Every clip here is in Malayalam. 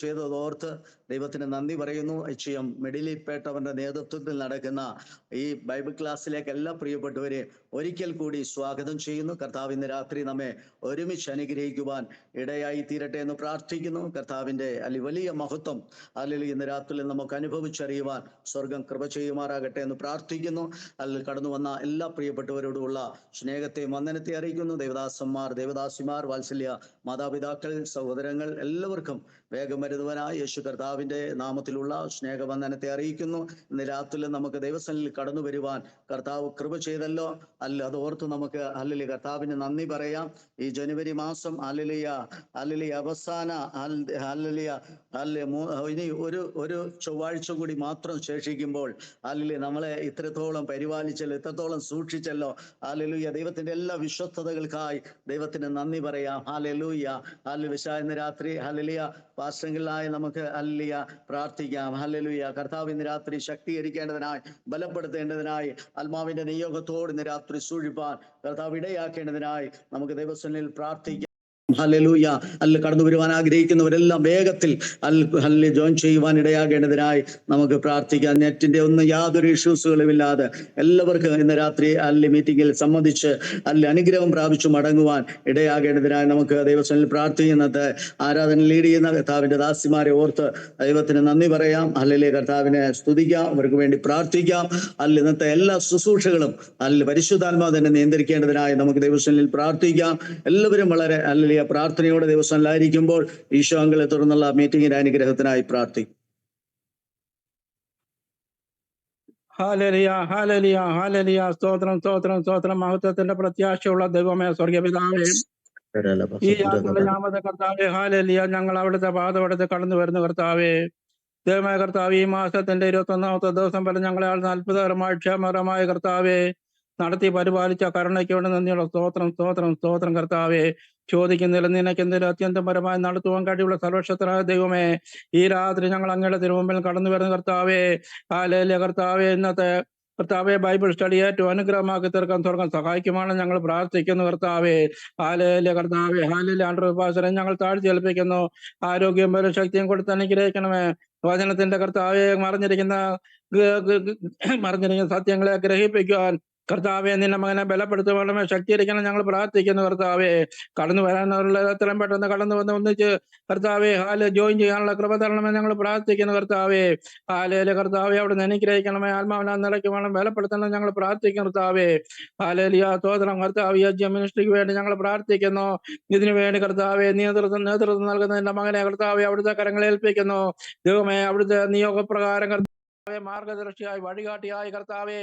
ചെയ്തതോർത്ത് ദൈവത്തിന് നന്ദി പറയുന്നു. HM മെഡിലിപ്പേട്ടവന്റെ നേതൃത്വത്തിൽ നടക്കുന്ന ഈ ബൈബിൾ ക്ലാസ്സിലേക്ക് എല്ലാ പ്രിയപ്പെട്ടവരെ ഒരിക്കൽ കൂടി സ്വാഗതം ചെയ്യുന്നു. കർത്താവ് ഇന്ന് രാത്രി നമ്മെ ഒരുമിച്ച് അനുഗ്രഹിക്കുവാൻ ഇടയായി തീരട്ടെ എന്ന് പ്രാർത്ഥിക്കുന്നു. കർത്താവിൻ്റെ വലിയ മഹത്വം അല്ലെങ്കിൽ ഇന്ന് രാത്രിയിൽ നമുക്ക് അനുഭവിച്ചറിയുവാൻ സ്വർഗം കൃപ ചെയ്യുമാറാകട്ടെ എന്ന് പ്രാർത്ഥിക്കുന്നു. അതിൽ കടന്നു വന്ന എല്ലാ പ്രിയപ്പെട്ടവരോടുമുള്ള സ്നേഹത്തെയും വന്ദനത്തെ അറിയിക്കുന്നു. ദേവദാസന്മാർ, ദേവദാസിമാർ, വാത്സല്യ മാതാപിതാക്കൾ, സഹോദരങ്ങൾ എല്ലാവർക്കും വേഗം വരുന്നവനായ യേശു കർത്താവിൻ്റെ നാമത്തിലുള്ള സ്നേഹവന്ദനത്തെ അറിയിക്കുന്നു. ഇന്ന് രാത്രിയിൽ നമുക്ക് ദൈവസന്നിധിയിൽ കടന്നു വരുവാൻ കർത്താവ് കൃപ ചെയ്തല്ലോ. അത് ഓർത്ത് നമുക്ക് കർത്താവിന് നന്ദി പറയാം. ഈ ജനുവരി മാസം അവസാന ഇനി ഒരു ചൊവ്വാഴ്ച കൂടി മാത്രം ശേഷിക്കുമ്പോൾ നമ്മളെ ഇത്രത്തോളം പരിപാലിച്ചല്ലോ, ഇത്രത്തോളം സൂക്ഷിച്ചല്ലോ. ദൈവത്തിന്റെ എല്ലാ വിശ്വസ്തതകൾക്കായി ദൈവത്തിന് നന്ദി പറയാം. ഇന്ന് രാത്രി പാർശ്വങ്ങളിലായി നമുക്ക് പ്രാർത്ഥിക്കാം. കർത്താവ് ഇന്ന് രാത്രി ശക്തീകരിക്കേണ്ടതിനായി, ബലപ്പെടുത്തേണ്ടതിനായി, ആത്മാവിന്റെ നിയോഗത്തോട് ഇന്ന് രാത്രി സൂക്ഷിപ്പാൻ കർത്താവ് ഇടയാക്കേണ്ടതിനായി നമുക്ക് ദൈവസന്നിധിയിൽ പ്രാർത്ഥിക്കാം. കടന്നു വരുവാൻ ആഗ്രഹിക്കുന്നവരെല്ലാം വേഗത്തിൽ ജോയിൻ ചെയ്യുവാൻ ഇടയാകേണ്ടതിനായി നമുക്ക് പ്രാർത്ഥിക്കാം. നെറ്റിന്റെ ഒന്നും യാതൊരു ഇഷ്യൂസുകളും ഇല്ലാതെ എല്ലാവർക്കും ഇന്ന് രാത്രി മീറ്റിംഗിൽ സംബന്ധിച്ച് അനുഗ്രഹം പ്രാപിച്ചു മടങ്ങുവാൻ ഇടയാകേണ്ടതിനായി നമുക്ക് ദൈവസന്നിധിയിൽ പ്രാർത്ഥിക്കുന്നത്. ആരാധന ലീഡ് ചെയ്യുന്ന കർത്താവിന്റെ ദാസിമാരെ ഓർത്ത് ദൈവത്തിന് നന്ദി പറയാം. കർത്താവിനെ സ്തുതിക്കാം, അവർക്ക് വേണ്ടി പ്രാർത്ഥിക്കാം. ഇന്നത്തെ എല്ലാ ശുശ്രൂഷകളും പരിശുദ്ധാത്മാവ് തന്നെ നിയന്ത്രിക്കേണ്ടതിനായി നമുക്ക് ദൈവസന്നിധിയിൽ പ്രാർത്ഥിക്കാം. എല്ലാവരും വളരെ പ്രാർത്ഥനയോടെ ദിവസങ്ങളിലായിരിക്കുമ്പോൾ ഈശോ അങ്കിളെ തുടർന്നുള്ള മീറ്റിംഗിന്റെ അനുഗ്രഹത്തിനായി പ്രാർത്ഥിക്കും. സ്തോത്രം സ്തോത്രം സ്തോത്രം. മഹത്വത്തിന്റെ പ്രത്യാശയുള്ള ദൈവമേ, സ്വർഗപിതാവേ, ഈ യാമത്തെ കർത്താവേ, ഹാലേലിയ, ഞങ്ങൾ അവിടുത്തെ പാതപടത്ത് കടന്നു വരുന്ന കർത്താവേ, ദൈവമായ കർത്താവ്, ഈ മാസത്തിന്റെ 21ാമത്തെ ദിവസം വരെ ഞങ്ങളെ അത്ഭുതകരമായ ക്ഷേമകരമായ കർത്താവേ നടത്തി പരിപാലിച്ച കരുണയ്ക്ക് വേണ്ടി നന്ദിയുള്ള സ്തോത്രം സ്തോത്രം സ്തോത്രം. കർത്താവെ, ചോദിക്കുന്നില്ല നിനക്കെന്തെങ്കിലും അത്യന്തപരമായി നടത്തുവാൻ കഴിയുള്ള സർവശക്തനായ ദൈവമേ, ഈ രാത്രി ഞങ്ങൾ അങ്ങയുടെ തിരുമുമ്പിൽ കടന്നു വരുന്ന കർത്താവേ, ഹാലേലിയ കർത്താവെ, ഇന്നത്തെ കർത്താവെ ബൈബിൾ സ്റ്റഡി ഏറ്റവും അനുഗ്രഹമാക്കി തീർക്കാൻ സ്വർഗം സഹായിക്കുമാണ് ഞങ്ങൾ പ്രാർത്ഥിക്കുന്നു. കർത്താവെ, ഹാലേലിയ കർത്താവെ, ഹാലേലിയ ആണ്ടർപാസരെ ഞങ്ങൾ താഴ്ചേൽപ്പിക്കുന്നു. ആരോഗ്യം വരും ശക്തിയും കൊടുത്ത് അനുഗ്രഹിക്കണമേ. വചനത്തിന്റെ കർത്താവെ മറിഞ്ഞിരിക്കുന്ന സത്യങ്ങളെ ഗ്രഹിപ്പിക്കുവാൻ കർത്താവെ നിന്റെ മകനെ ബലപ്പെടുത്തുവാനുമേ, ശക്തീകരിക്കണം ഞങ്ങൾ പ്രാർത്ഥിക്കുന്നു. കർത്താവെ, കടന്നു വരാനുള്ള എത്രയും പെട്ടെന്ന് കടന്നു വന്ന് ഒന്നിച്ച് കർത്താവെ ജോയിൻ ചെയ്യാനുള്ള കൃപ തരണമേ ഞങ്ങൾ പ്രാർത്ഥിക്കുന്നു. കർത്താവെ, കർത്താവെ അവിടുന്ന് അനുഗ്രഹിക്കണമേ. ആത്മാവിനെ നിറയ്ക്ക് വേണം ബലപ്പെടുത്തണം ഞങ്ങൾ പ്രാർത്ഥിക്കുന്നു. കർത്താവെ, സ്തോത്രം. കർത്താവ് യജ്ഞ മിനിസ്ട്രിക്ക് വേണ്ടി ഞങ്ങൾ പ്രാർത്ഥിക്കുന്നു. ഇതിനു വേണ്ടി കർത്താവെ നേതൃത്വം നൽകുന്ന എന്റെ മകനെ കർത്താവെ അവിടുത്തെ കരങ്ങളെ ഏൽപ്പിക്കുന്നു. ദൈവമേ, അവിടുത്തെ നിയോഗപ്രകാരം മാർഗദർശിയായി വഴികാട്ടിയായി കർത്താവെ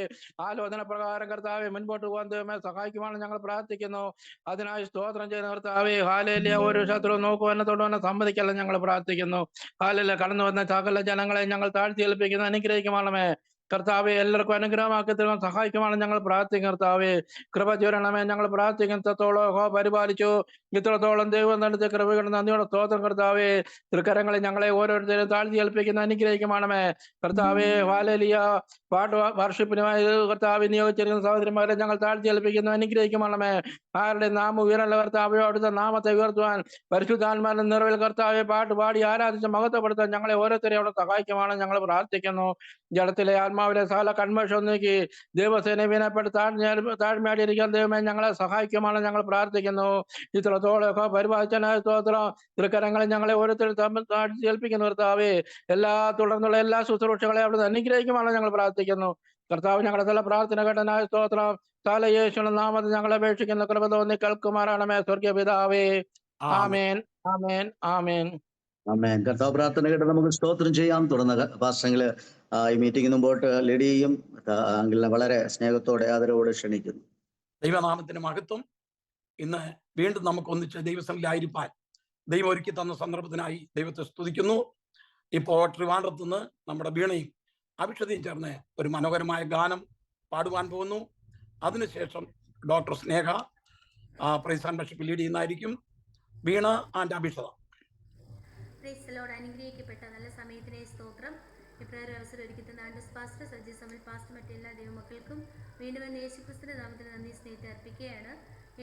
ആലോചന പ്രകാരം കർത്താവെ മുൻപോട്ട് പോകാൻ ദൈവമേ സഹായിക്കുവാണ് ഞങ്ങൾ പ്രാർത്ഥിക്കുന്നു. അതിനായി സ്തോത്രം ചെയ്യുന്ന കർത്താവെ, ഹാലേലിയ, ഒരു ശത്രു നോക്കുവാനത്തോടെ സമ്മതിക്കല്ല ഞങ്ങൾ പ്രാർത്ഥിക്കുന്നു. ഹാലേലിയ, കടന്നു വന്ന സകല ജനങ്ങളെ ഞങ്ങൾ താഴ്ത്തി ഏൽപ്പിക്കുന്നു. അനുഗ്രഹിക്കുവാണമേ കർത്താവെ, എല്ലാവർക്കും അനുഗ്രഹമാക്കി തരുവാൻ സഹായിക്കുവാണ് ഞങ്ങൾ പ്രാർത്ഥിക്കും. കർത്താവെ, കൃപ ചൊരണമേ ഞങ്ങൾ പ്രാർത്ഥിക്കുന്നത്തോളം പരിപാലിച്ചു. ഇത്രത്തോളം ദൈവം നടത്തിയ കൃപകൾ നന്ദിയോടെ സ്തോത്രം. കർത്താവെ, തൃക്കരങ്ങളെ ഞങ്ങളെ ഓരോരുത്തരും താഴ്ത്തി ഏൽപ്പിക്കുന്ന അനുഗ്രഹിക്കുവാണമേ. കർത്താവെ, ഹാലേലിയ, പാട്ട് വർഷിപ്പിനുമായി കർത്താവ് നിയോഗിച്ചിരിക്കുന്ന സഹോദരന്മാരെ ഞങ്ങൾ താഴ്ത്തി ഏൽപ്പിക്കുന്നു. അനുഗ്രഹിക്കുവാണമേ. ആരുടെ നാമം ഉയരല്ല കർത്താവെ, അവിടുത്തെ നാമത്തെ ഉയർത്തുവാൻ പരിശുദ്ധാത്മാവിന്റെ നിറവിൽ കർത്താവെ പാട്ട് പാടി ആരാധിച്ച് മഹത്വപ്പെടുത്താൻ ഞങ്ങളെ ഓരോരുത്തരെയും അവിടെ സഹായിക്കുവാണ് ഞങ്ങൾ പ്രാർത്ഥിക്കുന്നു. ജഡത്തിലെ ആത്മാവിലെ സകല കൺമേഷം നീക്കി ദൈവസേന വിനയപ്പെട്ട് താഴ്മയാടിയിരിക്കാൻ ദൈവമേ ഞങ്ങളെ സഹായിക്കുമാണ് ഞങ്ങൾ പ്രാർത്ഥിക്കുന്നു. ഇത്രത്തോളം പരിപാലിച്ചനായ സ്തോത്രം. തൃക്കരങ്ങളെ ഞങ്ങളെ ഓരോരുത്തരും താഴ്ത്തി ഏൽപ്പിക്കുന്നു. കർത്താവെ, തുടർന്നുള്ള എല്ലാ ശുശ്രൂഷകളെ അവിടെ അനുഗ്രഹിക്കുമാണ് ഞങ്ങൾ പ്രാർത്ഥിക്കുന്നു. കർത്താവ്, ഞങ്ങളുടെ ചില പ്രാർത്ഥന കേട്ടനായ സ്തോത്രം. യേശുവിന്റെ നാമത്തിൽ ഞങ്ങൾ അപേക്ഷിക്കുന്ന കൃപ തോന്നി കേൾക്കുമാറാണമേ സ്വർഗീയ പിതാവേ. ആമേൻ ആമേൻ ആമേൻ ആമേൻ. കർത്താവ് പ്രാർത്ഥന കേട്ട് നമുക്ക് സ്തോത്രം ചെയ്യാം. തുടർന്ന് പാസ്റ്റങ്ങള് ഈ മീറ്റിംഗ് മുമ്പോട്ട് ലീഡ് ചെയ്യും. അങ്കിളിനെ വളരെ സ്നേഹത്തോടെ ആദരവോടെ ക്ഷണിക്കുന്നു. ദൈവനാമത്തിന് മഹത്വം. ഇന്ന് വീണ്ടും നമുക്ക് ഒന്നിച്ച് ദൈവസന്നിധിയിലായിരിക്കാൻ ദൈവം ഒരുക്കി തന്ന സന്ദർഭത്തിനായി ദൈവത്തെ സ്തുതിക്കുന്നു. ഇപ്പോൾ ട്രിവാൻഡ്രത്ത് നിന്ന് നമ്മുടെ വീണയും അഭിഷേകയും ചേർന്ന് ഒരു മനോഹരമായ ഗാനം പാടുവാൻ പോകുന്നു. അതിനുശേഷം doctor Sneha praise and worship lead ചെയ്യുന്നതായിരിക്കും. വീണ ആൻഡ് അഭിഷേക. അനുഗ്രഹിക്കപ്പെട്ട നല്ല സമയത്തിനെ സ്തോത്രം. ഇപ്രകാരം അവസരം ഒരുക്കുന്ന Andrews pastor, Saji Samal pastor, മറ്റെല്ലാ ദൈവമക്കൾക്കും വീണ്ടും എന്ന യേശുക്രിസ്തുവിന്റെ നാമത്തിൽ നന്ദി സ്നേഹത്തെ അർപ്പിക്കുകയാണ്.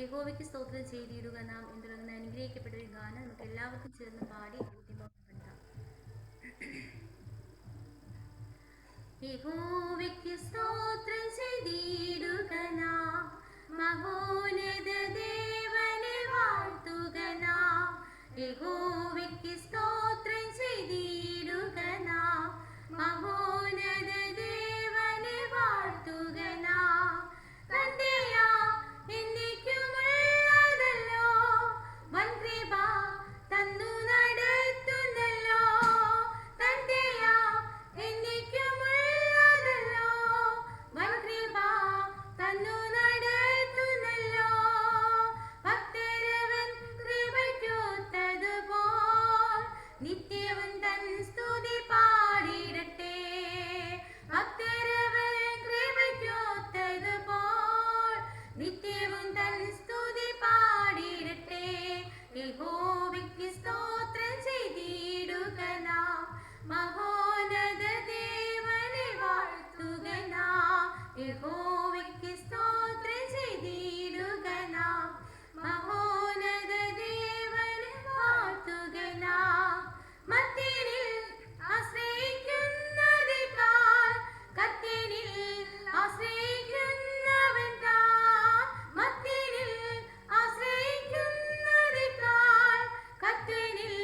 യഹോവയ്ക്ക് സ്തോത്രം ചെയ്തിടുക നാം എന്ന് തുടങ്ങുന്ന അനുഗ്രഹിക്കപ്പെട്ട ഒരു ഗാനം നമുക്ക് എല്ലാവർക്കും ചേർന്ന് പാടി ബുദ്ധിമുട്ടുണ്ടാകും. യഹോവയ്ക്ക് സ്തോത്രം ചെയ്തിടുക നാം, മഹോന്നത ദേവനെ വാഴ്ത്തുക നാം. യഹോവയ്ക്ക് സ്തോത്രം ചെയ്തിടുക നാം, മഹോന്നത ദേവനെ വാഴ്ത്തുക നാം. തന്റെയാ എന്നേക്കുമുള്ളതല്ലോ വൻകൃപ തന്നു നടത്തുന്നല്ലോ. തന്റെയാ എന്നേക്കുമുള്ളതല്ലോ വൻകൃപ തന്നു നടത്തുന്നല്ലോ. ഭക്തരവൻ കൃപയ്ക്കൊത്തതുപോൽ നിത്യവും തൻ സ്തുതി പാടിടട്ടെ. ഭക്തരവൻ കൃപയ്ക്കൊത്തതുപോൽ നിത്യവും തൻ സ്തുതി പാടിടട്ടെ. യഹോവയ്ക്ക് സ്തോത്രം ചെയ്തിടുക നാം, മഹോന്നത ദേവനെ വാഴ്ത്തുക നാം. യഹോവയ്ക്ക് സ്തോത്രം ചെയ്തിടുക നാം, മഹോന്നത ദേവനെ വാഴ്ത്തുക നാം. മർത്യനിൽ ആശ്രയിക്കുന്നതിനാൽ കർത്തനിൽ ആശ്രയിക്കുന്നവൻ താൻ. മർത്യനിൽ ആശ്രയിക്കുന്നതിനാൽ കർത്തനിൽ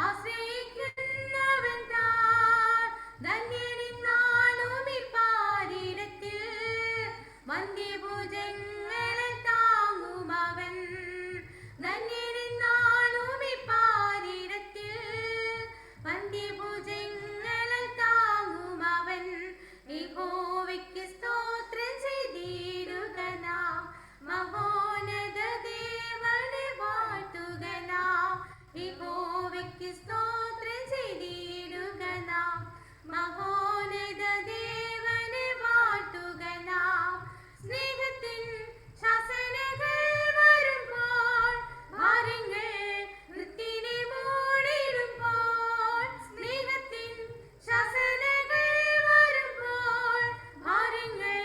ആശ്രയിക്കുന്നവൻ താൻ. ധന്യനെന്നാളും ഇപ്പാരിടത്തിൽ വന്ധ്യഭുജങ്ങളെ താങ്ങും അവൻ. ധന്യനെന്നാളും ഇപ്പാരിടത്തിൽ വന്ധ്യഭുജങ്ങളെ താങ്ങും അവൻ. യഹോവയ്ക്ക് സ്തോത്രം ചെയ്തിടുക നാം, മഹോന്നത ദേവനെ വാഴ്ത്തുക നാം. യഹോവയ്ക്ക് സ്തോത്രം ചെയ്തിടുക നാം, മഹോന്നത ദേവനെ വാഴ്ത്തുക നാം. സ്നേഹത്തിൻ ശാസനകൾ വരുമ്പോൾ ഭാരങ്ങൾ വൃത്തിനെ മൂടിടുമ്പോൾ. സ്നേഹത്തിൻ ശാസനകൾ വരുമ്പോൾ ഭാരങ്ങൾ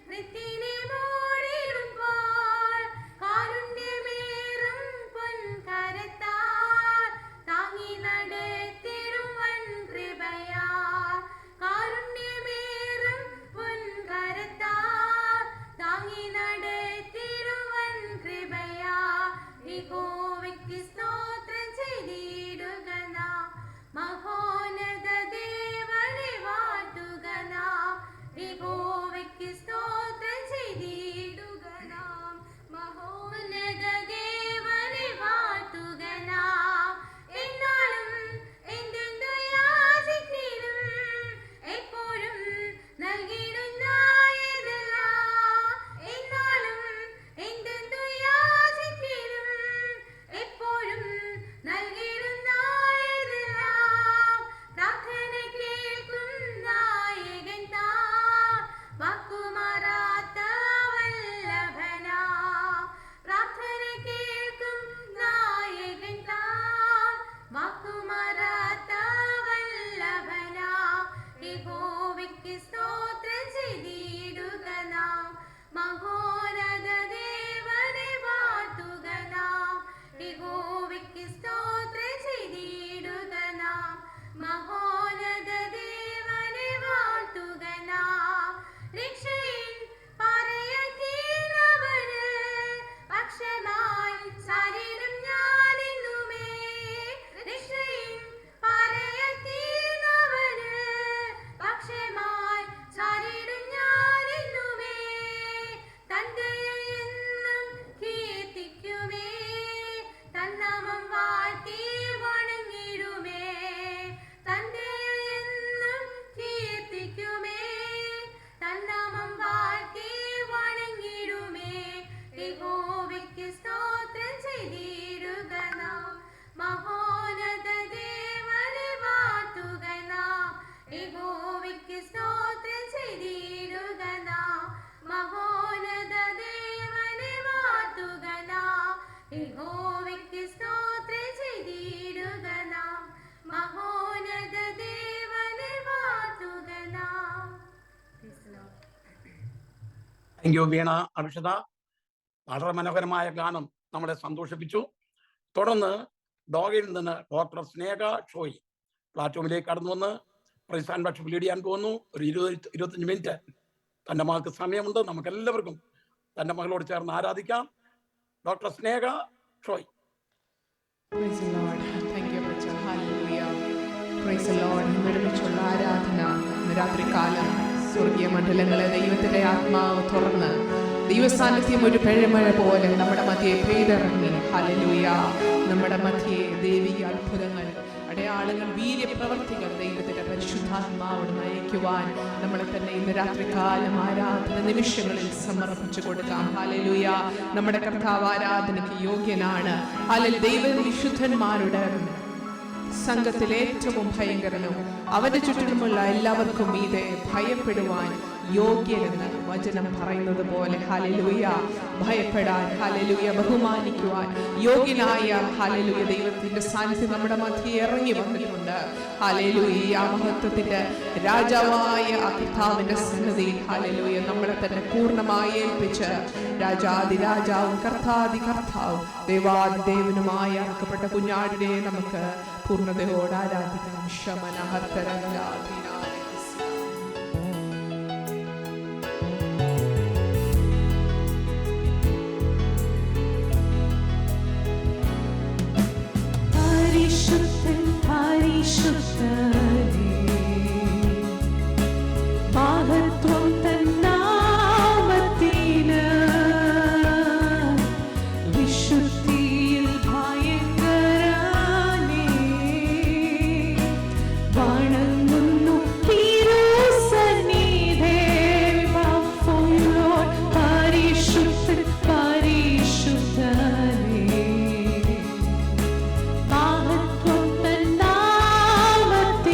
വൃത്തിനെ മൂടിടുമ്പോൾ. കാരുണ്യമേറും പൊൻകരത്താൽ താങ്ങി നടത്തിടും വൻകൃപയാൽ. കാരുണ്യമേറും പൊൻകരത്താൽ താങ്ങി നടത്തിടും വൻകൃപയാൽ. യഹോവയ്ക്ക് സ്തോത്രം ചെയ്തിടുക നാം, മഹോന്നത ദേവനെ വാഴ്ത്തുക നാം. യഹോവയ്ക്ക് സ്തോത്രം ചെയ്തിടുക നാം, മഹോന്നത ദേവനെ വാഴ്ത്തുക നാം. എന്നാലും എന്തെന്തു യാചിക്കിലും എപ്പോഴും നൽകിടുന്നായതെല്ലാം. എന്നാലും എന്തെന്തു യാചിക്കിലും എപ്പോഴും നൽകിടുന്നായതെല്ലാം. പ്രാർത്ഥന കേൾക്കും നായകൻ താൻ, വാക്കുമാറാത്ത വല്ലഭനാ. പ്രാർത്ഥന കേൾക്കും നായകൻ താൻ, വാക്കുമാറാത്ത വല്ലഭനാ. യഹോവയ്ക്ക് സ്തോത്രം ചെയ്തിടുക നാം, മഹോന്നത ദേവനെ വാഴ്ത്തുക നാം. യഹോവയ്ക്ക് സ്തോത്രം ചെയ്തിടുക നാം, മഹോന്നത ദേവനെ വാഴ്ത്തുക നാം. രക്ഷയിൻ പാറയായി തീർന്നവന് പക്ഷമായി സാരിടും ഞാനെന്നുമേ. രക്ഷയിൻ പാറയായി തീർന്നവന് പക്ഷമായി സാരിടും ഞാനെന്നുമേ. തന്റെ എന്നും കീർത്തിക്കുമേ, തന്നാമം വാഴ്ത്തി വണങ്ങിടുമേ. തന്റെ എന്നും കീർത്തിക്കുമേ, തന്നാമം വാഴ്ത്തി വണങ്ങിടുമേ. യഹോവയ്ക്ക് സ്തോത്രം ചെയ്തിടുക നാം, മഹോന്നത ദേവനെ വാഴ്ത്തുക നാം. യഹോവയ്ക്ക് സ്തോത്രം ചെയ്തിടുക നാം, മഹോന്നത ദേവനെ വാഴ്ത്തുക നാം. യഹോവയ്ക്ക് സ്തോത്രം ചെയ്തിടുക നാം, മഹോന്നത ദേവനെ വാഴ്ത്തുക നാം. Praise the Lord. Thank you Veena Abhishatha. വളരെ മനോഹരമായ ഗാനം നമ്മളെ സന്തോഷിപ്പിച്ചു. തുടർന്ന് ഡോഗയിൽ നിന്ന് ഡോക്ടർ സ്നേഹ ഷോയി പ്ലാറ്റ്ഫോമിലേക്ക് കടന്നു വന്ന് പ്രൈസ് ആൻഡ് വർഷിപ്പ് ലീഡ് ചെയ്യാൻ പോകുന്നു. ഒരു 20-25 മിനിറ്റ് തൻ്റെ മകൾക്ക് സമയമുണ്ട്. നമുക്ക് എല്ലാവർക്കും തൻ്റെ മകളോട് ചേർന്ന് ആരാധിക്കാം. Doctor Sneha Shoy. Praise the Lord. Thank you, Richard. Hallelujah. Praise the Lord. ഒരുമിച്ചുള്ള ആരാധന ഇന്ന് രാത്രികാലം സ്വർഗീയ മണ്ഡലങ്ങളെ ദൈവത്തിന്റെ ആത്മാവ് തുറന്ന് ദൈവസാന്നിധ്യം ഒരു പെരുമഴ പോലെ നമ്മുടെ മധ്യേ പെയ്തിറങ്ങി. ഹല്ലേലൂയ. നമ്മുടെ മധ്യേ ദൈവിക അത്ഭുതങ്ങൾ, അടയാളങ്ങൾ, വീര്യപ്രവർത്തികൾ ദൈവത്തിന്റെ പരിശുദ്ധാത്മാവോട് നയിക്കുവാൻ നമ്മളെ തന്നെ ഇന്ന് രാത്രികാലം ആരാധന നിമിഷങ്ങളിൽ സമർപ്പിച്ചു കൊടുക്കാം. ഹല്ലേലൂയ. നമ്മുടെ കർത്താവ് ആരാധനയ്ക്ക് യോഗ്യനാണ്. ഹല്ലേലൂയ. ദൈവ വിശുദ്ധന്മാരുടെ സംഘത്തിൽ ഏറ്റവും ഭയങ്കരനും അവന്റെ ചുറ്റിലുമുള്ള എല്ലാവർക്കും മീതെ ഭയപ്പെടുവാൻ യോഗ്യനെന്ന് വചനം പറയുന്നത് പോലെ ഹല്ലേലൂയ, ഭയപ്പെടാൻ, ഹല്ലേലൂയ, ബഹുമാനിക്കുവാൻ യോഗ്യനായ ഹല്ലേലൂയ ദൈവത്തിന്റെ സാന്നിധ്യം നമ്മുടെ മധ്യേ ഇറങ്ങി വന്നിട്ടുണ്ട്. ഹല്ലേലൂയ. ആ മഹത്വത്തിന്റെ രാജാവായ കർത്താവിന്റെ സന്നിധിയിൽ ഹല്ലേലൂയ നമ്മളെ തന്നെ പൂർണ്ണമായി ഏൽപ്പിച്ച് രാജാതിരാജാവും കർത്താതി കർത്താവും ദേവാദിദേവനുമായി ആക്കപ്പെട്ട കുഞ്ഞാടിനെ നമുക്ക് പൂർണ്ണതയോട് ആരാധിക്കാം. ശമനഹർത്തരല്ലാതെ മഹത്വം തന്നാമത്തിന് വിശുദ്ധിയിൽ ഭയങ്കരനേ വണങ്ങുന്നു തിരുസന്നിധേ. പരിശുദ്ധൻ പരിശുദ്ധനേ മഹത്വം തന്നാമത്തിന്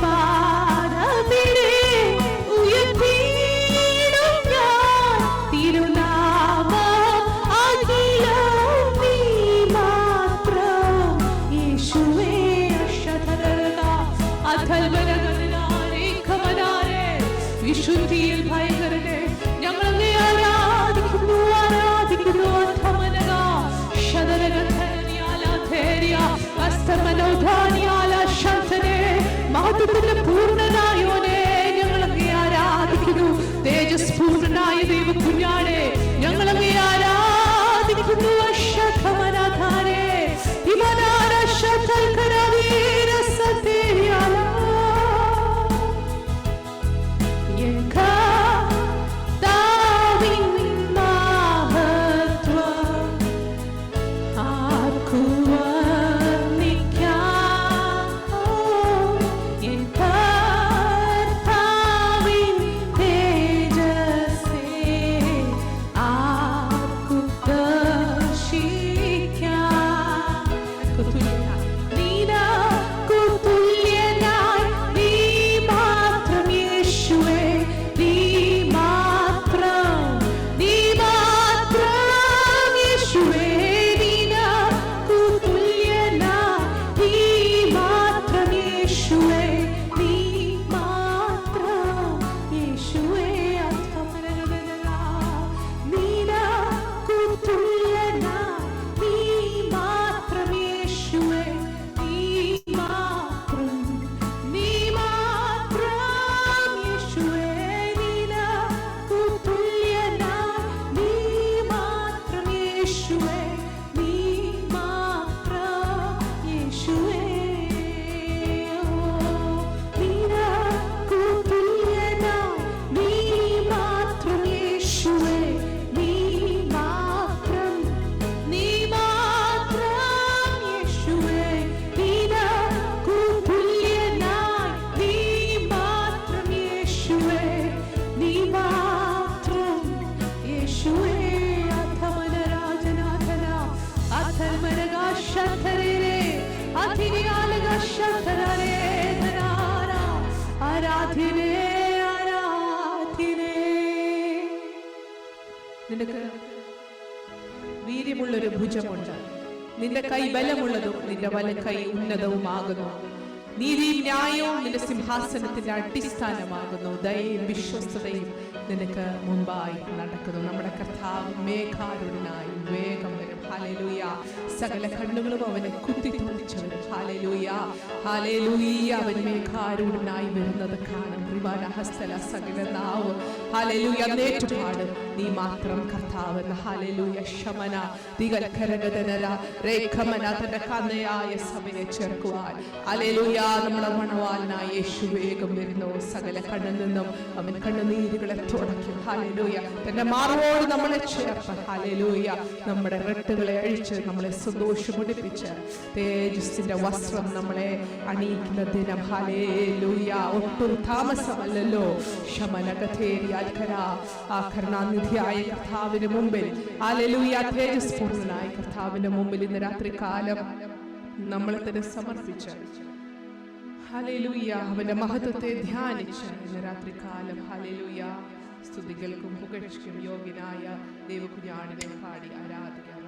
പാദമിടെ ഉയർത്തിയിടും ഞാൻ തിരുനാമം അഖിലം നീ മാത്രം യേശുവേ വിശുദ്ധിയിൽ ഭയങ്കരനെ ഞങ്ങൾ അങ്ങേ ആരാധിക്കുന്നു ആരാധിക്കുന്നു മഹത്വത്തിന്റെ പൂർണ്ണനായോനെ ഞങ്ങൾ അങ്ങേ ആരാധിക്കുന്നു. തേജസ് പൂർണ്ണനായ ദൈവ കുഞ്ഞാണെ ഞങ്ങൾ അങ്ങേ ആരാധിക്കുന്നു. അശ്വത്ഥമനാഥാരേ ഇവനാര ശതൽകരവീര സതേയാല നിനക്ക് വീര്യമുള്ളൊരു ഭുജമുണ്ട്. നിന്റെ കൈ ബലമുള്ളതും നിന്റെ വലക്കൈ ഉന്നതവുമാകുന്നു. നീതിയും ന്യായവും നിന്റെ സിംഹാസനത്തിന്റെ അടിസ്ഥാനമാകുന്നു. ദയയും വിശ്വസ്തതയും നിനക്ക് മുമ്പായി നടക്കുന്നു. നമ്മുടെ കർത്താവ് മേഘാരുടനായി വേഗം വരും. ഹല്ലേലൂയ. സകല കണ്ണുകളും അവനെ കുത്തിത്തുളച്ചവരും. Hallelujah hallelujah. അവൻ മേഘാരുടനായി വരുന്നത് കാണും. ഹസ്തല സകല നാവ് ഹല്ലേലൂയ നേറ്റുപാടും നീ മാത്രം കർത്താവ്. ഹല്ലേലൂയ. ശമന ദിഗൽഖരഗദനര രേഖമന തന്റെ കന്നയായ സഭയെ ചേർക്കുവാൻ ഹല്ലേലൂയ. നമ്മുടെ മണവാളനായ യേശു വേഗം വരുന്നു. സകല കണ്ണിൽ നിന്നും അവൻ കണ്ണുനീരുകളെ തുടയ്ക്കും. ഹല്ലേലൂയ. തന്റെ മാറോട് നമ്മളെ ചേർത്ത് ഹല്ലേലൂയ. നമ്മുടെ റെട്ടുകളെ അഴിച്ച് നമ്മളെ സന്തോഷമുടിപ്പിച്ച് തേജസ്സിന്റെ വസ്ത്രം നമ്മളെ അണിയിക്കുന്ന ദിനം. ഹല്ലേലൂയ. ഒട്ടും താമസമല്ലല്ലോ. ആ കരുണാനിധിയായ കർത്താവിന് മുമ്പിൽ ഹല്ലേലൂയ. തേജസ് പൂർണ്ണനായ കർത്താവിന്റെ മുമ്പിൽ ഇന്ന് രാത്രി കാലം നമ്മളെ തന്നെ സമർപ്പിച്ച് ഹല്ലേലൂയ അവന്റെ മഹത്വത്തെ ധ്യാനിച്ച് ഇന്ന് രാത്രി കാലം ഹല്ലേലൂയ സ്തുതികൾക്കും പുകഴ്ചയ്ക്കും യോഗ്യനായ ദൈവകുഞ്ഞാടിനെ പാടി ആരാധിക്കാം.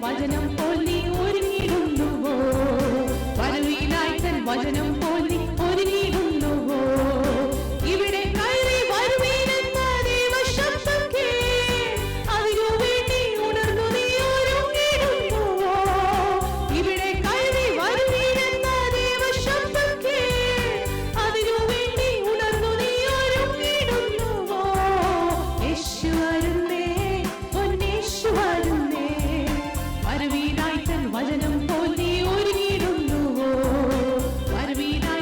വചനം പോലി ഒരുങ്ങിടുന്നുവോ? വരവീനായി തൻ വചനം പോലി ഒരുങ്ങിടുന്നുവോ? ഇവിടെ കയറി വരുവീനെന്ന ദൈവശബ്ദം അതിനു വേണ്ടി ഉണർന്നു നീ ഒരുങ്ങിടുന്നുവോ? ഇവിടെ കയറി വരുവീനെന്ന ദൈവശബ്ദം അതിനു വേണ്ടി ഉണർന്നു നീ ഒരുങ്ങിടുന്നുവോ? യേശു വരുന്നേ, പൊന്നേശു വരുന്നേ, വചനം പോലി ഒരുങ്ങിടുന്നുവോ? വരവീനായി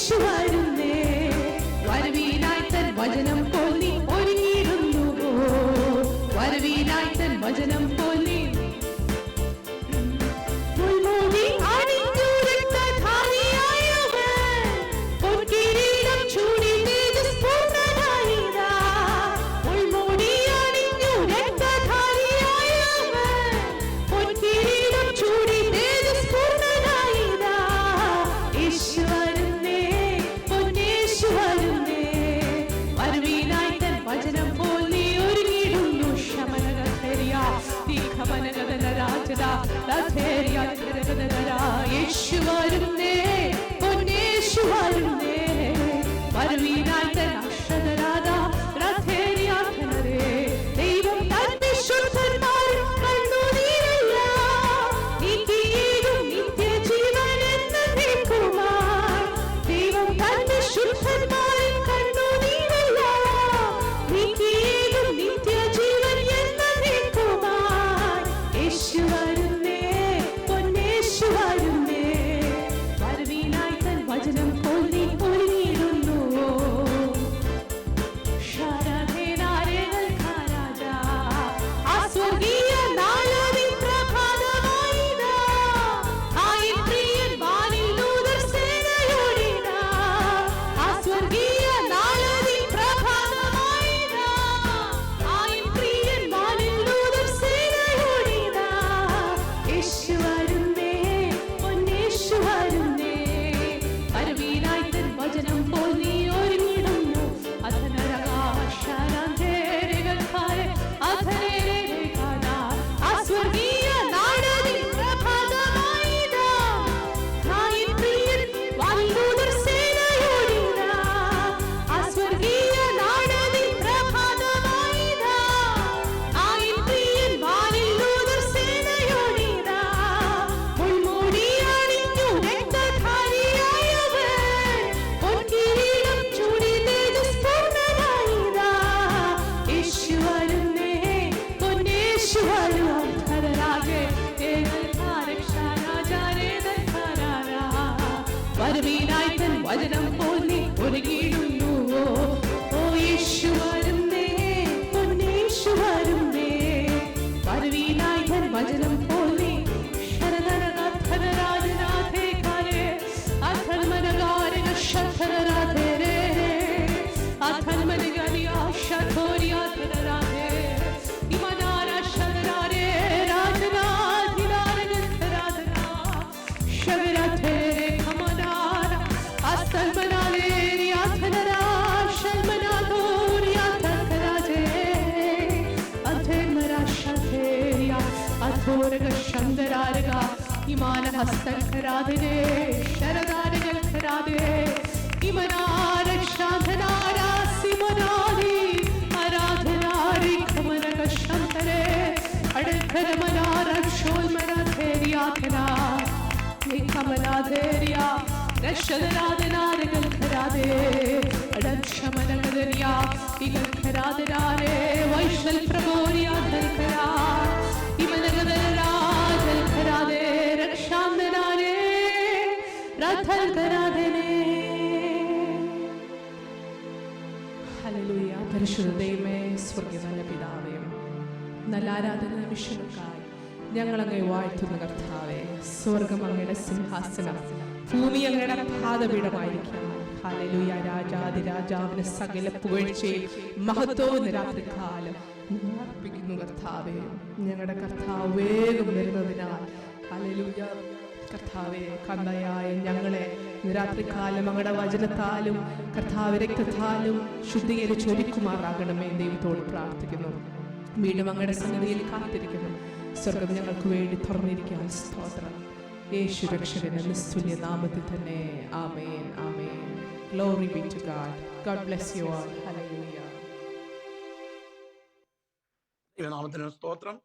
യേശു വരുന്നേ, വരവീനായി തൻ വചനം പോൽ നീ ഒരുങ്ങിയിരുന്നുവോ, വരവീനായി തൻ വചനം പോൽ നീ മുൾമുടി അണിഞ്ഞു രക്തധാരിയായവൻ, പൊൻകിരീടം ചൂടി തേജസ്പൂർണ്ണനായിതാ. മുൾമുടി അണിഞ്ഞു രക്തധാരിയായവൻ, പൊൻകിരീടം ചൂടി തേജസ്പൂർണ്ണനായിതാ. യേശു വരുന്നേ, പൊന്നേശു വരുന്നേ, വരവീനായി തൻ വചനം പോൽ നീ ഒരുങ്ങിയിടുന്നു. ശമനഗധേരിയാ ദീഖമനഗധനരാജരാ രഥേരിയാ ധരഗധനരാ. യേശു വരുന്നേ, പൊന്നേശു വരുന്നേ, വരവീനായി തൻ അക്ഷരരാധാ രഥേരിയാ ധനരേ. ദൈവം തന്റെ ശുദ്ധന്മാരിൽ കണ്ണുനീരല്ല നീക്കിയേകും നിത്യജീവൻ എന്നേക്കുമായി. ദൈവം തന്റെ ശുദ്ധന്മാരിൽ കണ്ണുനീരല്ല നീക്കിയേകും നിത്യജീവൻ എന്നേക്കുമായി. യേശു വരുന്നേ, പൊന്നേശു വരുന്നേ, വരവീനായി തൻ വചനം പോൽ നീ ഒരുങ്ങിയിരുന്നുവോ. ശരണേനാരേകൾക്കാരാജാ, ആ സ്വർഗീയ നാളതിൻ പ്രഭാതമായിതാ. ആയിൻ പ്രിയൻ വാനിൽ ദൂതർ സേനയോടിതാ. ആ സ്വർഗീയ നാളതിൻ പ്രഭാതമായിതാ. ആയിൻ പ്രിയൻ വാനിൽ ദൂതർ സേനയോടിതാ. യേശു വരുന്നേ, പൊന്നേശു വരുന്നേ, വരവീനായി തൻ വചനം പോൽ നീ ഒരുങ്ങിടുന്നു. അധനരകാശാരേരകൾക്കാരെ അധനേരേകാനാ. ആ സ്വർഗീയ നാടതിൻ പ്രഭാതമായിതാ. ആയിൻ പ്രിയൻ വാനിൽ ദൂതർ സേനയോടിതാ. ആ സ്വർഗീയ നാടതിൻ പ്രഭാതമായിതാ. ആയിൻ പ്രിയൻ വാനിൽ ദൂതർ സേനയോടിതാ. മുൾമുടി അണിഞ്ഞു രക്തധാരിയായവൻ, പൊൻകിരീടം ചൂടി തേജസ്പൂർണ്ണനായിതാ. യേശു വരുന്നേ, പൊന്നേശു വരുവാൻ ധരരാജേ രക്ഷാരാജാരേതരാരാ. വരവീനായി തൻ വചനം പോൽ നീ ഒരുങ്ങിയിടുന്നുവോ. ഓ യേശു വരുന്നേ, പൊന്നേശു വരുന്നേ, വരവീനായി തൻ വചനം പോൽ നീ ശരണരനാഥരാജനാഥേകാരേ അധർമ്മനകാരക ശരണരാധേരേ അധർമ്മനഗരിയാ ശതോരിയാധരാധേ ഇമനാര ശരണരേ രാജനാധിരാരനരാധനാ ശവിരാധേരേ കമനാര അസ്തൽമനാലേരിയാധനരാ ശൽമനാഥോരിയാധരാധേ അധർമ്മരാ ശധേരിയാ അധോരക ശങ്കരാരക ഇമാന ഹസ്തൽക്കരാധനേ ശരദാരകൽക്കരാധേ ഇമനാര ശാധനാരാ സിമനാരി ആരാധനാരി കമനക ശങ്കരേ അടൽക്കരമനാര ഷോൽമനാധേരിയാധനാ കമനാധേരിയാ രക്ഷദരാധനാരകൽക്കരാധേ അടക്ഷമനകദരിയാ ഇകൽക്കരാധനാരേ വൈശൽ പ്രഭോരിയാധൽക്കരാ ഇമനകദരാധൽക്കരാധേ രക്ഷാന്തനാരേ രഥൽക്കരാധനേ. ഹല്ലേലൂയ. പരിശുദ്ധ ദൈവമേ, സ്വർഗ്ഗസ്ഥനായ പിതാവേ, നല്ല ആരാധന നിമിഷങ്ങൾക്കായി ഞങ്ങൾ അങ്ങേ വാഴ്ത്തുന്ന കർത്താവേ. സ്വർഗം അങ്ങയുടെ സിംഹാസനം, ഭൂമി അങ്ങയുടെ പാദപീഠമായിരിക്കണം. ഹല്ലേലൂയ. രാജാതിരാജാവിന് സകല പുകഴ്ചയും മഹത്വവും രാത്രികാലം അർപ്പിക്കുന്നു കർത്താവേ. ഞങ്ങളുടെ കർത്താവ് വേഗം വരുന്നതിനാൽ ഹല്ലേലൂയ കർത്താവേ, കന്ദയായ ഞങ്ങളെ രാത്രികാലം അങ്ങയുടെ വചനത്താലും കർത്താവ് രക്തത്താലും ശുദ്ധീകരിച്ചൊരുക്കുമാറാകണമേ ദൈവത്തോട് പ്രാർത്ഥിക്കുന്നു. വീണ്ടും അങ്ങയുടെ സന്നിധിയിൽ കാത്തിരിക്കുന്നു. സ്വർഗം ഞങ്ങൾക്ക് വേണ്ടി തുറന്നിരിക്കാൻ സ്തോത്രം. യേശു രക്ഷകന്റെ നിസ്തുല്യ നാമത്തിൽ തന്നെ. ആമേൻ, ആമേൻ. Glory be to God. God bless you all. Hallelujah. ദൈവനാമത്തിന് സ്തോത്രം.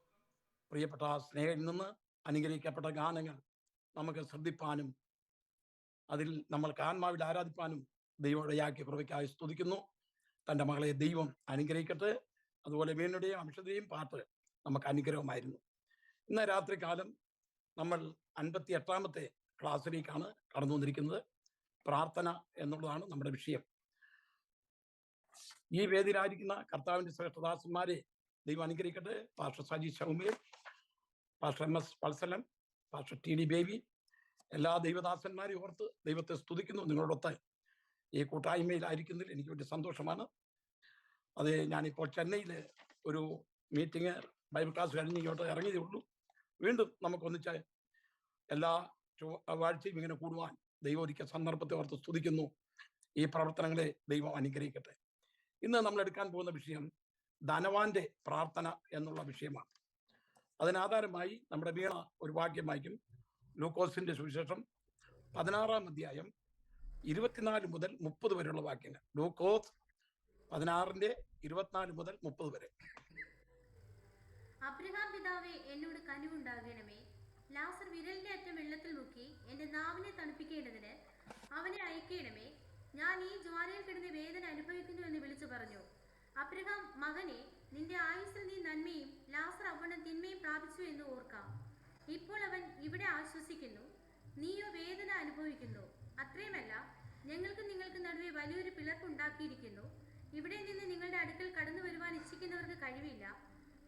പ്രിയപ്പെട്ട സ്നേഹത്തിൽ നിന്ന് അനുഗ്രഹിക്കപ്പെട്ട ഗാനങ്ങൾ നമുക്ക് ശ്രദ്ധിപ്പാനും അതിൽ നമ്മൾക്ക് ആത്മാവിൽ ആരാധിപ്പാനും ദൈവോടയാക്കിയ കൃപയ്ക്കായി സ്തുതിക്കുന്നു. തൻ്റെ മകളെ ദൈവം അനുഗ്രഹിക്കട്ടെ. അതുപോലെ വീണുടെയും അംശത്തിൻ്റെയും പാട്ട് നമുക്ക് അനുഗ്രഹമായിരുന്നു. ഇന്ന് രാത്രികാലം നമ്മൾ 58ാമത്തെ ക്ലാസ്സിലേക്കാണ് കടന്നു വന്നിരിക്കുന്നത്. പ്രാർത്ഥന എന്നുള്ളതാണ് നമ്മുടെ വിഷയം. ഈ വേദിയിലായിരിക്കുന്ന കർത്താവിന്റെ ശ്രേഷ്ഠദാസന്മാരെ ദൈവം അനുഗ്രഹിക്കട്ടെ. Pastor Saji Soumya, pastor MS Valsalan, pastor TD Baby, എല്ലാ ദൈവദാസന്മാരെയും ഓർത്ത് ദൈവത്തെ സ്തുതിക്കുന്നു. നിങ്ങളോടൊത്ത് ഈ കൂട്ടായ്മയിലായിരിക്കുന്നതിൽ എനിക്ക് വലിയ സന്തോഷമാണ്. അത് ഞാനിപ്പോൾ ചെന്നൈയിൽ ഒരു മീറ്റിംഗ് ബൈബിൾ ക്ലാസ് കഴിഞ്ഞ് ഇങ്ങോട്ട് ഇറങ്ങിയതേ ഉള്ളൂ. വീണ്ടും നമുക്കൊന്നിച്ച് എല്ലാ ചൊവ്വാഴ്ചയും ഇങ്ങനെ കൂടുവാൻ ദൈവം ഒരിക്കൽ സന്ദർഭത്തെ ഓർത്ത് സ്തുതിക്കുന്നു. ഈ പ്രവർത്തനങ്ങളെ ദൈവം അനുഗ്രഹിക്കട്ടെ. ഇന്ന് നമ്മൾ എടുക്കാൻ പോകുന്ന വിഷയം ധനവാന്റെ പ്രാർത്ഥന എന്നുള്ള വിഷയമാണ്. അതിനാധാരമായി നമ്മുടെ വീണ ഒരു വാക്യം വായിക്കും. ലൂക്കോസിന്റെ സുവിശേഷം 16-ാം അധ്യായം 24 മുതൽ 30 വരെയുള്ള വാക്യങ്ങൾ. ലൂക്കോസ് 16-ന്റെ 24 മുതൽ 30 വരെ. അബ്രഹാം പിതാവേ, എന്നോട് കനിവുണ്ടാകണമേ. ലാസർ വിരലിന്റെ അറ്റം വെള്ളത്തിൽ മുക്കി എന്റെ നാവിനെ തണുപ്പിക്കേണ്ടതിന് അവനെ അയക്കണമേ. ഞാൻ ഈ ജ്വാലയിൽ കിടന്ന് വേദന അനുഭവിക്കുന്നു എന്ന് വിളിച്ചു പറഞ്ഞു. അബ്രഹാം, മകനെ, നിന്റെ ആയുസ്സിൽ നീ നന്മയും ലാസർ അവണ്ണം തിന്മയും പ്രാപിച്ചു എന്ന് ഓർക്കാം. ഇപ്പോൾ അവൻ ഇവിടെ ആശ്വസിക്കുന്നു, നീയോ വേദന അനുഭവിക്കുന്നു. അത്രയുമല്ല, ഞങ്ങൾക്ക് നിങ്ങൾക്ക് നടുവെ വലിയൊരു പിളർപ്പുണ്ടാക്കിയിരിക്കുന്നു. ഇവിടെ നിന്ന് നിങ്ങളുടെ അടുക്കൽ കടന്നു വരുവാൻ ഇച്ഛിക്കുന്നവർക്ക് കഴിവില്ല,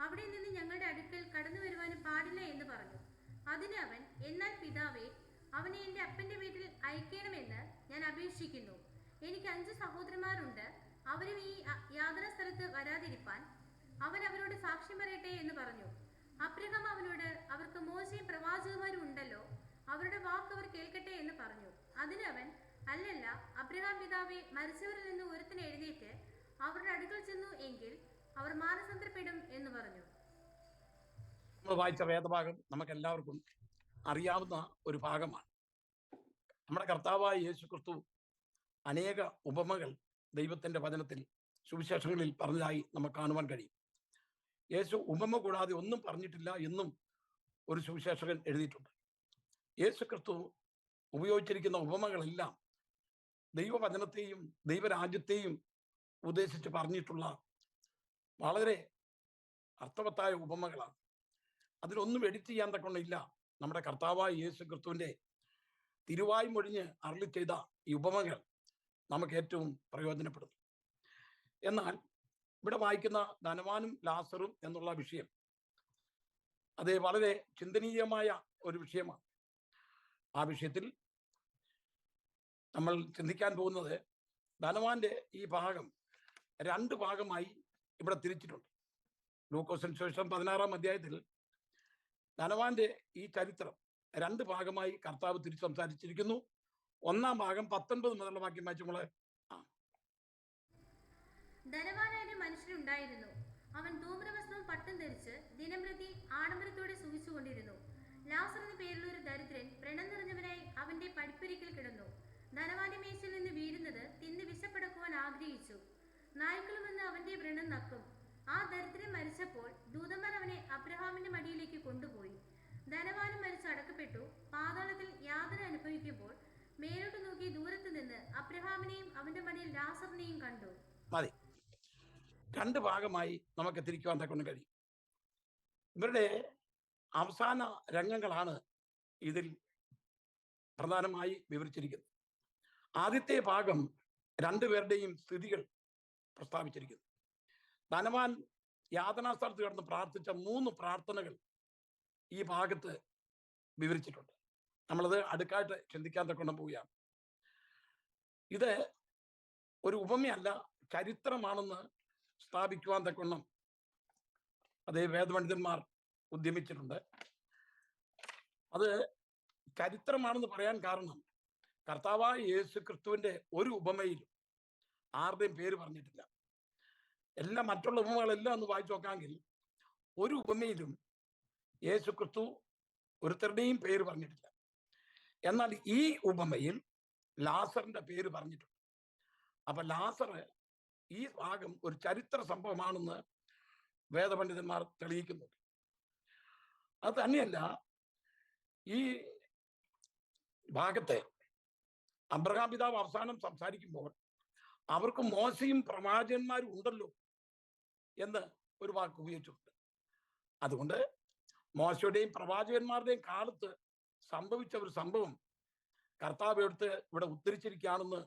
അവിടെ നിന്ന് ഞങ്ങളുടെ അടുക്കൽ കടന്നു വരുവാനും പാടില്ല എന്ന് പറഞ്ഞു. അതിന് അവൻ, എന്നാൽ പിതാവേ, അവനെ എൻ്റെ അപ്പൻ്റെ വീട്ടിൽ അയക്കണമെന്ന് ഞാൻ അപേക്ഷിക്കുന്നു. എനിക്ക് 5 സഹോദരന്മാരുണ്ട്, അവരും ഈ യാതന സ്ഥലത്ത് വരാതിരിപ്പാൻ അവൻ അവരോട് സാക്ഷ്യം പറയട്ടെ എന്ന് പറഞ്ഞു. അബ്രഹാം അവനോട്, അവർക്ക് മോശയും പ്രവാചകന്മാരും ഉണ്ടല്ലോ, അവരുടെ വാക്ക് അവർ കേൾക്കട്ടെ എന്ന് പറഞ്ഞു. അതിന് അവൻ, അല്ലല്ല അബ്രഹാം പിതാവേ, മരിച്ചവരിൽ നിന്ന് ഒരുത്തനെ എഴുന്നേറ്റ് അവരുടെ അടുക്കൽ ചെന്നു എങ്കിൽ അവർ മാനസാന്തരപ്പെടും എന്ന് പറഞ്ഞു. നമ്മൾ വായിച്ച വേദഭാഗം നമുക്ക് എല്ലാവർക്കും അറിയാവുന്ന ഒരു ഭാഗമാണ്. നമ്മുടെ കർത്താവായ യേശു ക്രിസ്തു അനേക ഉപമകൾ ദൈവത്തിന്റെ വചനത്തിൽ സുവിശേഷങ്ങളിൽ പറഞ്ഞതായി നമുക്ക് കാണുവാൻ കഴിയും. യേശു ഉപമ കൂടാതെ ഒന്നും പറഞ്ഞിട്ടില്ല എന്നും ഒരു സുവിശേഷകൻ എഴുതിയിട്ടുണ്ട്. യേശു ക്രിസ്തു ഉപയോഗിച്ചിരിക്കുന്ന ഉപമകളെല്ലാം ദൈവവചനത്തെയും ദൈവരാജ്യത്തെയും ഉദ്ദേശിച്ച് പറഞ്ഞിട്ടുള്ള വളരെ അർത്ഥവത്തായ ഉപമകളാണ്. അതിലൊന്നും എഡിറ്റ് ചെയ്യാൻ തക്കൊണ്ടില്ല. നമ്മുടെ കർത്താവായ യേശു ക്രിസ്തുവിന്റെ തിരുവായ് മൊഴിഞ്ഞ് അരുളി ചെയ്ത ഈ ഉപമകൾ നമുക്ക് ഏറ്റവും പ്രയോജനപ്പെടുന്നു. എന്നാൽ ഇവിടെ വായിക്കുന്ന ധനവാനും ലാസറും എന്നുള്ള വിഷയം അത് വളരെ ചിന്തനീയമായ ഒരു വിഷയമാണ്. ആ വിഷയത്തിൽ നമ്മൾ ചിന്തിക്കാൻ പോകുന്നത് ധനവാന്റെ ഈ ഭാഗം 2 ഭാഗമായി ഇവിടെ തിരിച്ചിട്ടുണ്ട്. ലൂക്കോസിന് ശേഷം 16-ാം അധ്യായത്തിൽ ധനവാന്റെ ഈ ചരിത്രം 2 ഭാഗമായി കർത്താവ് തിരിച്ചു സംസാരിച്ചിരിക്കുന്നു. 1-ാം ഭാഗം 19 മുതലുള്ള വാക്യം വായിച്ചു. നമ്മള് ധനവാനായ ഒരു മനുഷ്യനുണ്ടായിരുന്നു. അവൻ ധൂമ്രവസ്ത്രവും പട്ടും ധരിച്ച് ദിനംപ്രതി ആഡംബരത്തോടെ സുഖിച്ചുകൊണ്ടിരുന്നു. ലാസർ എന്ന പേരുള്ള ഒരു ദരിദ്രൻ വ്രണം നിറഞ്ഞവനായി അവന്റെ പടിപ്പുരയ്ക്കൽ കിടന്നു. ധനവാന്റെ മേശയിൽ നിന്ന് വീഴുന്നത് തിന്ന് വിശപ്പടക്കുവാൻ ആഗ്രഹിച്ചു. നായ്ക്കളും വന്ന് അവന്റെ വ്രണം നക്കും. ആ ദരിദ്രൻ മരിച്ചപ്പോൾ ദൂതന്മാർ അവനെ അബ്രഹാമിന്റെ മടിയിലേക്ക് കൊണ്ടുപോയി. ധനവാനും മരിച്ച് അടക്കപ്പെട്ടു. പാതാളത്തിൽ യാതന അനുഭവിക്കുമ്പോൾ മേലോട്ട് നോക്കി ദൂരത്ത് നിന്ന് അബ്രഹാമിനെയും അവന്റെ മടിയിൽ ലാസറിനെയും കണ്ടു. മതി. 2 ഭാഗമായി നമുക്ക് തിരിക്കുവാൻ തക്കൊണ്ട് കഴിയും. ഇവരുടെ അവസാന രംഗങ്ങളാണ് ഇതിൽ പ്രധാനമായി വിവരിച്ചിരിക്കുന്നത്. ആദ്യത്തെ ഭാഗം 2 പേരുടെയും സ്ഥിതികൾ പ്രസ്താവിച്ചിരിക്കുന്നു. ധനവാൻ യാതനാ സ്ഥലത്ത് കിടന്ന് പ്രാർത്ഥിച്ച 3 പ്രാർത്ഥനകൾ ഈ ഭാഗത്ത് വിവരിച്ചിട്ടുണ്ട്. നമ്മളത് അടുക്കായിട്ട് ചിന്തിക്കാൻ തക്കൊണ്ട് പോവുകയാണ്. ഇത് ഒരു ഉപമയല്ല, ചരിത്രമാണെന്ന് സ്ഥാപിക്കുവാൻ തക്കൊണ്ണം അതേ വേദപണ്ഡിതന്മാർ ഉദ്യമിച്ചിട്ടുണ്ട്. അത് ചരിത്രമാണെന്ന് പറയാൻ കാരണം കർത്താവായ യേശു ക്രിസ്തുവിന്റെ ഒരു ഉപമയിലും ആരുടെയും പേര് പറഞ്ഞിട്ടില്ല. എല്ലാ മറ്റുള്ള ഉപമകളെല്ലാം ഒന്ന് വായിച്ചു നോക്കാമെങ്കിൽ ഒരു ഉപമയിലും യേശു ക്രിസ്തു ഒരുത്തരുടെയും പേര് പറഞ്ഞിട്ടില്ല. എന്നാൽ ഈ ഉപമയിൽ ലാസറിന്റെ പേര് പറഞ്ഞിട്ടുണ്ട്. അപ്പൊ ലാസർ ഈ ഭാഗം ഒരു ചരിത്ര സംഭവമാണെന്ന് വേദപണ്ഡിതന്മാർ തെളിയിക്കുന്നുണ്ട്. അത് തന്നെയല്ല, ഈ ഭാഗത്തെ അബ്രഹാം പിതാവ് അവസാനം സംസാരിക്കുമ്പോൾ അവർക്ക് മോശയും പ്രവാചകന്മാരും ഉണ്ടല്ലോ എന്ന് ഒരു വാക്ക് ഉപയോഗിച്ചിട്ടുണ്ട്. അതുകൊണ്ട് മോശയുടെയും പ്രവാചകന്മാരുടെയും കാലത്ത് സംഭവിച്ച ഒരു സംഭവം കർത്താവ് എടുത്ത് ഇവിടെ ഉദ്ധരിച്ചിരിക്കുകയാണെന്ന്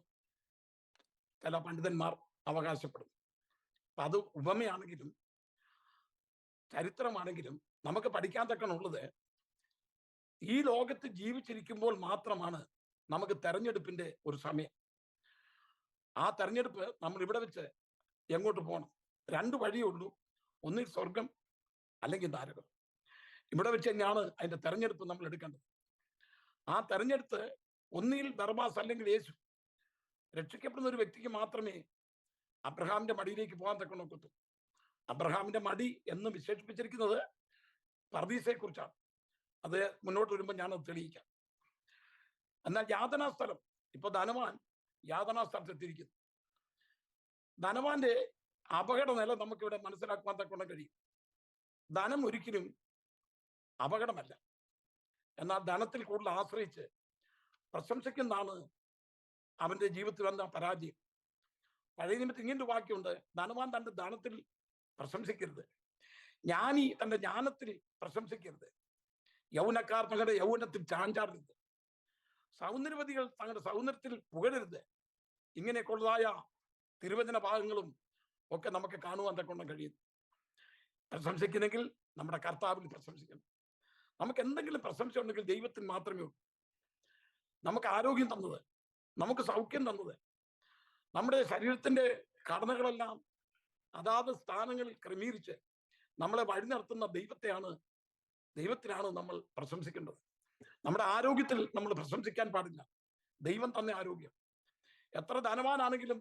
ചില പണ്ഡിതന്മാർ അവകാശപ്പെടുന്നു. അപ്പൊ അത് ഉപമയാണെങ്കിലും ചരിത്രമാണെങ്കിലും നമുക്ക് പഠിക്കാൻ തക്കണുള്ളത്, ഈ ലോകത്ത് ജീവിച്ചിരിക്കുമ്പോൾ മാത്രമാണ് നമുക്ക് തെരഞ്ഞെടുപ്പിന്റെ ഒരു സമയം. ആ തെരഞ്ഞെടുപ്പ് നമ്മൾ ഇവിടെ വെച്ച് എങ്ങോട്ട് പോകണം? രണ്ട് വഴിയേ ഉള്ളൂ, ഒന്നിൽ സ്വർഗം അല്ലെങ്കിൽ നരകം. ഇവിടെ വെച്ച് തന്നെയാണ് അതിന്റെ തെരഞ്ഞെടുപ്പ് നമ്മൾ എടുക്കേണ്ടത്. ആ തെരഞ്ഞെടുപ്പ് ഒന്നിൽ ബർബാസ് അല്ലെങ്കിൽ യേശു. രക്ഷിക്കപ്പെടുന്ന ഒരു വ്യക്തിക്ക് മാത്രമേ അബ്രഹാമിന്റെ മടിയിലേക്ക് പോകാൻ തക്കണൊക്കത്തു. അബ്രഹാമിന്റെ മടി എന്ന് വിശേഷിപ്പിച്ചിരിക്കുന്നത് പർദീസയെ കുറിച്ചാണ്. അത് മുന്നോട്ട് വരുമ്പോൾ ഞാനത് തെളിയിക്കാം. എന്നാൽ യാതനാ സ്ഥലം, ഇപ്പൊ ധനവാൻ യാതനാ സ്ഥലത്ത് എത്തിയിരിക്കുന്നു. ധനവാന്റെ അപകട നില നമുക്കിവിടെ മനസ്സിലാക്കുവാൻ തക്കൊണ്ട് കഴിയും. ധനം ഒരിക്കലും അപകടമല്ല. എന്നാൽ ധനത്തിൽ കൂടുതൽ ആശ്രയിച്ച് പ്രശംസിക്കുന്നതാണ് അവന്റെ ജീവിതത്തിൽ വന്ന പരാജയം. പഴയ നിമിത്തം ഇങ്ങനെ ഒരു വാക്യമുണ്ട്, ധനവാൻ തന്റെ ധനത്തിൽ പ്രശംസിക്കരുത്, ജ്ഞാനി തന്റെ ജ്ഞാനത്തിൽ പ്രശംസിക്കരുത്, യൗവനക്കാർ തങ്ങളുടെ യൗവനത്തിൽ ചാഞ്ചാടരുത്, സൗന്ദര്യവതികൾ തങ്ങളുടെ സൗന്ദര്യത്തിൽ പുകഴരുത്. ഇങ്ങനെയൊക്കെയുള്ളതായ തിരുവചന ഭാഗങ്ങളും ഒക്കെ നമുക്ക് കാണുവാൻ തക്കൊണ്ട് കഴിയുന്നു. പ്രശംസിക്കുന്നെങ്കിൽ നമ്മുടെ കർത്താവിൽ പ്രശംസിക്കണം. നമുക്ക് എന്തെങ്കിലും പ്രശംസ ഉണ്ടെങ്കിൽ ദൈവത്തിന് മാത്രമേ ഉള്ളൂ. നമുക്ക് ആരോഗ്യം തന്നത്, നമുക്ക് സൗഖ്യം തന്നത്, നമ്മുടെ ശരീരത്തിന്റെ ഘടനകളെല്ലാം അതാത് സ്ഥാനങ്ങളിൽ ക്രമീകരിച്ച് നമ്മളെ വഴി നടത്തുന്ന ദൈവത്തിനാണ് നമ്മൾ പ്രശംസിക്കേണ്ടത്. നമ്മുടെ ആരോഗ്യത്തിൽ നമ്മൾ പ്രശംസിക്കാൻ പാടില്ല. ദൈവം തന്നെ ആരോഗ്യം. എത്ര ധനവാനാണെങ്കിലും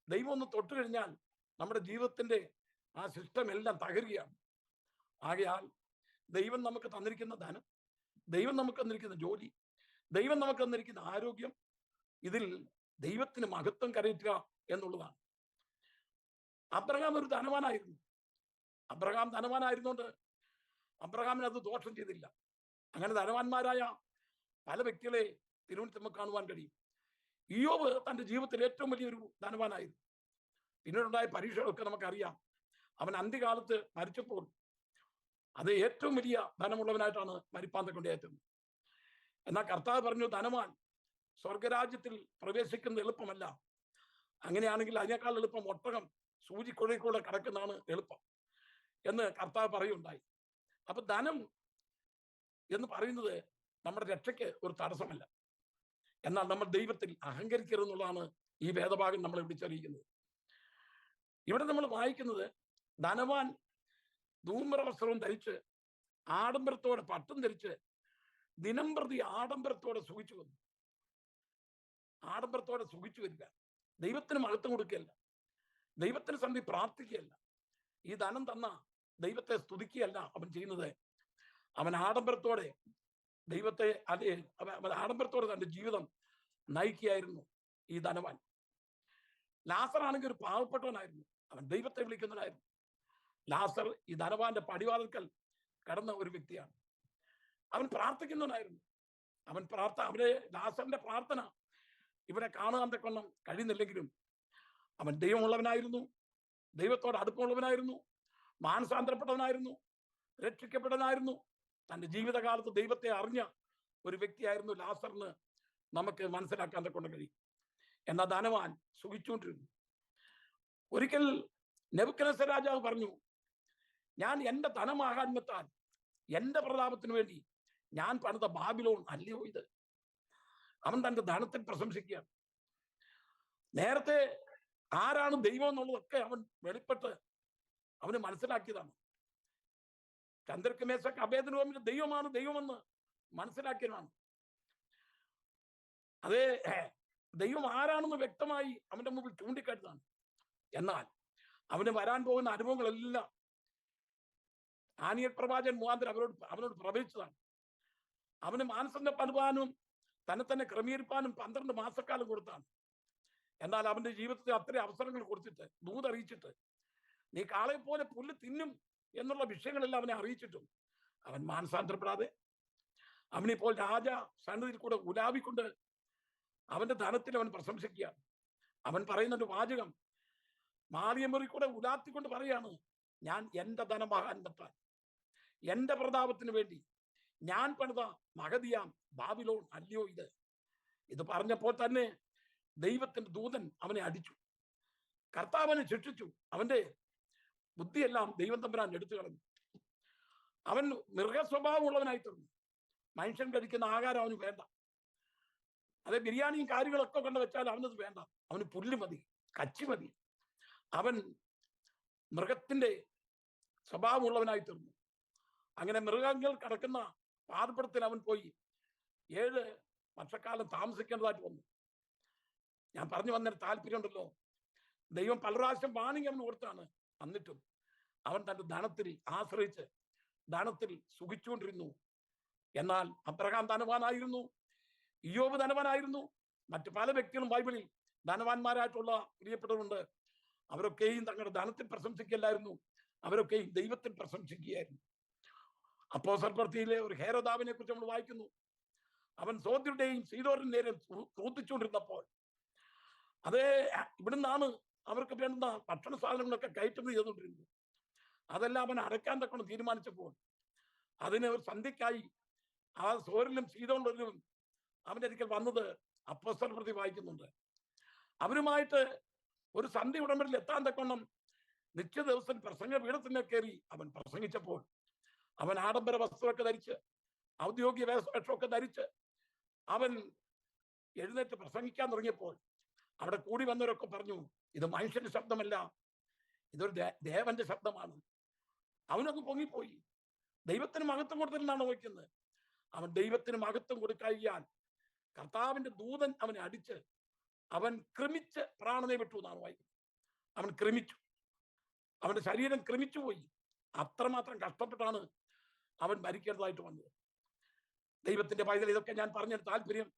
ദൈവം ഒന്ന് തൊട്ടു കഴിഞ്ഞാൽ നമ്മുടെ ജീവിതത്തിന്റെ ആ സിസ്റ്റം എല്ലാം തകരുകയാണ്. ആകയാൽ ദൈവം നമുക്ക് തന്നിരിക്കുന്ന ധനം, ദൈവം നമുക്ക് തന്നിരിക്കുന്ന ജോലി, ദൈവം നമുക്ക് തന്നിരിക്കുന്ന ആരോഗ്യം, ഇതിൽ ദൈവത്തിന് മഹത്വം കരയറ്റുക എന്നുള്ളതാണ്. അബ്രഹാം ഒരു ധനവാനായിരുന്നു. അബ്രഹാം ധനവാനായിരുന്നുകൊണ്ട് അബ്രഹാമിന് അത് ദോഷം ചെയ്തില്ല. അങ്ങനെ ധനവാന്മാരായ പല വ്യക്തികളെ തിരുവനന്തപുരത്ത് നമുക്ക് കാണുവാൻ കഴിയും. ഇയ്യോബ് തന്റെ ജീവിതത്തിൽ ഏറ്റവും വലിയൊരു ധനവാനായിരുന്നു. പിന്നീടുണ്ടായ പരീക്ഷകളൊക്കെ നമുക്കറിയാം. അവൻ അന്ത്യകാലത്ത് മരിച്ചപ്പോൾ അത് ഏറ്റവും വലിയ ധനമുള്ളവനായിട്ടാണ് മരിപ്പാൻ കൊണ്ടേറ്റുന്നത്. എന്നാൽ കർത്താവ് പറഞ്ഞു, ധനവാൻ സ്വർഗരാജ്യത്തിൽ പ്രവേശിക്കുന്നത് എളുപ്പമല്ല. അങ്ങനെയാണെങ്കിൽ അതിനേക്കാൾ എളുപ്പം ഒട്ടകം സൂചിക്കുഴയിലൂടെ കടക്കുന്നതാണ് എളുപ്പം എന്ന് കർത്താവ് പറയുണ്ടായി. അപ്പൊ ധനം എന്ന് പറയുന്നത് നമ്മുടെ രക്ഷയ്ക്ക് ഒരു തടസ്സമല്ല. എന്നാൽ നമ്മൾ ദൈവത്തിൽ അഹങ്കരിക്കരുതെന്നുള്ളതാണ് ഈ വേദഭാഗം നമ്മളെ വിളിച്ചറിയിക്കുന്നത്. ഇവിടെ നമ്മൾ വായിക്കുന്നത്, ധനവാൻ ധൂമ്രവസ്ത്രവും ധരിച്ച് ആഡംബരത്തോടെ പട്ടും ധരിച്ച് ദിനം പ്രതി ആഡംബരത്തോടെ സുഖിച്ചു വന്നു. ആഡംബരത്തോടെ സുഖിച്ചു വരിക, ദൈവത്തിന് മഹത്വം കൊടുക്കുകയല്ല, ദൈവത്തിന് സന്ധി പ്രാർത്ഥിക്കുകയല്ല, ഈ ധനം തന്ന ദൈവത്തെ സ്തുതിക്കുകയല്ല അവൻ ചെയ്യുന്നത്. അവൻ ആഡംബരത്തോടെ ദൈവത്തെ ആഡംബരത്തോടെ തന്റെ ജീവിതം നയിക്കുകയായിരുന്നു ഈ ധനവാൻ. ലാസർ ആണെങ്കിൽ ഒരു പാവപ്പെട്ടവനായിരുന്നു. അവൻ ദൈവത്തെ വിളിക്കുന്നവനായിരുന്നു. ലാസർ ഈ ധനവാന്റെ പടിവാതിൽക്കൽ കടന്ന ഒരു വ്യക്തിയാണ്. അവൻ പ്രാർത്ഥിക്കുന്നവനായിരുന്നു. അവന്റെ ലാസറിന്റെ പ്രാർത്ഥന ഇവരെ കാണാൻ തക്കൊന്നും കഴിയുന്നില്ലെങ്കിലും അവൻ ദൈവമുള്ളവനായിരുന്നു, ദൈവത്തോട് അടുപ്പമുള്ളവനായിരുന്നു, മാനസാന്തരപ്പെട്ടവനായിരുന്നു, രക്ഷിക്കപ്പെട്ടവനായിരുന്നു. തന്റെ ജീവിതകാലത്ത് ദൈവത്തെ അറിഞ്ഞ ഒരു വ്യക്തിയായിരുന്നു ലാസറിന് നമുക്ക് മനസ്സിലാക്കാൻ കൊണ്ട് കഴിയും. എന്നാൽ ധനവാൻ സുഖിച്ചുകൊണ്ടിരുന്നു. ഒരിക്കൽ നെബൂഖദ്നേസർ രാജാവ് പറഞ്ഞു, ഞാൻ എന്റെ ധനമാഹാത്മ്യത്താൽ എന്റെ പ്രതാപത്തിന് വേണ്ടി ഞാൻ പണിത ബാബിലോൺ അല്ലയോ ഇത്. അവൻ തന്റെ ധനത്തിൽ പ്രശംസിക്കുകയാണ്. നേരത്തെ ആരാണ് ദൈവം എന്നുള്ളതൊക്കെ അവൻ വെളിപ്പെട്ട് അവന് മനസ്സിലാക്കിയതാണ്. ചന്ദ്രക്ക് മേശക്ക് അബേദ്നെഗോവിന്റെ ദൈവമെന്ന് മനസ്സിലാക്കിയതാണ്. അതേ ദൈവം ആരാണെന്ന് വ്യക്തമായി അവന്റെ മുമ്പിൽ ചൂണ്ടിക്കാട്ടുന്നതാണ്. എന്നാൽ അവന് വരാൻ പോകുന്ന അനുഭവങ്ങളെല്ലാം ആനിയൽ പ്രവാചകൻ മുഖാന്തരം അവനോട് പ്രവചിച്ചതാണ്. അവന് മാനസാന്തരപ്പെടുവാനും തന്നെ ക്രമീകരിപ്പാനും 12 മാസക്കാലം കൊടുത്താണ്. എന്നാൽ അവന്റെ ജീവിതത്തിൽ അത്രയും അവസരങ്ങൾ കൊടുത്തിട്ട്, ദൂതറിയിച്ചിട്ട്, നീ കാളയെ പോലെ പുല്ല് തിന്നും എന്നുള്ള വിഷയങ്ങളെല്ലാം അവനെ അറിയിച്ചിട്ടും അവൻ മാനസാന്തരപ്പെടാതെ അവനിപ്പോൾ രാജ സന്നിധിയിൽ കൂടെ ഉലാവിക്കൊണ്ട് അവന്റെ ധനത്തിൽ അവൻ പ്രശംസിക്കുകയാണ്. അവൻ പറയുന്ന ഒരു വാചകം മാറിയമുറി കൂടെ ഉലാത്തിക്കൊണ്ട് പറയാണ്, ഞാൻ എന്റെ ധനമഹാന്മത്താൽ എന്റെ പ്രതാപത്തിന് വേണ്ടി ഞാൻ പണിത മഹതിയാം ബാബിലോൺ അല്ലയോ ഇത്. ഇത് പറഞ്ഞപ്പോൾ തന്നെ ദൈവത്തിന്റെ ദൂതൻ അവനെ അടിച്ചു. കർത്താവിനെ ശിക്ഷിച്ചു. അവന്റെ ബുദ്ധിയെല്ലാം ദൈവം തമ്പുരാൻ എടുത്തു കളഞ്ഞു. അവൻ മൃഗസ്വഭാവമുള്ളവനായി തീർന്നു. മനുഷ്യൻ കഴിക്കുന്ന ആഹാരം അവന് വേണ്ട. അതെ, ബിരിയാണിയും കാര്യങ്ങളൊക്കെ കൊണ്ട് വെച്ചാൽ അവനത് വേണ്ട. അവന് പുല്ല് മതി, കച്ചി മതി. അവൻ മൃഗത്തിന്റെ സ്വഭാവമുള്ളവനായി തീർന്നു. അങ്ങനെ മൃഗങ്ങൾ കിടക്കുന്ന പാർപ്പിടത്തിൽ അവൻ പോയി 7 വർഷക്കാലം താമസിക്കേണ്ടതായിട്ട് വന്നു. ഞാൻ പറഞ്ഞു വന്നൊരു താല്പര്യമുണ്ടല്ലോ, ദൈവം പല പ്രാവശ്യം വാണിംഗ് അവൻ ഓർത്താണ്. എന്നിട്ടും അവൻ തന്റെ ധനത്തിൽ ആശ്രയിച്ച് ധനത്തിൽ സുഖിച്ചുകൊണ്ടിരുന്നു. എന്നാൽ അബ്രഹാം ധനവാനായിരുന്നു, ഇയ്യോബ് ധനവാനായിരുന്നു, മറ്റു പല വ്യക്തികളും ബൈബിളിൽ ധനവാന്മാരായിട്ടുള്ള പ്രിയപ്പെട്ടവരുണ്ട്. അവരൊക്കെയും തങ്ങളുടെ ധനത്തിൽ പ്രശംസിക്കില്ലായിരുന്നു, അവരൊക്കെയും ദൈവത്തിൽ പ്രശംസിക്കുകയായിരുന്നു. അപ്പോസ്തല പ്രവൃത്തിയിലെ ഒരു ഹേരോദാവിനെ കുറിച്ച് നമ്മൾ വായിക്കുന്നു. അവൻ സോദരുടെയും സീദോരുടെയും നേരെ ക്രൂദ്ധിച്ചുകൊണ്ടിരുന്നപ്പോൾ അതേ ഇവിടുന്നാണ് അവർക്ക് വേണ്ടുന്ന ഭക്ഷണ സാധനങ്ങളൊക്കെ കയറ്റുമതി ചെയ്തുകൊണ്ടിരുന്നത്. അതെല്ലാം അവൻ അടയ്ക്കാൻ തക്കണം തീരുമാനിച്ചപ്പോൾ അതിന് ഒരു സന്ധ്യക്കായി ആ സോരിലും സീദോനിലും അവന്റെ അടുക്കൽ വന്നത് അപ്പോസ്തല പ്രവൃത്തി വായിക്കുന്നുണ്ട്. അവരുമായിട്ട് ഒരു സന്ധ്യ ഉടമ്പടിയിൽ എത്താൻ തക്കണം നിശ്ചിത ദിവസം പ്രസംഗ പീഠത്തിനെ കയറി അവൻ പ്രസംഗിച്ചപ്പോൾ അവൻ ആഡംബര വസ്ത്രമൊക്കെ ധരിച്ച് ഔദ്യോഗിക വേഷമൊക്കെ ധരിച്ച് അവൻ എഴുന്നേറ്റ് പ്രസംഗിക്കാൻ തുടങ്ങിയപ്പോൾ അവിടെ കൂടി വന്നവരൊക്കെ പറഞ്ഞു, ഇത് മനുഷ്യന്റെ ശബ്ദമല്ല, ഇതൊരു ദേവന്റെ ശബ്ദമാണ്. അവനൊക്കെ പൊങ്ങിപ്പോയി. ദൈവത്തിന് മഹത്വം കൊടുത്തിട്ടാണ് വയ്ക്കുന്നത്. അവൻ ദൈവത്തിന് മഹത്വം കൊടുക്കാൻ കർത്താവിന്റെ ദൂതൻ അവനെ അടിച്ച് അവൻ ക്രമിച്ച് പ്രാണനെ വിട്ടു എന്നാണ് വായിക്കുന്നത്. അവൻ ക്രമിച്ചു, അവന്റെ ശരീരം ക്രമിച്ചു പോയി. അത്രമാത്രം കഷ്ടപ്പെട്ടാണ് അവൻ മരിക്കേണ്ടതായിട്ട് വന്നത്. ദൈവത്തിന്റെ പൈതൽ, ഇതൊക്കെ ഞാൻ പറഞ്ഞൊരു താല്പര്യം,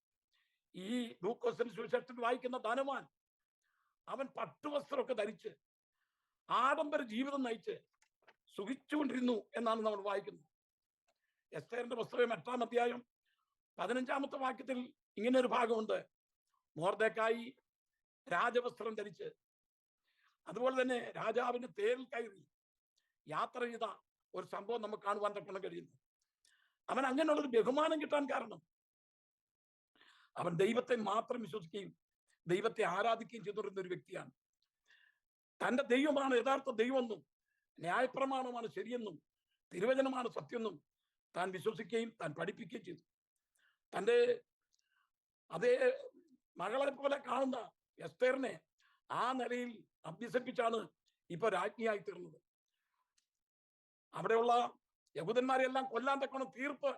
ഈ ലൂക്കോസിന്റെ സുവിശേഷത്തിൽ വായിക്കുന്ന ധനവാൻ അവൻ പട്ടുവസ്ത്രമൊക്കെ ധരിച്ച് ആഡംബര ജീവിതം നയിച്ച് സുഖിച്ചുകൊണ്ടിരുന്നു എന്നാണ് നമ്മൾ വായിക്കുന്നത്. എസ്തേറിന്റെ പുസ്തകം 8-ാം അധ്യായം 15-ാമത്തെ വാക്യത്തിൽ ഇങ്ങനെ ഒരു ഭാഗമുണ്ട്. മൊർദെഖായി രാജവസ്ത്രം ധരിച്ച് അതുപോലെ തന്നെ രാജാവിന്റെ തേരിൽ കയറി യാത്ര ചെയ്ത ഒരു സംഭവം നമുക്ക് കാണുവാൻ തക്കണം കഴിയുന്നു. അവൻ അങ്ങനെയുള്ളൊരു ബഹുമാനം കിട്ടാൻ കാരണം അവൻ ദൈവത്തെ മാത്രം വിശ്വസിക്കുകയും ദൈവത്തെ ആരാധിക്കുകയും ചെയ്തുകൊണ്ടിരുന്ന ഒരു വ്യക്തിയാണ്. തന്റെ ദൈവമാണ് യഥാർത്ഥ ദൈവമെന്നും ന്യായപ്രമാണമാണ് ശരിയെന്നും തിരുവചനമാണ് സത്യമെന്നും താൻ വിശ്വസിക്കുകയും താൻ പഠിപ്പിക്കുകയും ചെയ്തു. തൻ്റെ അതേ മകളെ പോലെ കാണുന്ന എസ്തേറിനെ ആ നിലയിൽ അഭ്യസിപ്പിച്ചാണ് ഇപ്പൊ രാജ്ഞിയായി തീർന്നത്. അവിടെയുള്ള യഹൂദന്മാരെല്ലാം കൊല്ലാൻ തക്കണം തീർപ്പ്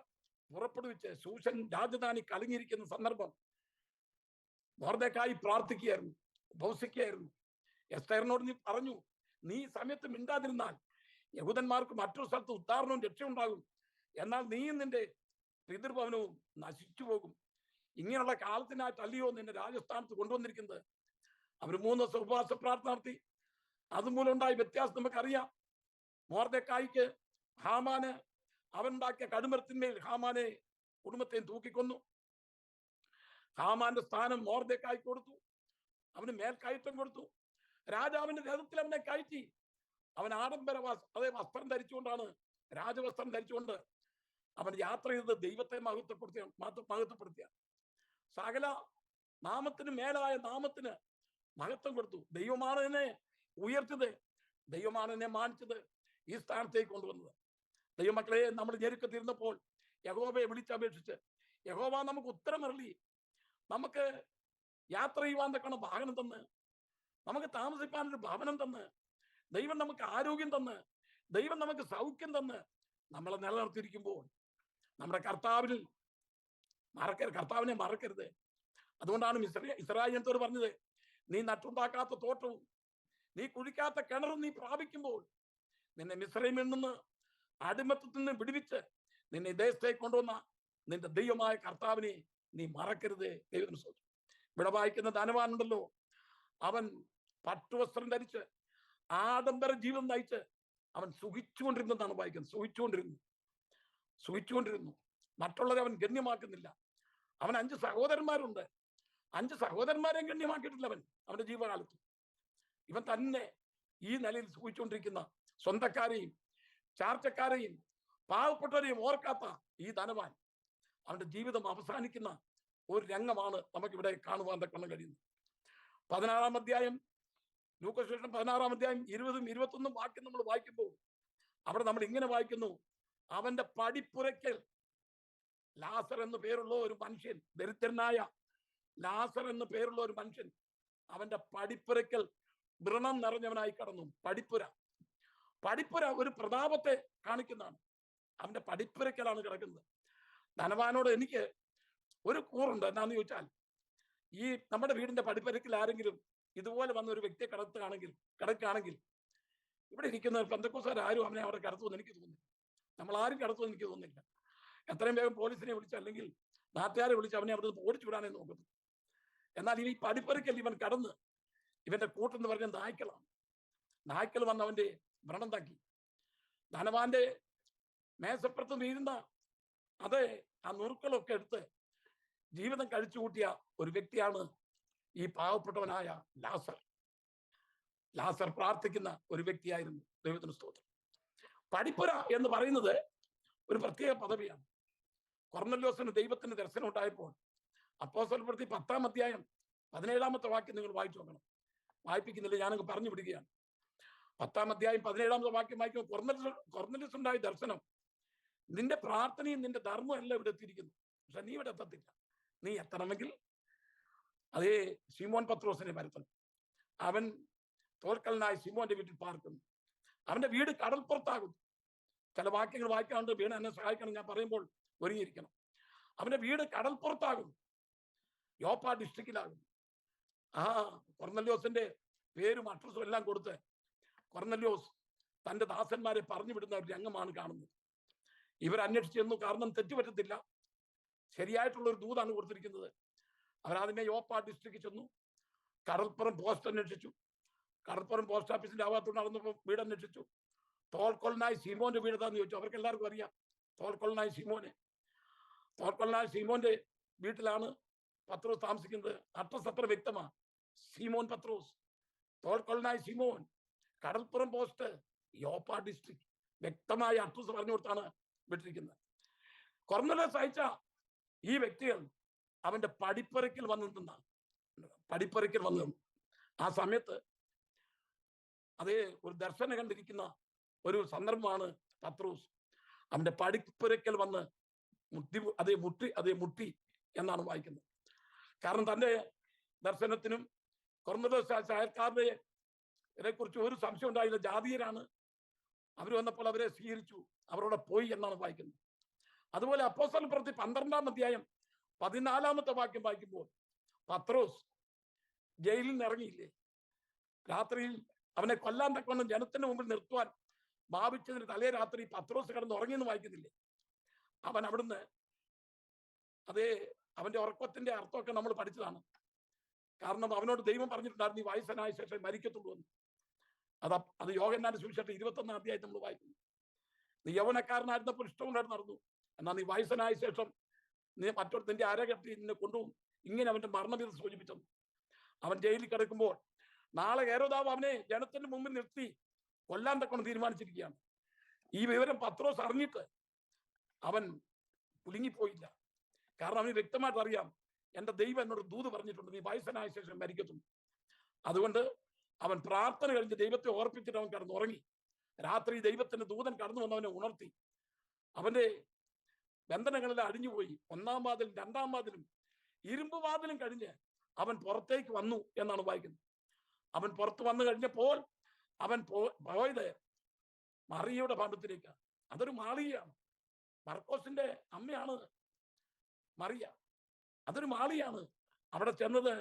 പുറപ്പെടുവിച്ച് ശൂഷൻ രാജധാനി കലങ്ങിയിരിക്കുന്ന സന്ദർഭം മൊർദെഖായി പ്രാർത്ഥിക്കുകയായിരുന്നു, ഉപവസിക്കുകയായിരുന്നു. എസ്തേറിനോട് നീ പറഞ്ഞു, നീ സമയത്ത് മിണ്ടാതിരുന്നാൽ യഹൂദന്മാർക്ക് മറ്റൊരു സ്ഥലത്ത് ഉദ്ധാരണവും രക്ഷയുണ്ടാകും, എന്നാൽ നീയും നിന്റെ പിതൃഭവനവും നശിച്ചു പോകും. ഇങ്ങനെയുള്ള കാലത്തിനായിട്ടല്ലയോ നിന്നെ രാജസ്ഥാനത്ത് കൊണ്ടുവന്നിരിക്കുന്നത്. അവർ 3 ദിവസം ഉപവാസ പ്രാർത്ഥന നടത്തി. അതുമൂലം ഉണ്ടായ വ്യത്യാസം നമുക്കറിയാം. മൊർദെഖായിക്ക് ഹാമാന് അവനുണ്ടാക്കിയ കടുമരത്തിന്മേൽ ഹാമാനെ കുടുംബത്തെയും തൂക്കിക്കൊന്നു. ഹാമാന്റെ സ്ഥാനം മൊർദെഖായിക്ക് കൊടുത്തു. അവന് മേൽക്കയറ്റം കൊടുത്തു. രാജാവിന്റെ രഥത്തിൽ അവനെ കയറ്റി. അവൻ ആഡംബര അതേ വസ്ത്രം ധരിച്ചുകൊണ്ടാണ്, രാജവസ്ത്രം ധരിച്ചുകൊണ്ട് അവൻ യാത്ര ചെയ്തത് ദൈവത്തെ മഹത്വപ്പെടുത്തിയാണ്. സകല നാമത്തിന് മേലായ നാമത്തിന് മഹത്വം കൊടുത്തു. ദൈവമാണ് എന്നെ ഉയർത്തിയത്, ദൈവമാണ് എന്നെ മാനിച്ചത്, ഈ സ്ഥാനത്തേക്ക് കൊണ്ടുവന്നത്. ദൈവമക്കളെ, നമ്മൾ ഞെരുക്കത്തിരുന്നപ്പോൾ യഹോവയെ വിളിച്ചപേക്ഷിച്ച് യഹോവ നമുക്ക് ഉത്തരമരളി. നമുക്ക് യാത്ര ചെയ്യുവാൻ തക്കണം വാഹനം തന്ന്, നമുക്ക് താമസിക്കാനൊരു ഭവനം തന്ന്, ദൈവം നമുക്ക് ആരോഗ്യം തന്ന്, ദൈവം നമുക്ക് സൗഖ്യം തന്ന് നമ്മളെ നിലനിർത്തിയിരിക്കുമ്പോൾ നമ്മുടെ കർത്താവിനെ മറക്കരുത്. അതുകൊണ്ടാണ് ഇസ്രായേലിനോട് പറഞ്ഞത്, നീ നട്ടുണ്ടാക്കാത്ത തോട്ടവും നീ കുഴിക്കാത്ത കിണറും നീ പ്രാപിക്കുമ്പോൾ നിന്നെ മിസ്രയീമിൽ നിന്ന് അടിമത്തത്തിൽ നിന്ന് വിടുവിച്ച് നിന്നെ ദേശത്തേക്ക് കൊണ്ടുവന്ന നിന്റെ ദൈവമായ കർത്താവിനെ നീ മറക്കരുത്. ദൈവത്തിന് സ്തോത്രം. ഇവിടെ വായിക്കുന്ന ധനവാനുണ്ടല്ലോ, അവൻ പട്ടുവസ്ത്രം ധരിച്ച് ആഡംബര ജീവിതം നയിച്ച് അവൻ സുഖിച്ചുകൊണ്ടിരുന്നതാണ് വായിക്കുന്നത്. സുഖിച്ചുകൊണ്ടിരുന്നു. മറ്റുള്ളവരെ അവൻ ഗണ്യമാക്കുന്നില്ല. അവൻ 5 സഹോദരന്മാരുണ്ട്. 5 സഹോദരന്മാരെയും ഗണ്യമാക്കിയിട്ടില്ല അവന്റെ ജീവകാലത്ത്. ഇവൻ തന്നെ ഈ നിലയിൽ സുഖിച്ചുകൊണ്ടിരിക്കുന്ന സ്വന്തക്കാരെയും ചാർച്ചക്കാരെയും പാവപ്പെട്ടവരെയും ഓർക്കാത്ത ഈ ധനവാൻ അവന്റെ ജീവിതം അവസാനിക്കുന്ന ഒരു രംഗമാണ് നമുക്കിവിടെ കാണുവാൻ തക്കണം കഴിയുന്നത്. 16-ാം അധ്യായം, ലൂക്കോസ് സുവിശേഷം 16-ാം അധ്യായം 20-ഉം 21-ഉം വാക്യം നമ്മൾ വായിക്കുമ്പോൾ അവിടെ നമ്മൾ ഇങ്ങനെ വായിക്കുന്നു: അവന്റെ പടിപ്പുരയ്ക്കൽ ലാസർ എന്ന് പേരുള്ള ഒരു മനുഷ്യൻ, ദരിദ്രനായ ലാസർ എന്ന് പേരുള്ള ഒരു മനുഷ്യൻ അവന്റെ പടിപ്പുരയ്ക്കൽ വ്രണം നിറഞ്ഞവനായി കടന്നു. പടിപ്പുര ഒരു പ്രതാപത്തെ കാണിക്കുന്നതാണ്. അവന്റെ പടിപ്പുരയ്ക്കലാണ് കിടക്കുന്നത്. ധനവാനോട് എനിക്ക് ഒരു കൂറുണ്ട്. എന്നാന്ന് ചോദിച്ചാൽ, ഈ നമ്മുടെ വീടിന്റെ പടിപ്പുരയ്ക്കൽ ആരെങ്കിലും ഇതുപോലെ വന്ന ഒരു വ്യക്തിയെ കിടക്കുകയാണെങ്കിൽ ഇവിടെ ഇരിക്കുന്ന പെന്തക്കോസ്തുകാർ ആരും അവനെ അവിടെ കിടത്തുമെന്ന് എനിക്ക് തോന്നുന്നില്ല. നമ്മൾ ആരും കിടത്തുമെന്ന് എനിക്ക് തോന്നുന്നില്ല. എത്രയും വേഗം പോലീസിനെ വിളിച്ച് അല്ലെങ്കിൽ നാട്ടുകാരെ വിളിച്ച് അവനെ അവിടെ നിന്ന് ഓടിച്ചു വിടാനേ നോക്കുന്നു. എന്നാൽ ഈ പടിപ്പുരയ്ക്കൽ ഇവൻ കടന്ന്, ഇവന്റെ കൂട്ടെന്ന് പറഞ്ഞ നായ്ക്കളാണ്. നായ്ക്കൾ വന്ന് അവന്റെ വ്രണം താക്കി. ധനവാന്റെ മേശപ്പുറത്ത് വീഴുന്ന ആ നുറുക്കളൊക്കെ എടുത്ത് ജീവിതം കഴിച്ചു കൂട്ടിയ ഒരു വ്യക്തിയാണ് ഈ പാവപ്പെട്ടവനായ ലാസർ പ്രാർത്ഥിക്കുന്ന ഒരു വ്യക്തിയായിരുന്നു. ദൈവത്തിന് സ്തോത്രം. പടിപ്പുര എന്ന് പറയുന്നത് ഒരു പ്രത്യേക പദവിയാണ്. കൊർന്നല്യോസിന് ദൈവത്തിന് ദർശനം ഉണ്ടായപ്പോൾ അപ്പോസ്തലപ്രവൃത്തി 10-ാം അധ്യായം 17-ാമത്തെ വാക്യം നിങ്ങൾ വായിച്ചു നോക്കണം. വായിപ്പിക്കുന്നില്ല, ഞാനങ്ങ് പറഞ്ഞു വിടുകയാണ്. 10-ാം അധ്യായം 17-ാമത്തെ വാക്യം വായിക്കുമ്പോൾ കൊർന്നല്യോസ് ഉണ്ടായ ദർശനം: നിന്റെ പ്രാർത്ഥനയും നിന്റെ ധർമ്മവും എല്ലാം ഇവിടെ എത്തിയിരിക്കുന്നു, പക്ഷെ നീ ഇവിടെ എത്തത്തില്ല. നീ എത്തണമെങ്കിൽ അതേ ശിമോൻ പത്രോസിനെ വരുത്തണം. അവൻ തോൽക്കലനായി ശിമോന്റെ വീട്ടിൽ പാർക്കുന്നു. അവന്റെ വീട് കടൽപ്പുറത്താകുന്നു. ചില വാക്യങ്ങൾ വായിക്കാണ്ട് വീണ് എന്നെ സഹായിക്കണം, ഞാൻ പറയുമ്പോൾ ഒരുങ്ങിയിരിക്കണം. അവന്റെ വീട് കടൽപ്പുറത്താകുന്നു, യോപ്പ ഡിസ്ട്രിക്റ്റിലാകുന്നു. കൊർന്നല്യോസിന്റെ പേരും അഡ്രസ്സും എല്ലാം കൊടുത്ത് കൊർന്നല്യോസ് തന്റെ ദാസന്മാരെ പറഞ്ഞു വിടുന്ന ഒരു രംഗമാണ് കാണുന്നത്. ഇവർ അന്വേഷിച്ചു ചെന്നു. കാരണം തെറ്റുപറ്റത്തില്ല, ശരിയായിട്ടുള്ള ഒരു ദൂതാണ് കൊടുത്തിരിക്കുന്നത്. അവരാദ്യമേ യോപ്പ ഡിസ്ട്രിക്റ്റിൽ ചെന്നു. കടൽപ്പുറം പോസ്റ്റ് അന്വേഷിച്ചു. കടൽപ്പുറം പോസ്റ്റ് ഓഫീസിന്റെ ഭാഗത്തോട് നടന്നപ്പോൾ വീട് അന്വേഷിച്ചു. തോൽക്കൊല്ലനായി ശീമോന്റെ വീട് എന്താന്ന് ചോദിച്ചു. അവർക്ക് എല്ലാവർക്കും അറിയാം തോൽക്കൊല്ലനായി ശീമോന്റെ വീട്ടിലാണ് പത്രോസ് താമസിക്കുന്നത്. അഡ്രസ് അത്ര വ്യക്തമാണ്: ശീമോൻ പത്രോസ്, തോൽക്കൊല്ലനായി ശീമോൻ, കടൽപ്പുറം പോസ്റ്റ്, യോപ്പ ഡിസ്ട്രിക്ട്. വ്യക്തമായ അഡ്രസ് പറഞ്ഞു കൊടുത്താണ് വിട്ടിരിക്കുന്നത്. കൊർന്നല്യോസ് അയച്ച ഈ വ്യക്തികൾ അവന്റെ പടിപ്പുരയ്ക്കൽ വന്നു നിന്നു. ആ സമയത്ത് അതേ ഒരു ദർശനം കണ്ടിരിക്കുന്ന ഒരു സന്ദർഭമാണ് പത്രോസ്. അവന്റെ പടിപ്പുരയ്ക്കൽ വന്ന് മുട്ടി എന്നാണ് വായിക്കുന്നത്. കാരണം തന്റെ ദർശനത്തിനും കൊർന്നല്യോസ് അയൽക്കാരെ കുറിച്ച് ഒരു സംശയം ഉണ്ടായില്ല. ജാതീയരാണ്. അവർ വന്നപ്പോൾ അവരെ സ്വീകരിച്ചു, അവരോട് പോയി എന്നാണ് വായിക്കുന്നത്. അതുപോലെ അപ്പോസ്തലപ്രവൃത്തി 12-ാം അധ്യായം 14-ാമത്തെ വാക്യം വായിക്കുമ്പോൾ പത്രോസ് ജയിലിൽ നിന്ന് ഇറങ്ങിയില്ലേ? രാത്രിയിൽ അവനെ കൊല്ലാൻ തക്കവണ്ണം ജനത്തിന് മുമ്പിൽ നിർത്തുവാൻ ഭാവിച്ചതിന് തലേ രാത്രി പത്രോസ് കിടന്ന് ഉറങ്ങിയെന്ന് വായിക്കുന്നില്ലേ? അവൻ അവിടുന്ന് അവന്റെ ഉറക്കത്തിന്റെ അർത്ഥമൊക്കെ നമ്മൾ പഠിച്ചതാണ്. കാരണം അവനോട് ദൈവം പറഞ്ഞിട്ടുണ്ടായിരുന്നു, നീ വയസ്സനായ ശേഷം മരിക്കത്തുള്ളൂ എന്ന്. അത് യോഹന്നാന്റെ സുവിശേഷം 21-ാം അധ്യായത്തിൽ നമ്മൾ വായിക്കുന്നു. നീ യൗവനക്കാരനായിരുന്നപ്പോൾ ഇഷ്ടമുണ്ടായിട്ട് നടന്നു, എന്നാൽ നീ വയസ്സനായ ശേഷം നീ നിന്റെ അരകെട്ടി നിന്നെ കൊണ്ടുപോകും. ഇങ്ങനെ അവന്റെ മരണവിധി സൂചിപ്പിച്ചു. അവൻ ജയിലിൽ കിടക്കുമ്പോൾ നാളെ ഹേരോദാവ് അവനെ ജനത്തിന്റെ മുമ്പിൽ നിർത്തി കൊല്ലാൻ തക്കണം തീരുമാനിച്ചിരിക്കുകയാണ്. ഈ വിവരം പത്രോസ് അറിഞ്ഞിട്ട് അവൻ കുലുങ്ങിപ്പോയില്ല. കാരണം അവന് വ്യക്തമായിട്ട് അറിയാം, എന്റെ ദൈവം എന്നോട് ദൂത് പറഞ്ഞിട്ടുണ്ട്, നീ വയസ്സനായ ശേഷം മരിക്കത്തുള്ളൂ. അതുകൊണ്ട് അവൻ പ്രാർത്ഥന കഴിഞ്ഞ് ദൈവത്തെ ഓർപ്പിച്ചിട്ട് അവൻ കിടന്നുറങ്ങി. രാത്രി ദൈവത്തിന്റെ ദൂതൻ കടന്നു വന്നവനെ ഉണർത്തി. അവന്റെ ബന്ധനങ്ങളിൽ അടിഞ്ഞുപോയി. 1-ാം വാതിലും 2-ാം വാതിലും ഇരുമ്പ് വാതിലും കഴിഞ്ഞ് അവൻ പുറത്തേക്ക് വന്നു എന്നാണ് വായിക്കുന്നത്. അവൻ പുറത്ത് വന്നു കഴിഞ്ഞപ്പോൾ അവൻ പോയത് മറിയയുടെ ഭവനത്തിലേക്ക്. അതൊരു മാളികയാണ്. മർക്കോസിന്റെ അമ്മയാണ് മറിയ. അതൊരു മാളികയാണ്. അവിടെ ചെന്നത്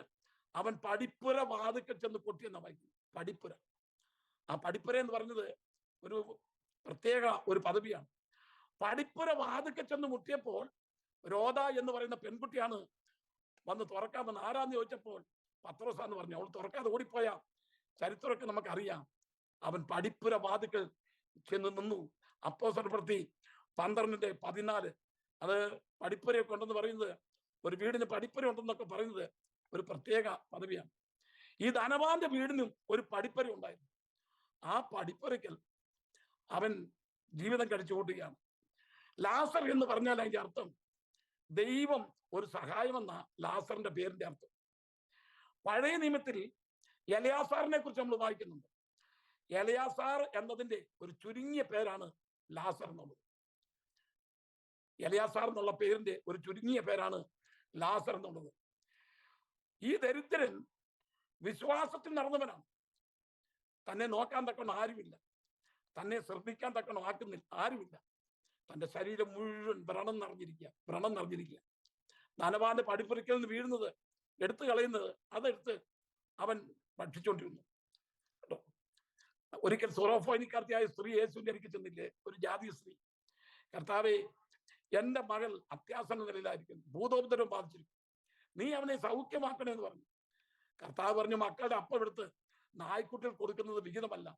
അവൻ പടിപ്പുര വാതിക്കൽ ചെന്ന് കൊട്ടിയെന്ന വായിക്കുന്നു. പടിപ്പുര. ആ പടിപ്പുര എന്ന് പറഞ്ഞത് ഒരു പ്രത്യേക ഒരു പദവിയാണ്. പടിപ്പുര വാതിക്കൽ ചെന്ന് മുട്ടിയപ്പോൾ രോദ എന്ന് പറയുന്ന പെൺകുട്ടിയാണ് വന്ന് തുറക്കാമെന്ന്. ആരാന്ന് ചോദിച്ചപ്പോൾ പത്രോസാന്ന് പറഞ്ഞു. അവൾ തുറക്കാതെ ഓടിപ്പോയ ചരിത്രമൊക്കെ നമുക്കറിയാം. അവൻ പടിപ്പുര വാതിക്കൽ ചെന്ന് നിന്നു. അപ്പോസ്തലപ്രവൃത്തി 12:14 അത് പടിപ്പുരയൊക്കെ ഉണ്ടെന്ന് പറയുന്നത്, ഒരു വീടിന് പടിപ്പുര ഉണ്ടെന്നൊക്കെ പറയുന്നത് ഒരു പ്രത്യേക പദവിയാണ്. ഈ ധനവാന്റെ വീടിനും ഒരു പടിപ്പുര ഉണ്ടായിരുന്നു. ആ പടിപ്പുരയ്ക്കൽ അവൻ ജീവിതം കഴിച്ചു കൂട്ടുകയാണ്. ലാസർ എന്ന് പറഞ്ഞാൽ അതിന്റെ അർത്ഥം ദൈവം ഒരു സഹായമെന്ന ലാസറിന്റെ പേരിന്റെ അർത്ഥം. പഴയ നിയമത്തിൽ എലയാസാറിനെ കുറിച്ച് നമ്മൾ വായിക്കുന്നുണ്ട്. എലയാസാർ എന്നതിന്റെ ഒരു ചുരുങ്ങിയ പേരാണ് ലാസർ എന്നുള്ളത്. എലയാസാർ എന്നുള്ള പേരിന്റെ ഒരു ചുരുങ്ങിയ പേരാണ് ലാസർ എന്നുള്ളത്. ഈ ദരിദ്രൻ വിശ്വാസത്തിൽ നടന്നവനാണ്. തന്നെ നോക്കാൻ തക്കണം ആരുമില്ല, തന്നെ ശ്രദ്ധിക്കാൻ തക്കണം ആരുമില്ല. തന്റെ ശരീരം മുഴുവൻ വ്രണം നിറഞ്ഞിരിക്കുക. ധനവാന്റെ പടിപ്പുരയ്ക്കൽ നിന്ന് വീഴുന്നത്, എടുത്തു കളയുന്നത്, അതെടുത്ത് അവൻ ഭക്ഷിച്ചുകൊണ്ടിരുന്നു കേട്ടോ. ഒരിക്കൽ സൊറോഫോനിക്കാർത്തിയായ സ്ത്രീ യേശുവിന്റെ അരികിൽ ചെന്നില്ലേ, ഒരു ജാതി സ്ത്രീ, കർത്താവേ, എന്റെ മകൾ അത്യാസന്ന നിലയിലായിരിക്കുന്നു, ഭൂതോപദ്രവം ബാധിച്ചിരിക്കും, നീ അവനെ സൗഖ്യമാക്കണമെന്ന് പറഞ്ഞു. കർത്താവ് പറഞ്ഞു, മക്കളുടെ അപ്പം എടുത്ത് നായ്ക്കുട്ടികൾ കൊടുക്കുന്നത് വിഹിതമല്ല.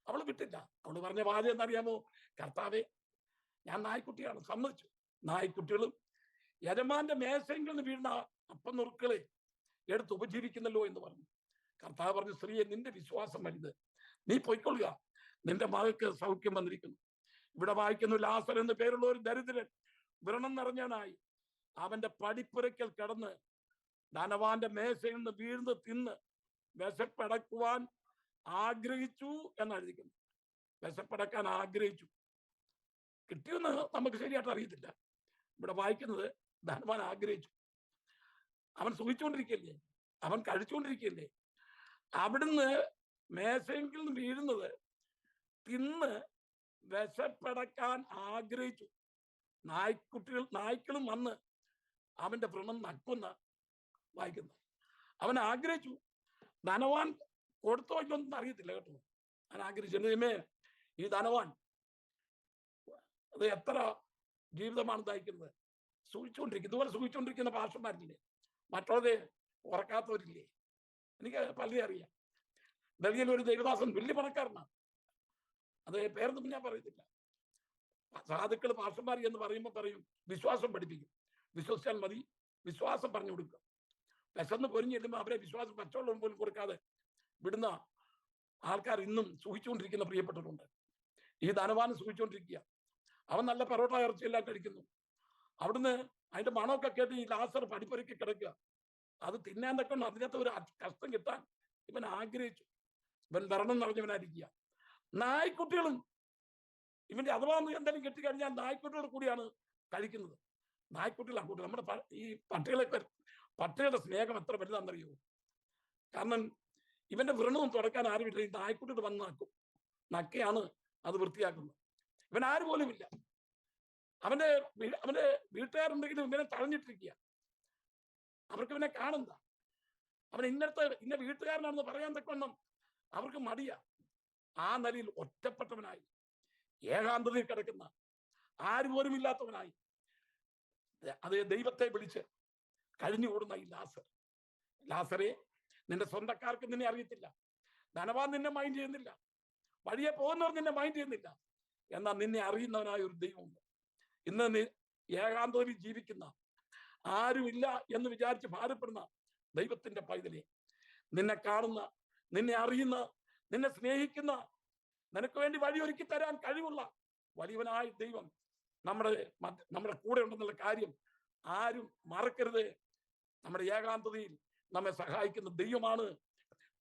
അവൾ വിട്ടില്ല. അവള് പറഞ്ഞ വാചകം എന്നറിയാമോ? കർത്താവേ, ഞാൻ നായ്ക്കുട്ടിയാണ്, സമ്മതിച്ചു. നായ്ക്കുട്ടികളും യജമാന്റെ മേശയെങ്കിൽ നിന്ന് വീഴുന്ന അപ്പം നുറുക്കളെ എടുത്ത് ഉപജീവിക്കുന്നല്ലോ എന്ന് പറഞ്ഞു. കർത്താവ് പറഞ്ഞു, സ്ത്രീയെ, നിന്റെ വിശ്വാസം വലുത്, നീ പൊയ്ക്കൊള്ളുക, നിന്റെ മകൾക്ക് സൗഖ്യം വന്നിരിക്കുന്നു. ഇവിടെ വായിക്കുന്നു, ലാസർ എന്ന് പേരുള്ള ഒരു ദരിദ്രൻ വ്രണം നിറഞ്ഞവനായി അവന്റെ പടിപ്പുരയ്ക്കൽ കിടന്ന് ധനവാന്റെ മേശയിൽ നിന്ന് വീഴ്ന്ന് തിന്ന് വിശപ്പടക്കുവാൻ ആഗ്രഹിച്ചു എന്നെഴുതിക്കുന്നു. വിശപ്പടക്കാൻ ആഗ്രഹിച്ചു. കിട്ടിയെന്ന് നമുക്ക് ശരിയായിട്ട് അറിയത്തില്ല. ഇവിടെ വായിക്കുന്നത് ധനവാൻ ആഗ്രഹിച്ചു. അവൻ സുഖിച്ചുകൊണ്ടിരിക്കല്ലേ, അവൻ കഴിച്ചുകൊണ്ടിരിക്കല്ലേ. അവിടുന്ന് മേശയെങ്കിൽ നിന്ന് വീഴുന്നത് തിന്ന് വിശപ്പടക്കാൻ ആഗ്രഹിച്ചു. നായ്ക്കളും വന്ന് അവന്റെ വ്രണം നക്കുന്ന വായിക്കുന്നത്. അവൻ ആഗ്രഹിച്ചു. ധനവാൻ കൊടുത്തോ ഇല്ലൊന്നും അറിയത്തില്ല കേട്ടോ. അവൻ ആഗ്രഹിച്ചു. ഈ ധനവാൻ അത് എത്ര ജീവിതമാണ് നയിക്കുന്നത്, സൂക്ഷിച്ചുകൊണ്ടിരിക്കും. ഇതുപോലെ സൂക്ഷിച്ചുകൊണ്ടിരിക്കുന്ന പാർഷന്മാരില്ലേ, മറ്റുള്ളത് ഉറക്കാത്തവരില്ലേ? എനിക്ക് പലരെ അറിയാം. ഡൽഹിയിൽ ഒരു ദേവദാസൻ വലിയ പണക്കാരനാണ്. അത് പേരൊന്നും ഞാൻ പറയത്തില്ല. സാധുക്കൾ പാർഷന്മാർ എന്ന് പറയുമ്പോൾ പറയും, വിശ്വാസം പഠിപ്പിക്കും, വിശ്വസിച്ചാൽ മതി, വിശ്വാസം പറഞ്ഞു കൊടുക്കുക. വിശന്ന് പൊരിഞ്ഞ് ചെല്ലുമ്പോൾ അവരെ വിശ്വാസം പച്ചവെള്ളം പോലും കൊടുക്കാതെ വിടുന്ന ആൾക്കാർ ഇന്നും സൂക്ഷിച്ചുകൊണ്ടിരിക്കുന്ന പ്രിയപ്പെട്ടവരുണ്ട്. ഈ ധനവാനും സൂക്ഷിച്ചുകൊണ്ടിരിക്കുക. അവൻ നല്ല പൊറോട്ട ഇറച്ചിയെല്ലാം കഴിക്കുന്നു. അവിടുന്ന് അതിന്റെ മണമൊക്കെ കേട്ട് ഈ ലാസർ പടിപ്പുരയ്ക്ക് കിടക്കുക. അത് തിന്നാൻ തക്കണം, അതിനകത്ത് ഒരു കഷ്ടം കിട്ടാൻ ഇവൻ ആഗ്രഹിച്ചു. ഇവൻ വ്രണം നിറഞ്ഞവനായിരിക്കുക. നായ്ക്കുട്ടികളും ഇവന്റെ അഥവാ എന്തെങ്കിലും കെട്ടിക്കഴിഞ്ഞാൽ നായ്ക്കുട്ടികൾ കൂടിയാണ് കഴിക്കുന്നത്. നായ്ക്കുട്ടികളാണ് കൂട്ടുക. നമ്മുടെ ഈ പട്ടികളുടെ സ്നേഹം എത്ര വലുതാണെന്നറിയോ? കാരണം ഇവന്റെ വ്രണവും തുടക്കാൻ ആരുമില്ല. ഈ നായ്ക്കുട്ടികൾ വന്ന് നക്കയാണ് അത് വൃത്തിയാക്കുന്നത്. ഇവൻ ആര് പോലും ഇല്ല. അവന്റെ വീട്ടുകാരുണ്ടെങ്കിലും ഇവനെ തഴഞ്ഞിട്ടിരിക്കുക. അവർക്ക് ഇവനെ കാണുന്ന, അവൻ ഇന്ന വീട്ടുകാരനാണെന്ന് പറയാൻ തക്കവണ്ണം അവർക്ക് മടിയ. ആ നിലയിൽ ഒറ്റപ്പെട്ടവനായി, ഏകാന്തതയിൽ കിടക്കുന്ന, ആരുപോലും ഇല്ലാത്തവനായി അതേ ദൈവത്തെ വിളിച്ച് കഴിഞ്ഞുകൂടുന്ന ഈ ലാസറെ, നിന്റെ സ്വന്തക്കാർക്ക് നിന്നെ അറിയത്തില്ല, ധനവാൻ നിന്നെ മൈൻഡ് ചെയ്യുന്നില്ല, വഴിയെ പോകുന്നവർ നിന്നെ മൈൻഡ് ചെയ്യുന്നില്ല. എന്നാൽ നിന്നെ അറിയുന്നവനായ ഒരു ദൈവമുണ്ട്. ഇന്ന് നീ ഏകാന്തതയിൽ ജീവിക്കുന്ന, ആരുമില്ല എന്ന് വിചാരിച്ച് ഭാരപ്പെടുന്ന ദൈവത്തിന്റെ പൈതലെ, നിന്നെ കാണുന്ന, നിന്നെ അറിയുന്ന, നിന്നെ സ്നേഹിക്കുന്ന, നിനക്ക് വേണ്ടി വഴിയൊരുക്കി തരാൻ കഴിവുള്ള വലിയവനായ ദൈവം നമ്മുടെ കൂടെ ഉണ്ടെന്നുള്ള കാര്യം ആരും മറക്കരുത്. നമ്മുടെ ഏകാന്തതയിൽ നമ്മെ സഹായിക്കുന്ന ദൈവമാണ്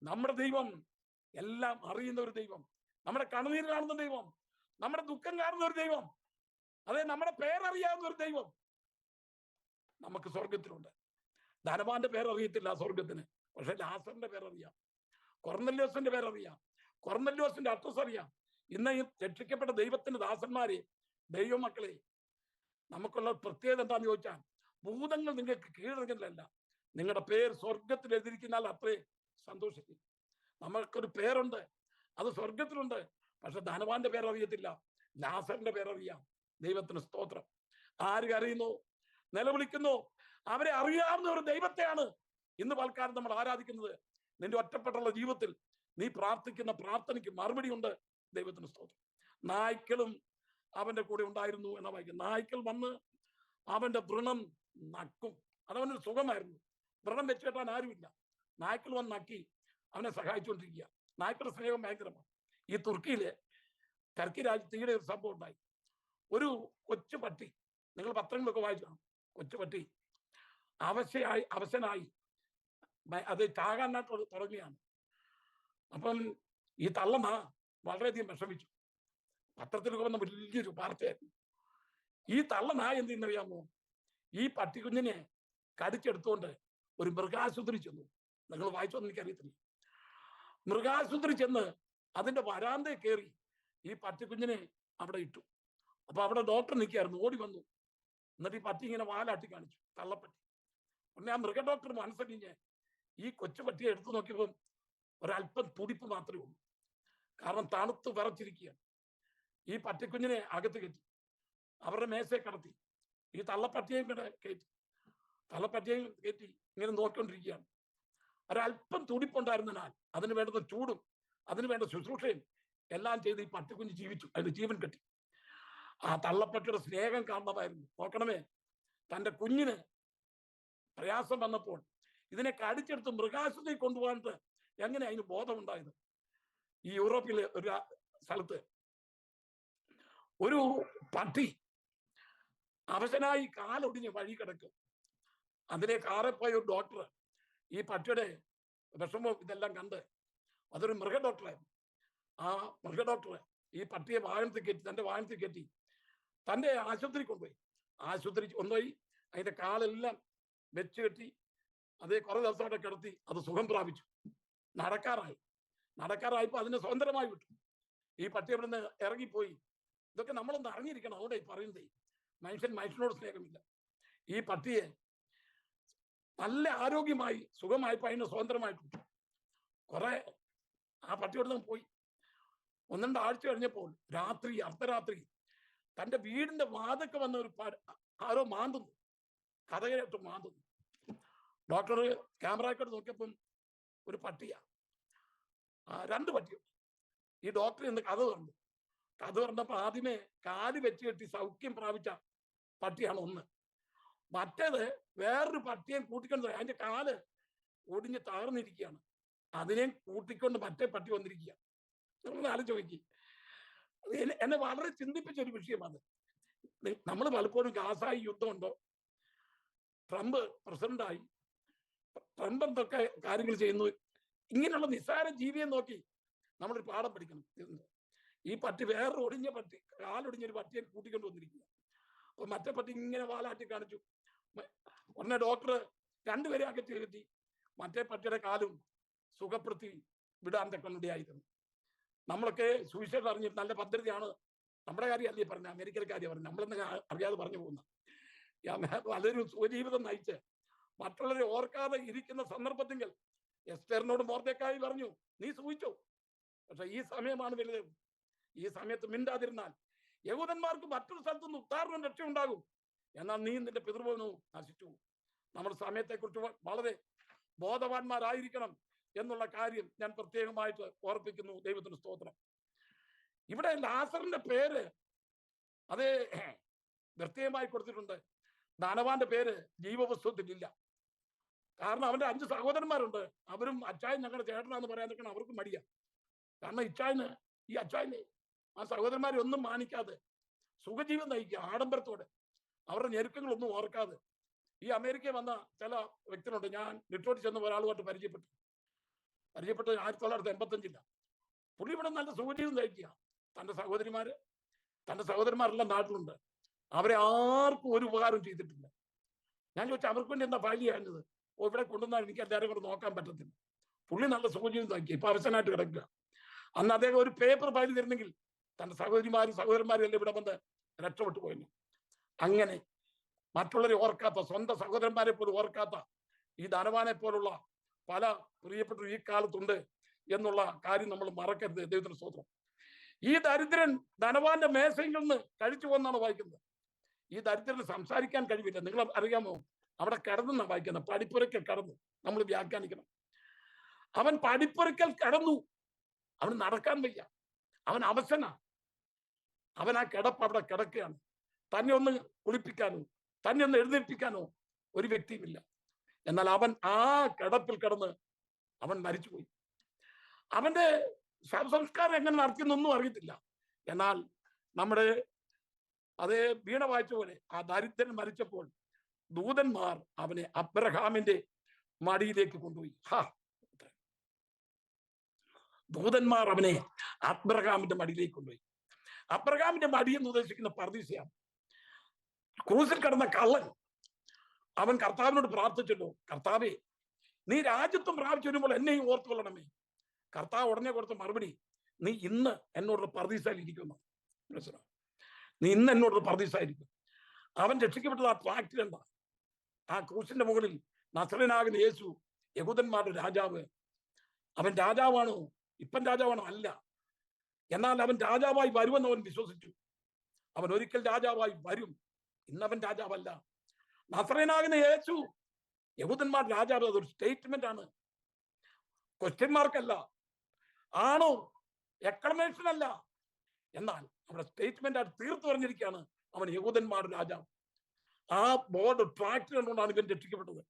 നമ്മുടെ ദൈവം. എല്ലാം അറിയുന്ന ഒരു ദൈവം, നമ്മുടെ കണ്ണുനീർ കാണുന്ന ദൈവം, നമ്മുടെ ദുഃഖം കാണുന്ന ഒരു ദൈവം, അതെ, നമ്മുടെ പേരറിയാവുന്ന ഒരു ദൈവം നമുക്ക് സ്വർഗത്തിലുണ്ട്. ധനവാന്റെ പേരറിയത്തില്ല സ്വർഗത്തിന്, പക്ഷെ ലാസറിന്റെ പേരറിയാം, കൊർന്നല്യോസിന്റെ പേരറിയാം, കൊർന്നല്യോസിന്റെ അഡ്രസ് അറിയാം. ഇന്ന് ഈ രക്ഷിക്കപ്പെട്ട ദൈവത്തിന്റെ ദാസന്മാരെ, ദൈവമക്കളെ, നമുക്കുള്ള പ്രത്യേകത എന്താണെന്ന് ചോദിച്ചാൽ, ഭൂതങ്ങൾ നിങ്ങൾക്ക് കീഴടങ്ങലല്ല, നിങ്ങളുടെ പേര് സ്വർഗത്തിൽ എഴുതിയിരിക്കുന്നാൽ അത്രേ സന്തോഷിക്കും. നമ്മൾക്കൊരു പേരുണ്ട്, അത് സ്വർഗത്തിലുണ്ട്. പക്ഷെ ധനവാന്റെ പേരറിയത്തില്ല, ലാസറിന്റെ പേരറിയാം. ദൈവത്തിന് സ്തോത്രം. ആര് കരയുന്നു, നിലവിളിക്കുന്നു, അവരെ അറിയാവുന്ന ഒരു ദൈവത്തെയാണ് ഇന്ന് പൽക്കാലം നമ്മൾ ആരാധിക്കുന്നത്. നിന്റെ ഒറ്റപ്പെട്ടുള്ള ജീവിതത്തിൽ നീ പ്രാർത്ഥിക്കുന്ന പ്രാർത്ഥനയ്ക്ക് മറുപടി ഉണ്ട്. ദൈവത്തിന് സ്തോത്രം. നായ്ക്കളും അവന്റെ കൂടെ ഉണ്ടായിരുന്നു എന്ന വായിക്കും. നായ്ക്കൾ വന്ന് അവന്റെ വ്രണം നക്കും. അതവനൊരു സുഖമായിരുന്നു. വ്രണം വെച്ച് കെട്ടാൻ ആരുമില്ല. നായ്ക്കൾ വന്ന് നക്കി അവനെ സഹായിച്ചുകൊണ്ടിരിക്കുക. നായ്ക്കളുടെ സ്നേഹം ഭയങ്കരമാണ്. ഈ ടർക്കി രാജ്യത്ത് ഈടെ ഒരു സംഭവം ഉണ്ടായി. ഒരു കൊച്ചു പട്ടി, നിങ്ങൾ പത്രങ്ങളൊക്കെ വായിച്ചാണ്, കൊച്ചുപട്ടി അവശനായി അത് ചാകാനായിട്ട് തുടങ്ങിയാണ്. അപ്പം ഈ തള്ളമ്മ വളരെയധികം വിഷമിച്ചു. പത്രത്തിൽ വന്ന വലിയൊരു വാർത്തയായിരുന്നു. ഈ തള്ളമ്മ എന്തെന്നറിയാമോ, ഈ പട്ടിക്കുഞ്ഞിനെ കടിച്ചെടുത്തുകൊണ്ട് ഒരു മൃഗാശുപത്രി ചെന്നു. നിങ്ങൾ വായിച്ചോന്ന് എനിക്കറിയത്തില്ല. മൃഗാശുപത്രി ചെന്ന് അതിന്റെ വരാന്തയിൽ കയറി ഈ പട്ടിക്കുഞ്ഞിനെ അവിടെ ഇട്ടു. അപ്പൊ അവിടെ ഡോക്ടർ നിൽക്കുകയായിരുന്നു. ഓടി വന്നു. എന്നിട്ട് ഈ പട്ടി ഇങ്ങനെ വാലാട്ടി കാണിച്ചു, തള്ളപ്പട്ടി. ഉടനെ ആ മൃഗ ഡോക്ടർ മനസ്സറിഞ്ഞ് ഈ കൊച്ചു പട്ടിയെ എടുത്തു നോക്കിയപ്പോൾ ഒരല്പം തുടിപ്പ് മാത്രമേ ഉള്ളൂ. കാരണം തണുത്ത് വിറച്ചിരിക്കുകയാണ്. ഈ പട്ടിക്കുഞ്ഞിനെ അകത്ത് കയറ്റി അവരുടെ മേശയെ കടത്തി. ഈ തള്ളപ്പട്ടിയെയും കയറ്റി ഇങ്ങനെ നോക്കിക്കൊണ്ടിരിക്കുകയാണ്. ഒരല്പം തുടിപ്പുണ്ടായിരുന്നാൽ അതിന് വേണ്ടുന്ന ചൂടും അതിന് വേണ്ട ശുശ്രൂഷയും എല്ലാം ചെയ്ത് ഈ പട്ടിക്കുഞ്ഞ് ജീവിച്ചു. അതിന് ജീവൻ കെട്ടി. ആ തള്ളപ്പട്ടിയുടെ സ്നേഹം കാണണമായിരുന്നു. നോക്കണമേ, തന്റെ കുഞ്ഞിന് പ്രയാസം വന്നപ്പോൾ ഇതിനെ കടിച്ചെടുത്ത് മൃഗാശുപത്രി കൊണ്ടുപോകാനായിട്ട് എങ്ങനെ അതിന് ബോധമുണ്ടായത്? ഈ യൂറോപ്പിലെ ഒരു സ്ഥലത്ത് ഒരു പട്ടി അവശനായി കാലൊടിഞ്ഞ് വഴി കിടക്കും. അതിനെ കാറെ പോയ ഒരു ഡോക്ടർ ഈ പട്ടിയുടെ വിഷമവും ഇതെല്ലാം കണ്ട്, അതൊരു മൃഗ ഡോക്ടറായിരുന്നു. ആ മൃഗ ഡോക്ടർ ഈ പട്ടിയെ തന്റെ വാഹനത്തിൽ കയറ്റി തന്റെ ആശുപത്രി കൊണ്ടുപോയി. ആശുപത്രി കൊണ്ടുപോയി അതിന്റെ കാലെല്ലാം വെച്ച് കെട്ടി അതേ കുറെ ദിവസം അവിടെ കിടത്തി. അത് സുഖം പ്രാപിച്ചു. നടക്കാറായപ്പോ അതിനെ സ്വതന്ത്രമായി വിട്ടു. ഈ പട്ടി അവിടെ നിന്ന് ഇറങ്ങിപ്പോയി. ഇതൊക്കെ നമ്മളൊന്ന് അറിഞ്ഞിരിക്കണം. അവിടെ പറയുന്നതേ, മനുഷ്യനോട് സ്നേഹമില്ല. ഈ പട്ടിയെ നല്ല ആരോഗ്യമായി സുഖമായപ്പോ അതിനെ സ്വതന്ത്രമായിട്ട് വിട്ടു. കുറെ ആ പട്ടിയോട് നിന്ന് പോയി. 1-2 ആഴ്ച കഴിഞ്ഞപ്പോൾ അർദ്ധരാത്രി തന്റെ വീടിന്റെ വാതൊക്കെ വന്ന ആരോ മാന്തുന്നു, കഥകയായിട്ട് മാന്തുന്നു. ഡോക്ടർ ക്യാമറയൊക്കെ നോക്കിയപ്പം ഒരു പട്ടിയാ, 2 പട്ടിയുണ്ട്. ഈ ഡോക്ടർ ഇന്ന് കഥ പറഞ്ഞപ്പോ ആദ്യമേ കാല് വെച്ച് കെട്ടി സൗഖ്യം പ്രാപിച്ച പട്ടിയാണ് ഒന്ന്. മറ്റേത് വേറൊരു പട്ടിയെ കൂട്ടിക്കൊണ്ട് അതിന്റെ കാല് ഒടിഞ്ഞ് തകർന്നിരിക്കുകയാണ്. അതിനെയും കൂട്ടിക്കൊണ്ട് മറ്റേ പട്ടി വന്നിരിക്കുക. നമ്മൾ ആലോചിച്ച് എന്നെ വളരെ ചിന്തിപ്പിച്ച ഒരു വിഷയമാണ്. നമ്മൾ പലപ്പോഴും ഗാസായി യുദ്ധമുണ്ടോ, ട്രംപ് പ്രസിഡന്റായി, ട്രംപ് എന്തൊക്കെ കാര്യങ്ങൾ ചെയ്യുന്നു, ഇങ്ങനെയുള്ള നിസ്സാര ജീവിയെ നോക്കി നമ്മളൊരു പാഠം പഠിക്കണം. ഈ പട്ടി വേറെ കാലൊടിഞ്ഞൊരു പട്ടിയെ കൂട്ടിക്കൊണ്ട് വന്നിരിക്കുക. അപ്പൊ മറ്റേ പട്ടി ഇങ്ങനെ വാലാട്ടി കാണിച്ചു. ഉടനെ ഡോക്ടർ 2 പേരെ അകറ്റി കയറ്റി മറ്റേ പട്ടിയുടെ കാലും സുഖപ്പെടുത്തി വിടാൻ തക്കണ്ടിയായിരുന്നു. നമ്മളൊക്കെ സുവിശേഷം അറിഞ്ഞിട്ട് നല്ല പദ്ധതിയാണ്. നമ്മുടെ കാര്യമല്ലേ പറഞ്ഞ, അമേരിക്കയിലെ കാര്യം പറഞ്ഞു, നമ്മളെന്ന് അറിയാതെ പറഞ്ഞു പോകുന്ന അതൊരു സ്വജീവിതം നയിച്ച് മറ്റുള്ളവരെ ഓർക്കാതെ ഇരിക്കുന്ന സന്ദർഭത്തിൽ എസ്തേറിനോട് മൊർദെഖായി പറഞ്ഞു, നീ സൂഹിച്ചോ. പക്ഷെ ഈ സമയമാണ് വലുത്. ഈ സമയത്ത് മിണ്ടാതിരുന്നാൽ യഹൂദന്മാർക്ക് മറ്റൊരു സ്ഥലത്തുനിന്ന് ഉദ്ധാരണം രക്ഷ ഉണ്ടാകും. എന്നാൽ നീ നിന്റെ പിതൃഭവനവും നശിച്ചു. നമ്മൾ സമയത്തെക്കുറിച്ച് വളരെ ബോധവാന്മാരായിരിക്കണം എന്നുള്ള കാര്യം ഞാൻ പ്രത്യേകമായിട്ട് ഓർപ്പിക്കുന്നു. ദൈവത്തിന് സ്തോത്രം. ഇവിടെ ലാസറിന്റെ പേര് അത് പ്രത്യേകമായി കൊടുത്തിട്ടുണ്ട്. ധനവാന്റെ പേര് ജീവപുസ്തകത്തിലില്ല. കാരണം അവന്റെ 5 സഹോദരന്മാരുണ്ട്. അവരും അച്ചായൻ ഞങ്ങളുടെ ചേട്ടനാന്ന് പറയാൻ നിൽക്കണം. അവർക്ക് മടിയാ. കാരണം അച്ചായനെ ആ സഹോദരന്മാരെ ഒന്നും മാനിക്കാതെ സുഖജീവൻ നയിക്കുക, ആഡംബരത്തോടെ, അവരുടെ ഞെരുക്കങ്ങളൊന്നും ഓർക്കാതെ. ഈ അമേരിക്കയിൽ വന്ന ചില വ്യക്തികളുണ്ട്. ഞാൻ ഡിട്രോയിറ്റ് ചെന്ന ഒരാളുമായിട്ട് പരിചയപ്പെട്ടത് 1985. പുള്ളി ഇവിടെ നല്ല സുഖജീവൻ നയിക്കുക. തന്റെ സഹോദരിമാരെല്ലാം നാട്ടിലുണ്ട്. അവരെ ആർക്കും ഒരു ഉപകാരം ചെയ്തിട്ടില്ല. ഞാൻ ചോദിച്ചാൽ അവർക്ക് വേണ്ടി എന്താ ഫയൽ ചെയ്യുന്നത്? ഇവിടെ കൊണ്ടുവന്നാൽ എനിക്ക് എല്ലാവരും കൂടെ നോക്കാൻ പറ്റത്തില്ല. പുള്ളി നല്ല സുഖജീവൻ നയിക്കുക. ഇപ്പൊ അവശനായിട്ട് കിടക്കുക. അന്ന് അദ്ദേഹം ഒരു പേപ്പർ ഫയൽ തരുന്നെങ്കിൽ തന്റെ സഹോദരന്മാരും എല്ലാം ഇവിടെ വന്ന് രക്ഷപ്പെട്ടു പോയിരുന്നു. അങ്ങനെ മറ്റുള്ളവരെ ഓർക്കാത്ത, സ്വന്തം സഹോദരന്മാരെ പോലും ഓർക്കാത്ത ഈ ധനവാനെ പോലുള്ള പല പ്രിയപ്പെട്ടവർ ഈ കാലത്തുണ്ട് എന്നുള്ള കാര്യം നമ്മൾ മറക്കരുത്. ദൈവത്തിന് സ്തോത്രം. ഈ ദരിദ്രൻ ധനവാന്റെ മേശയിൽ നിന്ന് കഴിച്ചു പോന്നാണ് വായിക്കുന്നത്. ഈ ദരിദ്രന് സംസാരിക്കാൻ കഴിവില്ല. നിങ്ങൾ അറിയാമോ? അവിടെ കിടന്നാണ് വായിക്കുന്നത്. പടിപ്പുരയ്ക്കൽ കടന്നു. നമ്മൾ വ്യാഖ്യാനിക്കണം. അവൻ പടിപ്പുരയ്ക്കൽ കടന്നു. അവന് നടക്കാൻ വയ്യ. അവൻ അവശനാ. അവൻ ആ കിടപ്പ് അവിടെ കിടക്കുകയാണ്. തന്നെ ഒന്ന് കുളിപ്പിക്കാനോ തന്നെ ഒന്ന് എഴുന്നേൽപ്പിക്കാനോ ഒരു വ്യക്തിയുമില്ല. എന്നാൽ അവൻ ആ കിടപ്പിൽ കിടന്ന് അവൻ മരിച്ചുപോയി. അവന്റെ ശവസംസ്കാരം എങ്ങനെ നടത്തിയെന്നൊന്നും അറിയത്തില്ല. എന്നാൽ നമ്മുടെ അതേ വീണ വായിച്ച പോലെ ആ ദരിദ്രൻ മരിച്ചപ്പോൾ ദൂതന്മാർ അവനെ അബ്രഹാമിന്റെ മടിയിലേക്ക് കൊണ്ടുപോയി. ദൂതന്മാർ അവനെ അബ്രഹാമിന്റെ മടിയിലേക്ക് കൊണ്ടുപോയി. അബ്രഹാമിന്റെ മടി എന്ന് ഉദ്ദേശിക്കുന്ന പർദീസയാണ്. ക്രൂസിൽ കിടന്ന കള്ളൻ അവൻ കർത്താവിനോട് പ്രാർത്ഥിച്ചല്ലോ, കർത്താവേ നീ രാജ്യത്വം പ്രാപിച്ചു വരുമ്പോൾ എന്നെയും ഓർത്തുകൊള്ളണമേ. കർത്താവ് ഉടനെ കൊടുത്ത മറുപടി, നീ ഇന്ന് എന്നോടുള്ള പർദീസയിലിരിക്കുന്നു. നീ ഇന്ന് എന്നോടുള്ള പർദീസയിലിരിക്കും. അവൻ രക്ഷിക്കപ്പെട്ടത് ആ ട്രാക്റ്റിൽ എന്താ? ആ ക്രൂസിന്റെ മുകളിൽ നസറേനാകുന്ന യേശു യഹൂദന്മാരുടെ രാജാവ്. അവൻ രാജാവാണോ? ഇപ്പം രാജാവാണോ? അല്ല. എന്നാൽ അവൻ രാജാവായി വരുമെന്ന് അവൻ വിശ്വസിച്ചു. അവൻ ഒരിക്കൽ രാജാവായി വരും. ഇന്നവൻ രാജാവല്ല. നസറേനാകുന്ന യേശു യഹൂദന്മാരുടെ രാജാവ്. അതൊരു സ്റ്റേറ്റ്മെന്റ് ആണ്, ക്വസ്റ്റ്യൻ മാർക്കല്ല. ആണോ? എക്ലമേഷൻ അല്ല. എന്നാൽ അവിടെ സ്റ്റേറ്റ്മെന്റ് ആയിട്ട് തീർത്തു പറഞ്ഞിരിക്കുകയാണ്, അവൻ യഹൂദന്മാരുടെ രാജാവ്. ആ ബോർഡ് ട്രാക്ട് കണ്ടുകൊണ്ടാണ് ഇവൻ രക്ഷിക്കപ്പെട്ടത്.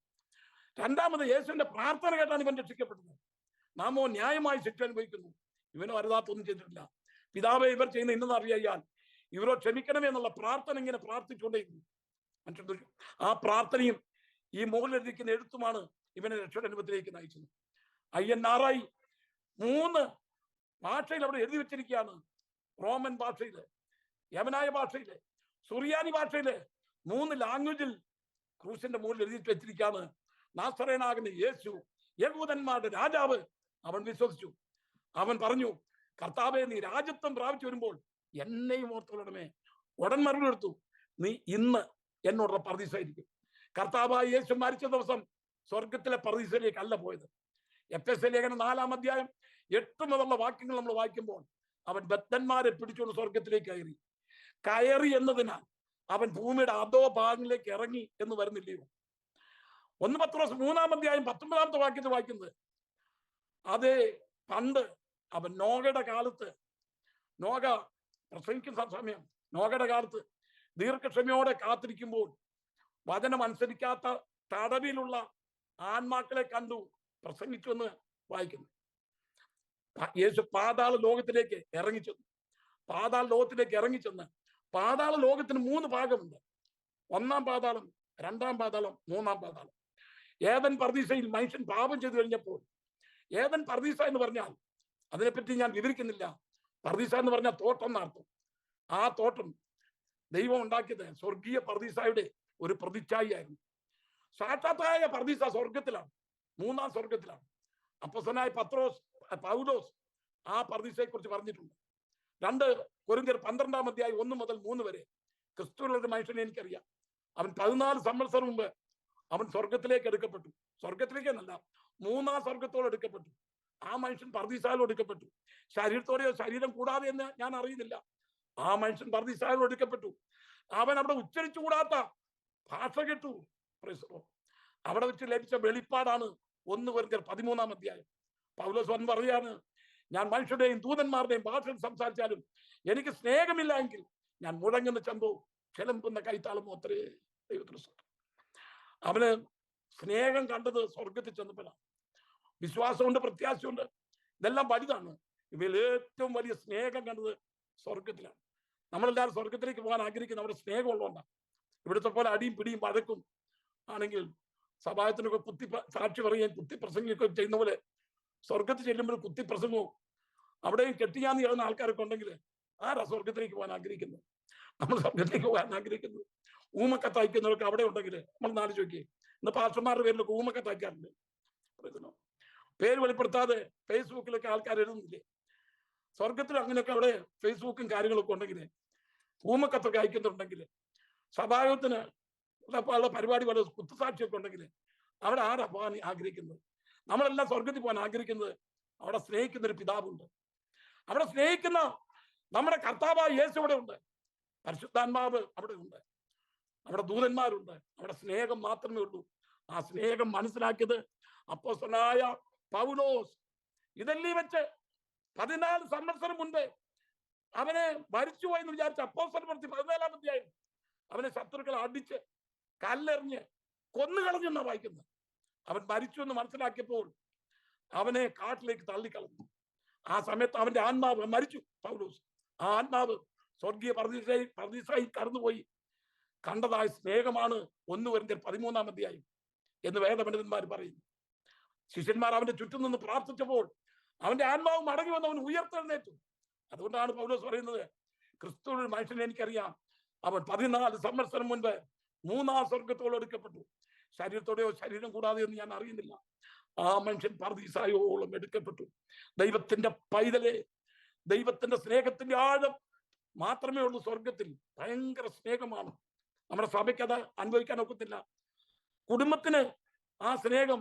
രണ്ടാമത് യേശുവിന്റെ പ്രാർത്ഥന കേട്ടാണ് ഇവൻ രക്ഷിക്കപ്പെട്ടത്. നാമോ ന്യായമായി ശിക്ഷ അനുഭവിക്കുന്നു, ഇവനോ അരുതാത്തൊന്നും ചെയ്തിട്ടില്ല. പിതാവെ ഇവർ ചെയ്യുന്ന ഇന്നെന്ന് അറിയാൽ ഇവരോ ക്ഷമിക്കണമേ എന്നുള്ള പ്രാർത്ഥന ഇങ്ങനെ പ്രാർത്ഥിച്ചുകൊണ്ടേയിരുന്നു. മനുഷ്യൻ ആ പ്രാർത്ഥനയും ഈ മുകളിലിരിക്കുന്ന എഴുത്തുമാണ് ഇവനെ രക്ഷയുടെ അനുഭവത്തിലേക്ക് നയിച്ചത്. INRI 3 ഭാഷയിൽ അവിടെ എഴുതി വെച്ചിരിക്കുകയാണ്. റോമൻ ഭാഷയില്, യമനായ ഭാഷയില്, സുറിയാനി ഭാഷയില്, 3 ലാംഗ്വേജിൽ ക്രൂസിന്റെ മുകളിൽ എഴുതി വെച്ചിരിക്കുകയാണ്, നാസറേനാകുന്ന യേശു യഹൂദന്മാരുടെ രാജാവ്. അവൻ വിശ്വസിച്ചു. അവൻ പറഞ്ഞു, കർത്താവെ നീ രാജ്യത്വം പ്രാപിച്ചു വരുമ്പോൾ എന്നെയും ഓർത്തുകൊള്ളണമേ. ഉടൻ മറുപടി എടുത്തു, നീ ഇന്ന് എന്നോടുള്ള പർദീസയിലിരിക്കും. കർത്താവായ യേശു മരിച്ച ദിവസം സ്വർഗത്തിലെ പർദീസയിലേക്ക് അല്ല പോയത്. എഫെസ്യ ലേഖനം 4-ാം അധ്യായം 8 മുതലുള്ള വാക്യങ്ങൾ നമ്മൾ വായിക്കുമ്പോൾ അവൻ ബദ്ധന്മാരെ പിടിച്ചുകൊണ്ട് സ്വർഗത്തിലേക്ക് കയറി എന്നതിനാൽ അവൻ ഭൂമിയുടെ അധോ ഭാഗങ്ങളിലേക്ക് ഇറങ്ങി എന്ന് വരുന്നില്ലയോ? 1 പത്രോസ് 3-ാം അധ്യായം 19-ാമത്തെ വാക്യത്തിൽ വായിക്കുന്നത്, അതേ പണ്ട് അവൻ നോഗയുടെ കാലത്ത്, നോഗ പ്രസംഗിക്കുന്ന സമയം, നോഗയുടെ കാലത്ത് ദീർഘക്ഷമയോടെ കാത്തിരിക്കുമ്പോൾ വചനം അനുസരിക്കാത്ത തടവിലുള്ള ആത്മാക്കളെ കണ്ടു പ്രസംഗിച്ചു എന്ന് വായിക്കുന്നു. യേശു പാതാള ലോകത്തിലേക്ക് ഇറങ്ങിച്ചെന്നു. പാതാള ലോകത്തിലേക്ക് ഇറങ്ങിച്ചെന്ന് പാതാള ലോകത്തിന് 3 ഭാഗമുണ്ട്. 1-ാം പാതാളം, 2-ാം പാതാളം, 3-ാം പാതാളം. ഏദൻ പർദീസയിൽ മനുഷ്യൻ പാപം ചെയ്തു കഴിഞ്ഞപ്പോൾ, ഏദൻ പർദീസ എന്ന് പറഞ്ഞാൽ അതിനെപ്പറ്റി ഞാൻ വിവരിക്കുന്നില്ല. പർദീസ എന്ന് പറഞ്ഞാൽ തോട്ടം എന്നർത്ഥം. ആ തോട്ടം ദൈവം ഉണ്ടാക്കിയത് സ്വർഗീയ പർദീസയുടെ ഒരു പ്രതിച്ഛായിയായിരുന്നു. സാക്ഷാത്തായ പർദീസ സ്വർഗത്തിലാണ്, 3-ാം സ്വർഗത്തിലാണ്. അപ്പോസ്തലനായ പൗലോസ് ആ പർദീസയെ കുറിച്ച് പറഞ്ഞിട്ടുണ്ട്. 2 കൊരിന്ത്യർ 12-ാം അധ്യായം 1 മുതൽ 3 വരെ. ക്രിസ്തുവിലുള്ള ഒരു മനുഷ്യനെ എനിക്കറിയാം. അവൻ 14 സംവത്സരം മുമ്പ് അവൻ സ്വർഗത്തിലേക്ക് എടുക്കപ്പെട്ടു. സ്വർഗത്തിലേക്ക് എന്നല്ല, 3-ാം സ്വർഗത്തോട് എടുക്കപ്പെട്ടു. ആ മനുഷ്യൻ പർദീസയിലും എടുക്കപ്പെട്ടു. ശരീരത്തോടെയോ ശരീരം കൂടാതെ എന്ന് ഞാൻ അറിയുന്നില്ല. ആ മനുഷ്യൻ പർദീസയിലും എടുക്കപ്പെട്ടു. അവൻ അവിടെ ഉച്ചരിച്ചുകൂടാത്ത ഭാഷ കേട്ടു. അവിടെ വെച്ച് ലഭിച്ച വെളിപ്പാടാണ് 1 കൊരിന്ത്യർ 13-ാം അധ്യായം. പൗലോസ് വന്ന് പറയാണ്, ഞാൻ മനുഷ്യരുടെയും ദൂതന്മാരുടെയും ഭാഷയിൽ സംസാരിച്ചാലും എനിക്ക് സ്നേഹമില്ല എങ്കിൽ ഞാൻ മുഴങ്ങുന്ന ചെമ്പവും കിളമ്പുന്ന കൈത്താളമോ അത്രേ. ദൈവത്തിന് അവന് സ്നേഹം കണ്ടത് സ്വർഗത്തിൽ ചെന്നപ്പോഴാണ്. വിശ്വാസമുണ്ട്, പ്രത്യാശയുണ്ട്, ഇതെല്ലാം വലുതാണ്. ഇവയിൽ ഏറ്റവും വലിയ സ്നേഹം കണ്ടത് സ്വർഗത്തിലാണ്. നമ്മളെല്ലാവരും സ്വർഗത്തിലേക്ക് പോകാൻ ആഗ്രഹിക്കുന്ന അവിടെ സ്നേഹമുള്ളതുകൊണ്ടാണ്. ഇവിടുത്തെ പോലെ അടിയും പിടിയും വഴക്കും ആണെങ്കിൽ സഭായത്തിനൊക്കെ സാക്ഷി പറയുകയും കുത്തിപ്രസംഗിക്കുകയും ചെയ്യുന്ന പോലെ സ്വർഗത്തിൽ ചെല്ലുമ്പോൾ കുത്തിപ്രസംഗവും അവിടെയും കെട്ടിയാന്ന് ചെയ്യുന്ന ആൾക്കാരൊക്കെ ഉണ്ടെങ്കിൽ ആരാ സ്വർഗത്തിലേക്ക് പോകാൻ ആഗ്രഹിക്കുന്നത്? നമ്മൾ സ്വർഗത്തിലേക്ക് പോകാൻ ആഗ്രഹിക്കുന്നത്. ഊമക്കത്ത് അയക്കുന്നവരൊക്കെ അവിടെ ഉണ്ടെങ്കിൽ നമ്മൾ നാല് ചോദിക്കേ. ഇന്ന് പാസ്റ്റർമാരുടെ പേരിലൊക്കെ ഊമക്കത്ത് അയക്കാറുണ്ട്. പേര് വെളിപ്പെടുത്താതെ ഫേസ്ബുക്കിലൊക്കെ ആൾക്കാർ എഴുതുന്നില്ലേ? സ്വർഗത്തിൽ അങ്ങനെയൊക്കെ അവിടെ ഫേസ്ബുക്കും കാര്യങ്ങളൊക്കെ ഉണ്ടെങ്കിൽ, ഊമക്കത്തൊക്കെ അയക്കുന്നുണ്ടെങ്കിൽ, സഭായോഗത്തിന് ഉള്ള പരിപാടി പോലെ കുത്തുസാക്ഷിയൊക്കെ ഉണ്ടെങ്കിൽ അവിടെ ആരാ പോകാൻ ആഗ്രഹിക്കുന്നത്? നമ്മളെല്ലാം സ്വർഗത്തിൽ പോകാൻ ആഗ്രഹിക്കുന്നത്. അവിടെ സ്നേഹിക്കുന്ന ഒരു പിതാവുണ്ട്, അവിടെ സ്നേഹിക്കുന്ന നമ്മുടെ കർത്താവായ യേശു അവിടെ ഉണ്ട്, പരിശുദ്ധാത്മാവ് അവിടെ ഉണ്ട്, അവിടെ ദൂതന്മാരുണ്ട്. അവിടെ സ്നേഹം മാത്രമേ ഉള്ളൂ. ആ സ്നേഹം മനസ്സിലാക്കിയത് അപ്പോസ്തലനായ പൗലോസ്. ഇതെല്ലാം വെച്ച് 14 സംവത്സരം മുൻപേ അവനെ മരിച്ചുപോയി എന്ന് വിചാരിച്ച അപ്പോസ്തലപ്രവൃത്തി 14-ാം അധ്യായം അവനെ ശത്രുക്കളെ അടിച്ച് കല്ലെറിഞ്ഞ് കൊന്നുകളഞ്ഞെന്നാ വായിക്കുന്നത്. അവൻ മരിച്ചു എന്ന് മനസ്സിലാക്കിയപ്പോൾ അവനെ കാട്ടിലേക്ക് തള്ളിക്കളഞ്ഞു. ആ സമയത്ത് അവന്റെ ആത്മാവ് മരിച്ചു. പൗലോസ് ആ ആത്മാവ് സ്വർഗീയ പർദീസയിൽ കടന്നുപോയി. കണ്ടതായ സ്നേഹമാണ് 1 കൊരിന്ത്യർ 13-ാം അധ്യായം എന്ന് വേദപണ്ഡിതന്മാർ പറയുന്നു. ശിഷ്യന്മാർ അവന്റെ ചുറ്റും നിന്ന് പ്രാർത്ഥിച്ചപ്പോൾ അവന്റെ ആത്മാവ് മടങ്ങി വന്ന് അവൻ ഉയർത്തെഴുന്നേറ്റു. അതുകൊണ്ടാണ് പൗലോസ് പറയുന്നത്, ക്രിസ്തുവിൽ മനുഷ്യനെ എനിക്കറിയാം, അവൻ 14 സംവത്സരം മുൻപ് 3-ാം സ്വർഗത്തോളം എടുക്കപ്പെട്ടു. ശരീരത്തോടെയോ ശരീരം കൂടാതെയോ എന്ന് ഞാൻ അറിയുന്നില്ല. ആ മനുഷ്യൻ പർദീസായോളം എടുക്കപ്പെട്ടു. ദൈവത്തിന്റെ പൈതലെ, ദൈവത്തിന്റെ സ്നേഹത്തിന്റെ ആഴം മാത്രമേ ഉള്ളൂ സ്വർഗത്തിൽ. ഭയങ്കര സ്നേഹമാണ്. നമ്മുടെ സഭയ്ക്ക് അത് അനുഭവിക്കാൻ ഒക്കത്തില്ല. കുടുംബത്തിന് ആ സ്നേഹം,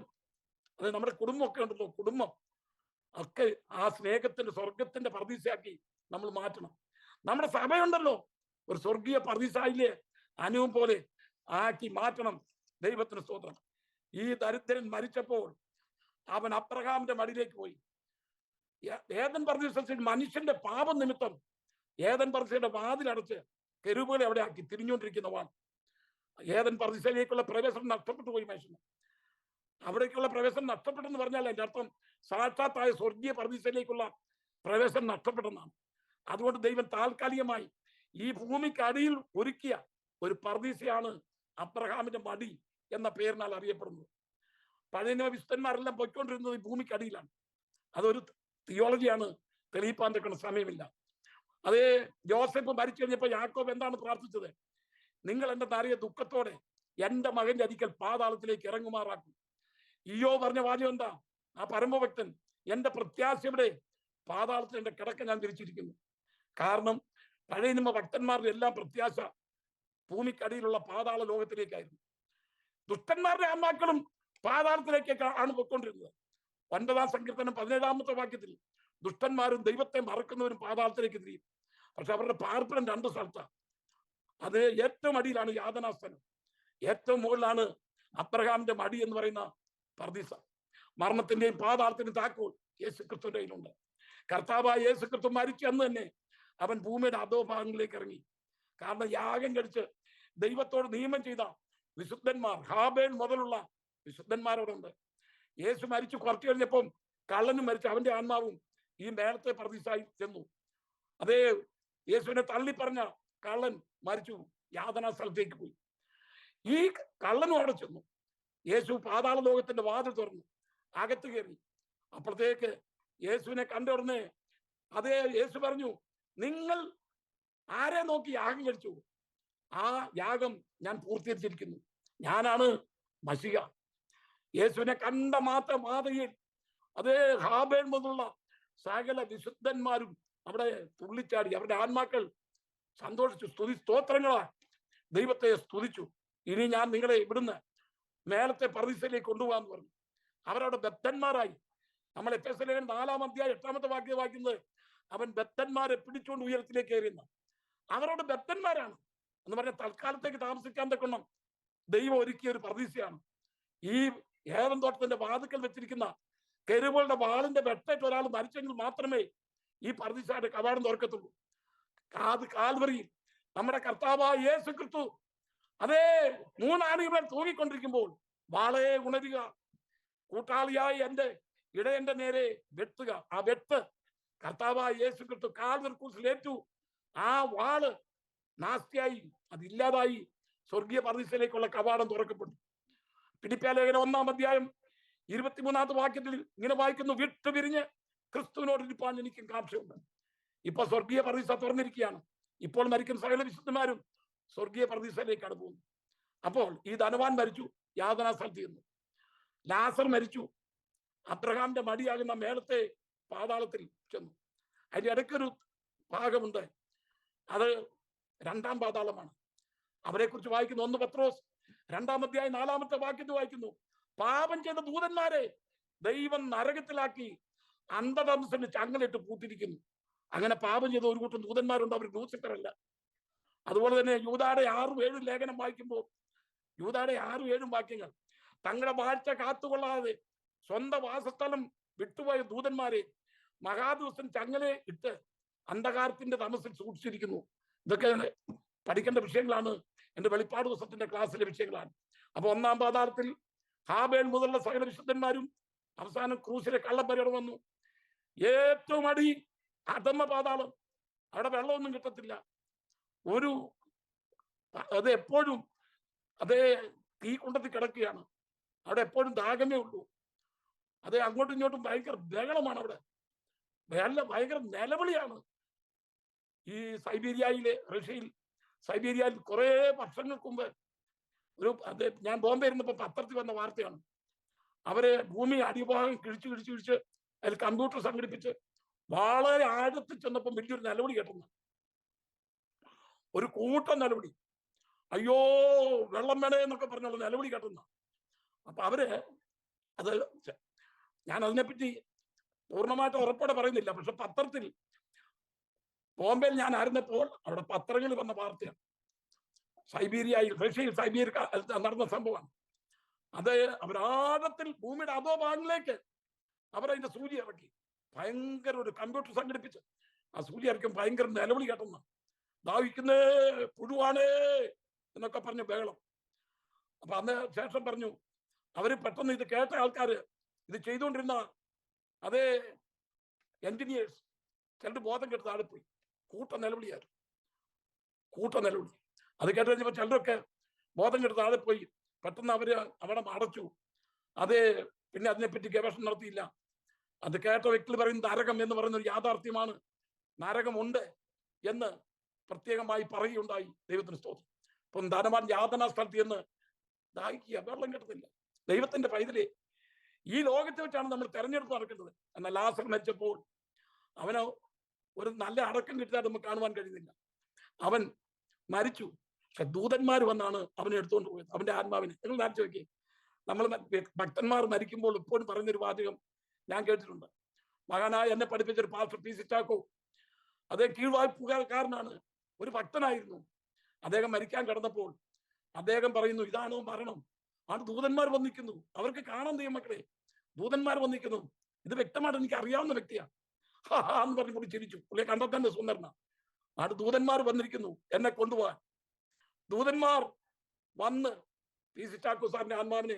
അത് നമ്മുടെ കുടുംബമൊക്കെ ഉണ്ടല്ലോ, കുടുംബം ഒക്കെ ആ സ്നേഹത്തിന്റെ സ്വർഗത്തിന്റെ പർദീസയാക്കി നമ്മൾ മാറ്റണം. നമ്മുടെ സഭയുണ്ടല്ലോ, ഒരു സ്വർഗീയ പർദീസായിലെ അനുഭവം പോലെ ആക്കി മാറ്റണം. ദൈവത്തിന് സ്തോത്രം. ഈ ദരിദ്രൻ മരിച്ചപ്പോൾ അവൻ അബ്രഹാമിന്റെ മടിയിലേക്ക് പോയി. ഏദൻ പർദീസയിൽ മനുഷ്യന്റെ പാപം നിമിത്തം ഏദൻ പർദീസയുടെ വാതിലടച്ച് കെരൂബുകളെ അവിടെ ആക്കി തിരിഞ്ഞുകൊണ്ടിരിക്കുന്നവാണ്. ഏദൻ പർദീസയിലേക്കുള്ള പ്രവേശനം നഷ്ടപ്പെട്ടു പോയി മനുഷ്യന്. അവിടേക്കുള്ള പ്രവേശനം നഷ്ടപ്പെട്ടെന്ന് പറഞ്ഞാൽ അതിന്റെ അർത്ഥം സാക്ഷാത്തായ സ്വർഗീയ പർദീസയിലേക്കുള്ള പ്രവേശനം നഷ്ടപ്പെട്ടെന്നാണ്. അതുകൊണ്ട് ദൈവം താൽക്കാലികമായി ഈ ഭൂമിക്ക് അടിയിൽ ഒരുക്കിയ ഒരു പർദീസയാണ് അബ്രഹാമിന്റെ മടി എന്ന പേരിനാൽ അറിയപ്പെടുന്നത്. പഴയ നിയമ വിശുദ്ധന്മാരെല്ലാം പൊയ്ക്കൊണ്ടിരുന്നത് ഈ ഭൂമിക്കടിയിലാണ്. അതൊരു തിയോളജിയാണ്, തെളിയിപ്പാൻ തക്കുന്ന സമയമില്ല. അതേ ജോസഫ് മരിച്ചു കഴിഞ്ഞപ്പോൾ യാക്കോബ് എന്താണ് പ്രാർത്ഥിച്ചത്? നിങ്ങൾ എന്റെ നാരിയെ ദുഃഖത്തോടെ എന്റെ മകന്റെ അരിക്കൽ പാതാളത്തിലേക്ക് ഇറങ്ങുമാറാക്കും. ഇയ്യോ പറഞ്ഞ വാചകം എന്താ? ആ പരമഭക്തൻ, എന്റെ പ്രത്യാശയുടെ പാതാളത്തിൽ എന്റെ കിടക്ക ഞാൻ തിരിച്ചിരിക്കുന്നു. കാരണം പഴയ നിയമ ഭക്തന്മാരുടെ എല്ലാം പ്രത്യാശ ഭൂമിക്കടിയിലുള്ള പാതാള ലോകത്തിലേക്കായിരുന്നു. ദുഷ്ടന്മാരുടെ ആത്മാക്കളും പാതാളത്തിലേക്കൊക്കെ ആണ് പോയിക്കൊണ്ടിരുന്നത്. 9-ാം സങ്കീർത്തനം 17-ാമത്തെ വാക്യത്തിൽ ദുഷ്ടന്മാരും ദൈവത്തെ മറക്കുന്നവരും പാതാളത്തിലേക്ക് തിരിയും. പക്ഷെ അവരുടെ പാർപ്പിടം 2 സ്ഥലത്താണ്. അത് ഏറ്റവും അടിയിലാണ് യാതനാസ്ഥലം, ഏറ്റവും മുകളിലാണ് അബ്രഹാമിന്റെ മടി എന്ന് പറയുന്ന പർദീസ. മരണത്തിന്റെയും പാതാളത്തിന്റെയും താക്കോൽ യേശുക്രിസ്തുവിന്റെ കയ്യിലുണ്ട്. കർത്താവായ യേശുക്രിസ്തു മരിച്ച അന്ന് തന്നെ അവൻ ഭൂമിയുടെ അധോഭാഗങ്ങളിലേക്ക് ഇറങ്ങി. കാരണം യാഗം കഴിച്ച് ദൈവത്തോട് നിയമം ചെയ്ത വിശുദ്ധന്മാർ, ഹാബേൽ മുതലുള്ള വിശുദ്ധന്മാരോടുണ്ട്. യേശു മരിച്ചു കുറച്ചു കഴിഞ്ഞപ്പം കള്ളനും മരിച്ചു, അവന്റെ ആത്മാവും ഈ മേലത്തെ പർദീസായി ചെന്നു. അതേ യേശുവിനെ തള്ളി പറഞ്ഞ കള്ളൻ മരിച്ചു, യാതനാ സ്ഥലത്തേക്ക് പോയി. ഈ കള്ളനും അവിടെ ചെന്നു. യേശു പാതാള ലോകത്തിന്റെ വാതിൽ തുറന്നു, അകത്ത് കയറി. അപ്പോഴത്തേക്ക് യേശുവിനെ കണ്ടുടനെ അതേ യേശു പറഞ്ഞു, നിങ്ങൾ ആരെ നോക്കി യാഗം കഴിച്ചു? ആ യാഗം ഞാൻ പൂർത്തീകരിച്ചിരിക്കുന്നു, ഞാനാണ് മശിഹ. യേശുവിനെ കണ്ട മാത്രം മാതയിൽ അതേ ഹാബേൽ മുതലുള്ള സകല വിശുദ്ധന്മാരും അവിടെ തുള്ളിച്ചാടി. അവരുടെ ആത്മാക്കൾ സന്തോഷിച്ചു, സ്തോത്രങ്ങളാ ദൈവത്തെ സ്തുതിച്ചു. ഇനി ഞാൻ നിങ്ങളെ ഇവിടുന്ന് മേലത്തെ പർദീസയിലേക്ക് കൊണ്ടുപോകാന്ന് പറഞ്ഞു. അവരവിടെ ബദ്ധന്മാരായി. നമ്മൾ എഫെസ്യർ 4-ാം അധ്യായം 8-ാമത്തെ വാക്യം വായിക്കുന്നത് അവൻ ബദ്ധന്മാരെ പിടിച്ചുകൊണ്ട് ഉയരത്തിലേക്ക് കയറിയെന്ന്. അവരോട് ബദ്ധന്മാരാണ് എന്ന് പറഞ്ഞാൽ തൽക്കാലത്തേക്ക് താമസിക്കാൻ തക്കണം ദൈവം ഒരുക്കിയ ഒരു പർദീസയാണ്. ഈ ഏദൻ തോട്ടത്തിന്റെ വാതിക്കൽ വെച്ചിരിക്കുന്ന കെരൂബുകളുടെ വാളിന്റെ വെട്ടേറ്റ് ഒരാൾ മരിച്ചെങ്കിൽ മാത്രമേ ഈ പർദീസയുടെ കവാടം തുറക്കത്തുള്ളൂ. കാൽവറിയിൽ നമ്മുടെ കർത്താവായ യേശുക്രിസ്തു അതേ 3 ആണികൾ തൂങ്ങിക്കൊണ്ടിരിക്കുമ്പോൾ വാളെ ഉണരുക, കൂട്ടാളിയായി എന്റെ ഇടയന്റെ നേരെ വെട്ടുക. ആ വെട്ട് കർത്താവായ യേശുക്രിസ്തു കാൽവറി ക്രൂശിലേറ്റു. ആ വാള് നാസ്തിയായി, അതില്ലാതായി. സ്വർഗീയ പർദീസയിലേക്കുള്ള കവാടം തുറക്കപ്പെട്ടു. ഫിലിപ്പിയ ലേഖനം 1-ാം അധ്യായം 23-ാമത്തെ വാക്യത്തിൽ ഇങ്ങനെ വായിക്കുന്നു, വിട്ടുപിരിഞ്ഞ് ക്രിസ്തുവിനോട് ഇരിപ്പാൻ എനിക്കും കാംക്ഷയുണ്ട്. ഇപ്പൊ സ്വർഗീയ പർദീസ തുറന്നിരിക്കുകയാണ്. ഇപ്പോൾ മരിക്കുന്ന സകല വിശുദ്ധന്മാരും സ്വർഗീയ പർദീസയിലേക്കാണ് പോകുന്നത്. അപ്പോൾ ഈ ധനവാൻ മരിച്ചു, യാതനാ സ്ഥലത്ത് ചെന്നു. ലാസർ മരിച്ചു, അബ്രഹാമിന്റെ മടിയാകുന്ന മേളത്തെ പാതാളത്തിൽ ചെന്നു. അതിന്റെ ഇടയ്ക്കൊരു ഭാഗമുണ്ട്, അത് 2-ാം പാതാളമാണ്. അവരെ കുറിച്ച് വായിക്കുന്നു 1 പത്രോസ് 2-ാം അധ്യായം 4-ാമത്തെ വാക്യത്തിൽ വായിക്കുന്നു, പാപം ചെയ്ത ദൂതന്മാരെ ദൈവം നരകത്തിലാക്കി അന്ധതമസിന് ചങ്ങലിട്ട് പൂട്ടിരിക്കുന്നു. അങ്ങനെ പാപം ചെയ്ത ഒരു കൂട്ടം ദൂതന്മാരുണ്ട്, അവർ ലൂസിഫർ അല്ല. അതുപോലെ തന്നെ യൂദായുടെ 6-7 ലേഖനം വായിക്കുമ്പോൾ യൂദായുടെ 6-7 വാക്യങ്ങൾ, തങ്ങളുടെ വാഴ്ച കാത്തുകൊള്ളാതെ സ്വന്തം വാസസ്ഥലം വിട്ടുപോയ ദൂതന്മാരെ മഹാദിവസം ചങ്ങലെ ഇട്ട് അന്ധകാരത്തിന്റെ തമസിൽ സൂക്ഷിച്ചിരിക്കുന്നു. ഇതൊക്കെ പഠിക്കേണ്ട വിഷയങ്ങളാണ്, എന്റെ വെളിപ്പാട് ദിവസത്തിന്റെ ക്ലാസ്സിലെ വിഷയങ്ങളാണ്. അപ്പൊ 1-ാം പാതാളത്തിൽ ഹാബേൽ മുതലുള്ള സകല വിശുദ്ധന്മാരും അവസാനം ക്രൂശിലെ കള്ളപ്പരട വന്നു. ഏറ്റവും അടി അധമ പാതാളം, അവിടെ വെള്ളമൊന്നും കിട്ടത്തില്ല. ഒരു അത് എപ്പോഴും അതേ തീ കുണ്ടത്തിൽ കിടക്കുകയാണ്. അവിടെ എപ്പോഴും ദാഹമേ ഉള്ളൂ. അത് അങ്ങോട്ടും ഇങ്ങോട്ടും ഭയങ്കര ബഹളമാണ് അവിടെ. ഭയങ്കര നിലവിളിയാണ്. ഈ റഷ്യയിൽ സൈബീരിയയിൽ കുറെ വർഷങ്ങൾക്ക് മുമ്പ് ഞാൻ ബോംബെ ഇരുന്നപ്പോ പത്രത്തിൽ വന്ന വാർത്തയാണ്. അവര് ഭൂമി അടിഭാഗം കിഴിച്ച് അതിൽ കമ്പ്യൂട്ടർ സംഘടിപ്പിച്ച് വളരെ ആഴത്തിൽ ചെന്നപ്പോൾ വലിയൊരു നിലവിളി കേട്ടുന്നു. ഒരു കൂട്ടം നിലവിളി, അയ്യോ വെള്ളം വേണേ എന്നൊക്കെ പറഞ്ഞുള്ള നിലവിളി കേട്ടുന്ന. അപ്പൊ അവര് അത് ഞാൻ അതിനെപ്പറ്റി പൂർണ്ണമായിട്ട് ഉറപ്പോടെ പറയുന്നില്ല. പക്ഷെ പത്രത്തിൽ ബോംബെയിൽ ഞാൻ ആയിരുന്നപ്പോൾ അവിടെ പത്രങ്ങളിൽ വന്ന വാർത്തയാണ്. റഷ്യയിൽ സൈബീരിയ നടന്ന സംഭവമാണ്. അത് അവരാഴത്തിൽ ഭൂമിയുടെ അതോ ഭാഗങ്ങളിലേക്ക് അവരതിന്റെ സൂചി ഇറക്കി ഭയങ്കര ഒരു കമ്പ്യൂട്ടർ സംഘടിപ്പിച്ച് ആ സൂചി ഇറക്കും ഭയങ്കര നിലവിളി കേട്ടുന്ന, ദാഹിക്കുന്നേ പുഴുവാണേ എന്നൊക്കെ പറഞ്ഞു ബഹളം. അപ്പൊ അന്ന് ശേഷം പറഞ്ഞു അവര് പെട്ടെന്ന് ഇത് കേട്ട ആൾക്കാര്, ഇത് ചെയ്തുകൊണ്ടിരുന്ന അതേ എഞ്ചിനീയേഴ്സ് ചിലർ ബോധം കെട്ട് താഴെ പോയി. കൂട്ട നിലവിളിയായിരുന്നു. അത് കേട്ട് കഴിഞ്ഞപ്പോ ചിലരൊക്കെ ബോധം കെട്ട് താഴെ പോയി. പെട്ടെന്ന് അവര് അവിടെ അടച്ചു. അത് പിന്നെ അതിനെപ്പറ്റി ഗവേഷണം നടത്തിയില്ല. അത് കേട്ട വ്യക്തി പറയും നരകം എന്ന് പറയുന്ന ഒരു യാഥാർത്ഥ്യമാണ്, നരകമുണ്ട് എന്ന് പ്രത്യേകമായി പറയുകയുണ്ടായി. ദൈവത്തിന് സ്തോത്രം. ഇപ്പം ധനവാൻ യാതനാ സ്ഥലത്ത് എന്ന് ദാഹിക്കുക, വെള്ളം കിട്ടുന്നില്ല. ദൈവത്തിന്റെ പൈതലേ, ഈ ലോകത്തെ വെച്ചാണ് നമ്മൾ തെരഞ്ഞെടുപ്പ് നടക്കേണ്ടത്. എന്നാൽ ലാസർ മരിച്ചപ്പോൾ അവന് ഒരു നല്ല അടക്കം കിട്ടിയാൽ നമുക്ക് കാണുവാൻ കഴിയുന്നില്ല. അവൻ മരിച്ചു. പക്ഷെ ദൂതന്മാർ വന്നാണ് അവനെ എടുത്തുകൊണ്ട് പോയത്, അവന്റെ ആത്മാവിനെ. നിങ്ങൾ ധാരിച്ചു നോക്കിയേ, നമ്മൾ ഭക്തന്മാർ മരിക്കുമ്പോൾ എപ്പോഴും പറയുന്നൊരു വാചകം ഞാൻ കേട്ടിട്ടുണ്ട്. മഹാനായ എന്നെ പഠിപ്പിച്ചൊരു പാസ്റ്റർ പി സി ചാക്കോ, അദ്ദേഹം കീഴ്വായ്പുകാരനാണ്, ഒരു ഭക്തനായിരുന്നു. അദ്ദേഹം മരിക്കാൻ കിടന്നപ്പോൾ അദ്ദേഹം പറയുന്നു, ഇതാണോ മരണം? ആണ് ദൂതന്മാർ വന്നിരിക്കുന്നു, അവർക്ക് കാണാൻ ദൈവമക്കളെ, ദൂതന്മാർ വന്നിരിക്കുന്നു. ഇത് വ്യക്തമായിട്ട് എനിക്ക് അറിയാവുന്ന വ്യക്തിയാണ് എന്ന് പറഞ്ഞു കൂടി ചിരിച്ചു. പുള്ളിയെ കണ്ടെത്തന്നെ സുന്ദരന. ആണ് ദൂതന്മാർ വന്നിരിക്കുന്നു എന്നെ കൊണ്ടുപോകാൻ. ദൂതന്മാർ വന്ന് പി സി ചാക്കോ സാറിന്റെ ആത്മാവിനെ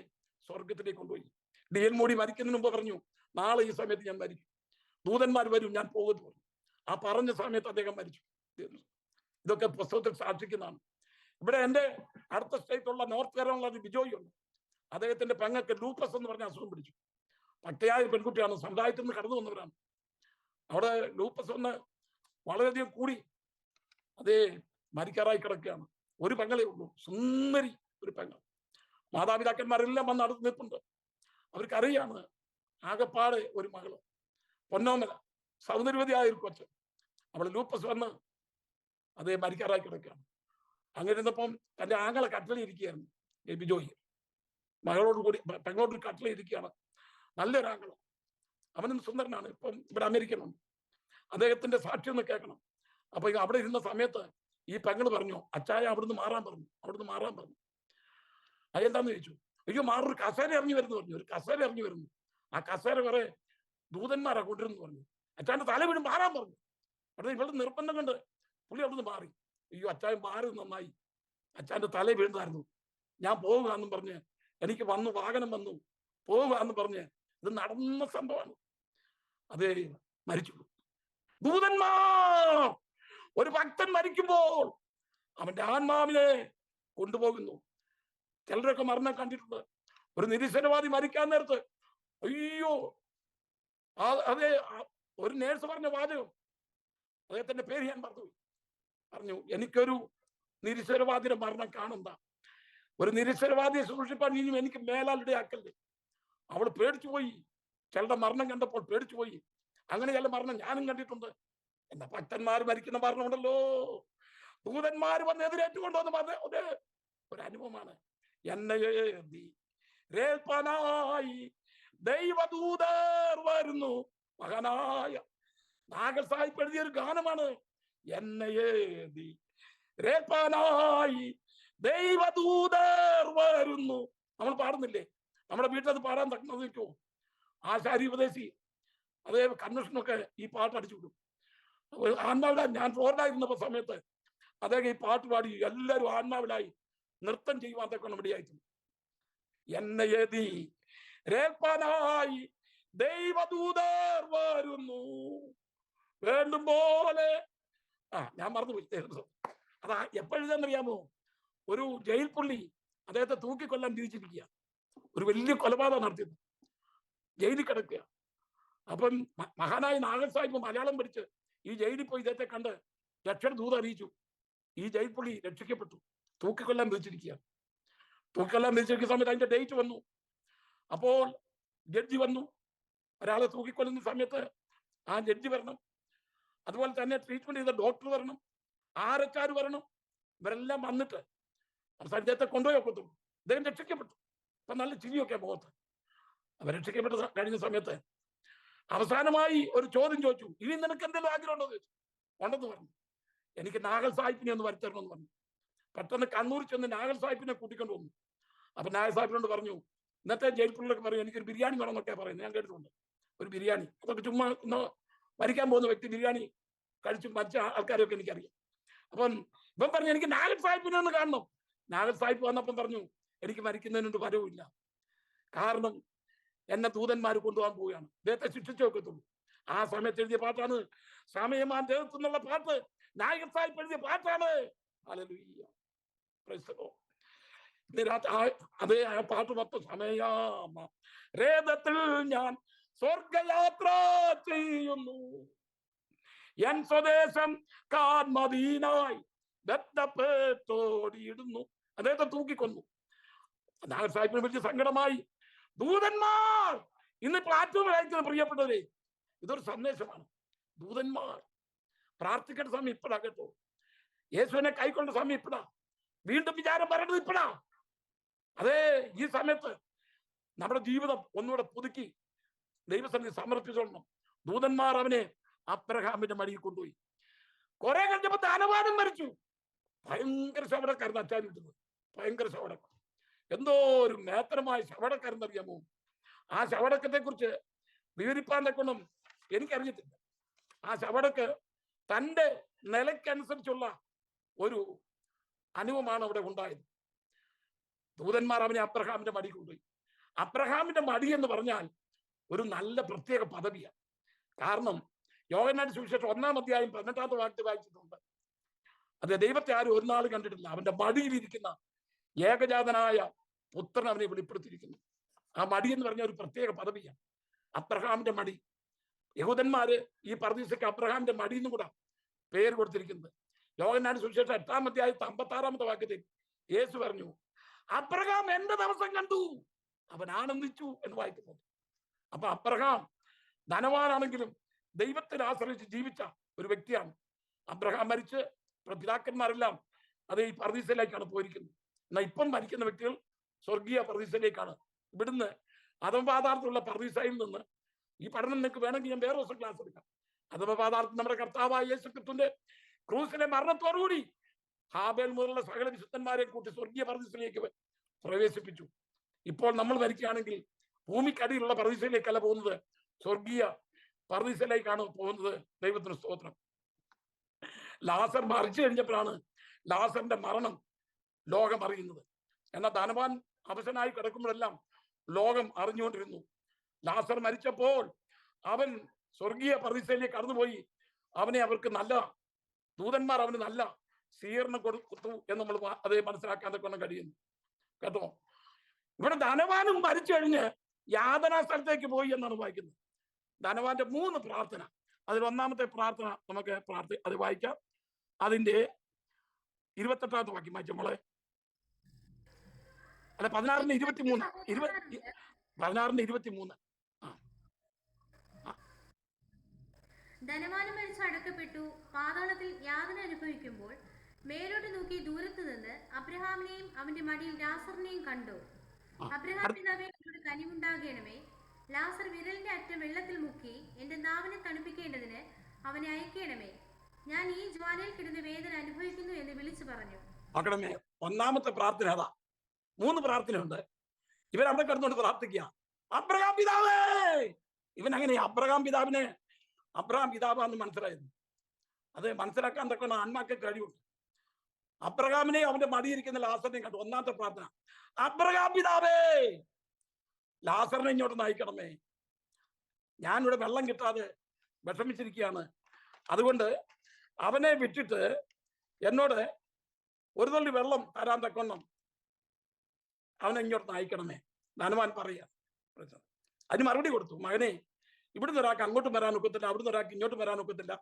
സ്വർഗത്തിലേക്ക് കൊണ്ടുപോയി. DL മോഡി മരിക്കുന്നതിന് മുമ്പ് പറഞ്ഞു, നാളെ ഈ സമയത്ത് ഞാൻ മരിക്കും, ദൂതന്മാർ വരും, ഞാൻ പോകുന്നു പറഞ്ഞു. ആ പറഞ്ഞ സമയത്ത് അദ്ദേഹം മരിച്ചു. ഇതൊക്കെ പുസ്തകത്തിൽ സാക്ഷിക്കുന്നതാണ്. ഇവിടെ എൻ്റെ അടുത്ത സ്റ്റേറ്റുള്ള നോർത്ത് കേരള ബിജോയ് ഉണ്ട്. അദ്ദേഹത്തിന്റെ പെങ്ങൾക്ക് ലൂപ്പസ് എന്ന് പറഞ്ഞ അസുഖം പിടിച്ചു. പട്ടയായ പെൺകുട്ടിയാണ്, സമുദായത്തിൽ നിന്ന് കടന്നു വന്നവരാണ്. അവിടെ ലൂപ്പസ് ഒന്ന് വളരെയധികം കൂടി അതേ മരിക്കാറായി കിടക്കുകയാണ്. ഒരു പെങ്ങളേ ഉള്ളൂ, സുന്ദരി ഒരു പെങ്ങൾ. മാതാപിതാക്കന്മാരെല്ലാം വന്ന് അടുത്ത് നിൽപ്പുണ്ട്. അവർക്കറിയാണ് ആകെപ്പാടെ ഒരു മകള്, പൊന്നോമല, സൗന്ദര്യവതിയായ ഒരു കൊച്ച്. അവള് ലൂപ്പസ് വന്ന് അതേ മരിക്കാറായി കിടക്കുകയാണ്. അങ്ങനെ ഇരുന്നപ്പം തന്റെ ആങ്ങളെ കട്ടിലിരിക്കുകയായിരുന്നു ബിജോയ്. മകളോട് കൂടി പെങ്ങളോട് കട്ടിലിരിക്കുകയാണ്. നല്ലൊരാങ്ങള്, അവനും സുന്ദരനാണ്. ഇപ്പം ഇവിടെ അമേരിക്കനുണ്ട്. അദ്ദേഹത്തിന്റെ സാക്ഷ്യം ഒന്ന് കേൾക്കണം. അപ്പൊ അവിടെ ഇരുന്ന സമയത്ത് ഈ പെങ്ങള് പറഞ്ഞു, അച്ചായ അവിടുന്ന് മാറാൻ പറഞ്ഞു. അതെന്താന്ന് ചോദിച്ചു. അയ്യോ മാറൊരു കസേര ഇറങ്ങി വരുന്നു പറഞ്ഞു. ഒരു കസേര ഇറങ്ങി വരുന്നു. ആ കസേര കുറെ ദൂതന്മാരാ കൊണ്ടിരുന്നു പറഞ്ഞു. അച്ചാന്റെ തല വീണ്ടും മാറാൻ പറഞ്ഞു. അവിടെ ഇവളുടെ നിർബന്ധം കൊണ്ട് പുള്ളി അവിടുന്ന് മാറി. അയ്യോ അച്ചായൻ മാറി, നന്നായി. അച്ചാന്റെ തല വീഴുന്നായിരുന്നു. ഞാൻ പോവുക എന്നും പറഞ്ഞ് എനിക്ക് വാഹനം വന്നു, പോവുക എന്ന് പറഞ്ഞ് ഇത് നടന്ന സംഭവമാണ്. അത് മരിച്ചു. ദൂതന്മാർ ഒരു ഭക്തൻ മരിക്കുമ്പോൾ അവന്റെ ആത്മാവിനെ കൊണ്ടുപോകുന്നു. ചിലരൊക്കെ മരണം കണ്ടിട്ടുണ്ട്. ഒരു നിരീശ്വരവാദി മരിക്കാൻ നേരത്ത് അയ്യോ, അതെ ഒരു നേഴ്സ് പറഞ്ഞ വാചകം, അദ്ദേഹത്തിന്റെ പേര് ഞാൻ പറഞ്ഞു, എനിക്കൊരു നിരീശ്വരവാദിയുടെ മരണം കാണണ്ട, ഒരു നിരീശ്വരവാദിയെ സൂക്ഷിപ്പാൻ ഇനിയും എനിക്ക് മേലാലിടയാക്കല്ലേ. അവൾ പേടിച്ചു പോയി. ചിലരുടെ മരണം കണ്ടപ്പോൾ പേടിച്ചു പോയി. അങ്ങനെ ചില മരണം ഞാനും കണ്ടിട്ടുണ്ട്. എന്നാ ഭക്തന്മാർ മരിക്കുന്ന മരണമുണ്ടല്ലോ, ദൂതന്മാർ വന്ന് എതിരേറ്റുകൊണ്ടുവന്ന് പറഞ്ഞ ഒരു അനുഭവമാണ്. എന്നെ ദൈവദൂതർ വരുന്നു. മഹാനായ നാഗൽ സാഹിബ് എഴുതിയൊരു ഗാനമാണ്. എന്നെ ദൈവദൂതർ വരുന്നു. നമ്മൾ പാടുന്നില്ലേ? നമ്മുടെ വീട്ടിൽ അത് പാടാൻ തക്കുന്നത് നിൽക്കുമോ? ആശാരി ഉപദേശി അതേ കൺവെൻഷനൊക്കെ ഈ പാട്ട് അടിച്ചു വിടും. ആത്മാവില ഞാൻ ഫ്ലോറിഡായിരുന്നപ്പോ സമയത്ത് അദ്ദേഹം ഈ പാട്ട് പാടി എല്ലാവരും ആത്മാവിലായി നൃത്തം ചെയ്യുവാൻ തക്ക മടിയായിട്ടുണ്ട്. എന്നെ രേൽപ്പാനായി ദൈവദൂതർ വരുന്നു വേണ്ടും പോലെ. ഞാൻ മറന്നുപോയി. അതാ എപ്പോഴെന്നറിയാമോ? ഒരു ജയിൽ പുള്ളി അദ്ദേഹത്തെ തൂക്കിക്കൊല്ലാൻ വിധിച്ചിരിക്കുക. ഒരു വലിയ കൊലപാതകം നടത്തിയത്, ജയിലിൽ കിടക്കുക. അപ്പം മഹാനായ നാഗൽ സാഹിബ് മലയാളം പഠിച്ച് ഈ ജയിലിൽ പോയി ഇദ്ദേഹത്തെ കണ്ട് രക്ഷാദൂത് അറിയിച്ചു. ഈ ജയിൽ പുള്ളി രക്ഷിക്കപ്പെട്ടു. തൂക്കിക്കൊല്ലാൻ വിധിച്ചിരിക്കുക. തൂക്കിക്കൊല്ലാൻ വിധിച്ചിരിക്കുന്ന സമയത്ത് അതിന്റെ ഡേറ്റ് വന്നു. അപ്പോൾ ജഡ്ജി വന്നു. ഒരാളെ തൂക്കിക്കൊല്ലുന്ന സമയത്ത് ആ ജഡ്ജി വരണം, അതുപോലെ തന്നെ ട്രീറ്റ്മെന്റ് ചെയ്ത ഡോക്ടർ വരണം, ആരക്കാർ വരണം. ഇവരെല്ലാം വന്നിട്ട് അവസാനം ഇദ്ദേഹത്തെ കൊണ്ടുപോയി ഒക്കത്തുള്ളൂ. ഇദ്ദേഹം രക്ഷിക്കപ്പെട്ടു. അപ്പൊ നല്ല ചിരിയൊക്കെ മുഖത്ത്. അവർ രക്ഷിക്കപ്പെട്ട കഴിഞ്ഞ സമയത്ത് അവസാനമായി ഒരു ചോദ്യം ചോദിച്ചു, ഇനി നിനക്ക് എന്തെങ്കിലും ആഗ്രഹം ഉണ്ടോ എന്ന് ചോദിച്ചു. ഉണ്ടെന്ന് പറഞ്ഞു. എനിക്ക് നാഗൽ സാഹിബിനെ ഒന്ന് വരുത്തരണമെന്ന് പറഞ്ഞു. പെട്ടെന്ന് കണ്ണൂർ ചെന്ന് നാഗൽ സാഹിബിനെ കൂട്ടിക്കൊണ്ട് വന്നു. അപ്പൊ നാഗൽ സാഹിബിനോട് പറഞ്ഞു, ഇന്നത്തെ ജയിൽ പുള്ളിലൊക്കെ പറയും എനിക്കൊരു ബിരിയാണി വേണമെന്നൊക്കെ പറയുന്നത് ഞാൻ കേട്ടിട്ടുണ്ട്. ഒരു ബിരിയാണി, അതൊക്കെ ചുമ്മാ ഇന്ന് മരിക്കാൻ പോകുന്ന വ്യക്തി ബിരിയാണി കഴിച്ചു മരിച്ച ആൾക്കാരെയൊക്കെ എനിക്കറിയാം. അപ്പം ഇവൻ പറഞ്ഞു എനിക്ക് നാഗൽ സാഹിബിനെ ഒന്ന് കാണണം. നാഗൽ സാഹിബ് വന്നപ്പം പറഞ്ഞു എനിക്ക് മരിക്കുന്നതിനൊരു വരവുമില്ല, കാരണം എന്നെ ദൂതന്മാർ കൊണ്ടുപോകാൻ പോവുകയാണ്, അദ്ദേഹത്തെ ശിക്ഷിച്ചു വെക്കത്തുള്ളൂ. ആ സമയത്ത് എഴുതിയ പാട്ടാണ് സമയമാൻ ദേഹത്തു നിന്നുള്ള പാട്ട്. നാഗൽ സാഹിബ് എഴുതിയ പാട്ടാണ്. Hallelujah, praise the Lord. അതേ ആ പാട്ട് മൊത്തം സമയാമത്തിൽ ഞാൻ സ്വർഗയാത്ര ചെയ്യുന്നു, എൻ സ്വദേശം കാൺമദീനായി ബന്ധപ്പെട്ടോടിയിടുന്നു. അദ്ദേഹത്തെ തൂക്കിക്കൊന്നു. നാഗൽ സാഹിബിനെ വിളിച്ച് സങ്കടമായി. ദൂതന്മാർ ഇന്ന് പ്ലാറ്റ്ഫോമിൽ അയക്കുന്ന പ്രിയപ്പെട്ടവരെ, ഇതൊരു സന്ദേശമാണ്. ദൂതന്മാർ പ്രാർത്ഥിക്കേണ്ട സമയം ഇപ്പഴാ കേട്ടോ. യേശുവിനെ കൈക്കൊണ്ട സമയം ഇപ്പഴാ. വീണ്ടും വിചാരം വരേണ്ടത് ഇപ്പഴാ. അതേ ഈ സമയത്ത് നമ്മുടെ ജീവിതം ഒന്നുകൂടെ പുതുക്കി ദൈവസന്നിധി സമർപ്പിച്ചോളണം. ദൂതന്മാർ അവനെ അബ്രഹാമിന്റെ മടിയിൽ കൊണ്ടുപോയി. കുറെ കഴിഞ്ഞപ്പോ ധനവാനും മരിച്ചു. ഭയങ്കര ശവടക്കാരൻ അച്ചാരി കിട്ടുന്നത്, ഭയങ്കര ശവടക്കം. എന്തോ ഒരു മേത്തരമായ ശവടക്കാരെന്നറിയാമോ? ആ ശവടക്കത്തെ കുറിച്ച് വിവരിപ്പാന്റെ കൊണ്ടും എനിക്കറിയത്തില്ല. ആ ശവടക്ക് തൻ്റെ നിലയ്ക്കനുസരിച്ചുള്ള ഒരു അനുഭവമാണ് അവിടെ ഉണ്ടായത്. ദൂതന്മാർ അവനെ അബ്രഹാമിന്റെ മടി കൊണ്ടുപോയി. അബ്രഹാമിന്റെ മടി എന്ന് പറഞ്ഞാൽ ഒരു നല്ല പ്രത്യേക പദവിയാണ്. കാരണം യോഹന്നാന്റെ സുവിശേഷം 1-ാം അധ്യായം 18-ാമത്തെ വാക്യത്തിൽ വായിച്ചിട്ടുണ്ട്. അത് ദൈവത്തെ ആരും ഒരു നാൾ കണ്ടിട്ടില്ല, അവന്റെ മടിയിലിരിക്കുന്ന ഏകജാതനായ പുത്രൻ അവനെ വെളിപ്പെടുത്തിയിരിക്കുന്നു. ആ മടി എന്ന് പറഞ്ഞ ഒരു പ്രത്യേക പദവിയാണ്, അബ്രഹാമിന്റെ മടി. യഹൂദന്മാര് ഈ പർദീസയ്ക്ക് അബ്രഹാമിന്റെ മടി എന്നും കൂടെ പേര് കൊടുത്തിരിക്കുന്നത്. യോഹന്നാന്റെ സുവിശേഷം 8-ാം അധ്യായത്തിൽ 56-ാമത്തെ വാക്യത്തിൽ യേശു പറഞ്ഞു, അബ്രഹാം എന്റെ ദിവസം കണ്ടു, അവൻ ആനന്ദിച്ചു എന്ന് വായിക്കുന്നത്. അപ്പൊ അബ്രഹാം ധനവാനാണെങ്കിലും ദൈവത്തിൽ ആശ്രയിച്ച് ജീവിച്ച ഒരു വ്യക്തിയാണ്. അബ്രഹാം മരിച്ച് പിതാക്കന്മാരെല്ലാം അത് ഈ പർദീസയിലേക്കാണ് പോയിരിക്കുന്നത്. എന്നാൽ ഇപ്പം മരിക്കുന്ന വ്യക്തികൾ സ്വർഗീയ പർദീസയിലേക്കാണ്. ഇവിടുന്ന് അധമപാതാർത്ഥമുള്ള പർദീസയിൽ നിന്ന് ഈ പഠനം നിങ്ങൾക്ക് വേണമെങ്കിൽ ഞാൻ വേറെ ദിവസം ക്ലാസ് എടുക്കാം. അധമപാതാർത്ഥം നമ്മുടെ കർത്താവായ യേശു ക്രിസ്തുവിന്റെ ക്രൂസിലെ മരണത്തോടുകൂടി ഹാബേൽ മുതലുള്ള സകല വിശുദ്ധന്മാരെ കൂട്ടി സ്വർഗീയ പർദീസയിലേക്ക് പ്രവേശിപ്പിച്ചു. ഇപ്പോൾ നമ്മൾ മരിക്കുകയാണെങ്കിൽ ഭൂമിക്കടിയിലുള്ള പർദീസയിലേക്കല്ല പോകുന്നത്, സ്വർഗീയ പർദീസയിലേക്കാണ് പോകുന്നത്. ദൈവത്തിന് സ്തോത്രം. ലാസർ മരിച്ചു കഴിഞ്ഞപ്പോഴാണ് ലാസറിന്റെ മരണം ലോകം അറിയുന്നത്. എന്നാൽ ധനവാൻ അവശനായി കിടക്കുമ്പോഴെല്ലാം ലോകം അറിഞ്ഞുകൊണ്ടിരുന്നു. ലാസർ മരിച്ചപ്പോൾ അവൻ സ്വർഗീയ പർദീസയിലേക്ക് കടന്നുപോയി. അവനെ അവർക്ക് നല്ല ദൂതന്മാർ അവന് നല്ല സ്വീകരണം കൊടുത്തു എന്ന് നമ്മൾ അതേ മനസ്സിലാക്കാൻ കൊണ്ട് കഴിയുന്നു കേട്ടോ. ഇവിടെ ധനവാനും മരിച്ചു കഴിഞ്ഞ് യാതനാ സ്ഥലത്തേക്ക് പോയി എന്നാണ് വായിക്കുന്നത്. ധനവാന്റെ 3 പ്രാർത്ഥന, അതിൽ 1-ാമത്തെ പ്രാർത്ഥന നമുക്ക് അത് വായിക്കാം. അതിന്റെ 28-ാമത്തെ വാക്യം വായിച്ച നമ്മളെ അല്ല 16-23 ധനവാനും മരിച്ചു അടക്കപ്പെട്ടു, പാതാളത്തിൽ യാതന അനുഭവിക്കുമ്പോൾ മേലോട്ട് നോക്കി ദൂരത്ത് നിന്ന് അബ്രഹാമിനെയും അവന്റെ മടിയിൽ ലാസറിനെയും കണ്ടു. അബ്രഹാം പിതാവേ, എന്നോട് കനിവുണ്ടാകണമേ, ലാസർ വിരലിന്റെ അറ്റം വെള്ളത്തിൽ മുക്കി എന്റെ നാവിനെ തണുപ്പിക്കേണ്ടതിന് അവനെ അയക്കണമേ, ഞാൻ ഈ ജ്വാലയിൽ കിടന്ന് വേദന അനുഭവിക്കുന്നു എന്ന് വിളിച്ചു പറഞ്ഞു. മക്കളെ 1-ാമത്തെ പ്രാർത്ഥന അതാ. 3 പ്രാർത്ഥനയുണ്ട്. ഇവൻ അവിടെ കിടന്നുകൊണ്ട് പ്രാർത്ഥിക്കുക, അബ്രഹാം പിതാവേ. ഇവൻ അങ്ങനെ അബ്രഹാം പിതാവാന്ന് മനസ്സിലായത്. അത് മനസ്സിലാക്കാൻ തക്ക ആത്മാക്കൾ കഴിവുണ്ട്. അബ്രഹാമിനെ അവന്റെ മടിയിരിക്കുന്ന ലാസറിനെയും കണ്ടു. 1-ാമത്തെ പ്രാർത്ഥന, അബ്രഹാം പിതാവേ, ലാസറിനെ ഇങ്ങോട്ട് നയിക്കണമേ, ഞാനിവിടെ വെള്ളം കിട്ടാതെ വിഷമിച്ചിരിക്കുകയാണ്, അതുകൊണ്ട് അവനെ വിട്ടിട്ട് എന്നോട് ഒരു തുള്ളി വെള്ളം തരാൻ തക്കൊണ്ണം അവനെ ഇങ്ങോട്ട് നയിക്കണമേ. ധനവാൻ പറയാ. അതിന് മറുപടി കൊടുത്തു, മകനെ, ഇവിടുന്ന് ഒരാൾക്ക് അങ്ങോട്ടും വരാൻ ഒക്കത്തില്ല, അവിടുന്ന് ഒരാൾക്ക് ഇങ്ങോട്ടും വരാൻ ഒക്കത്തില്ല.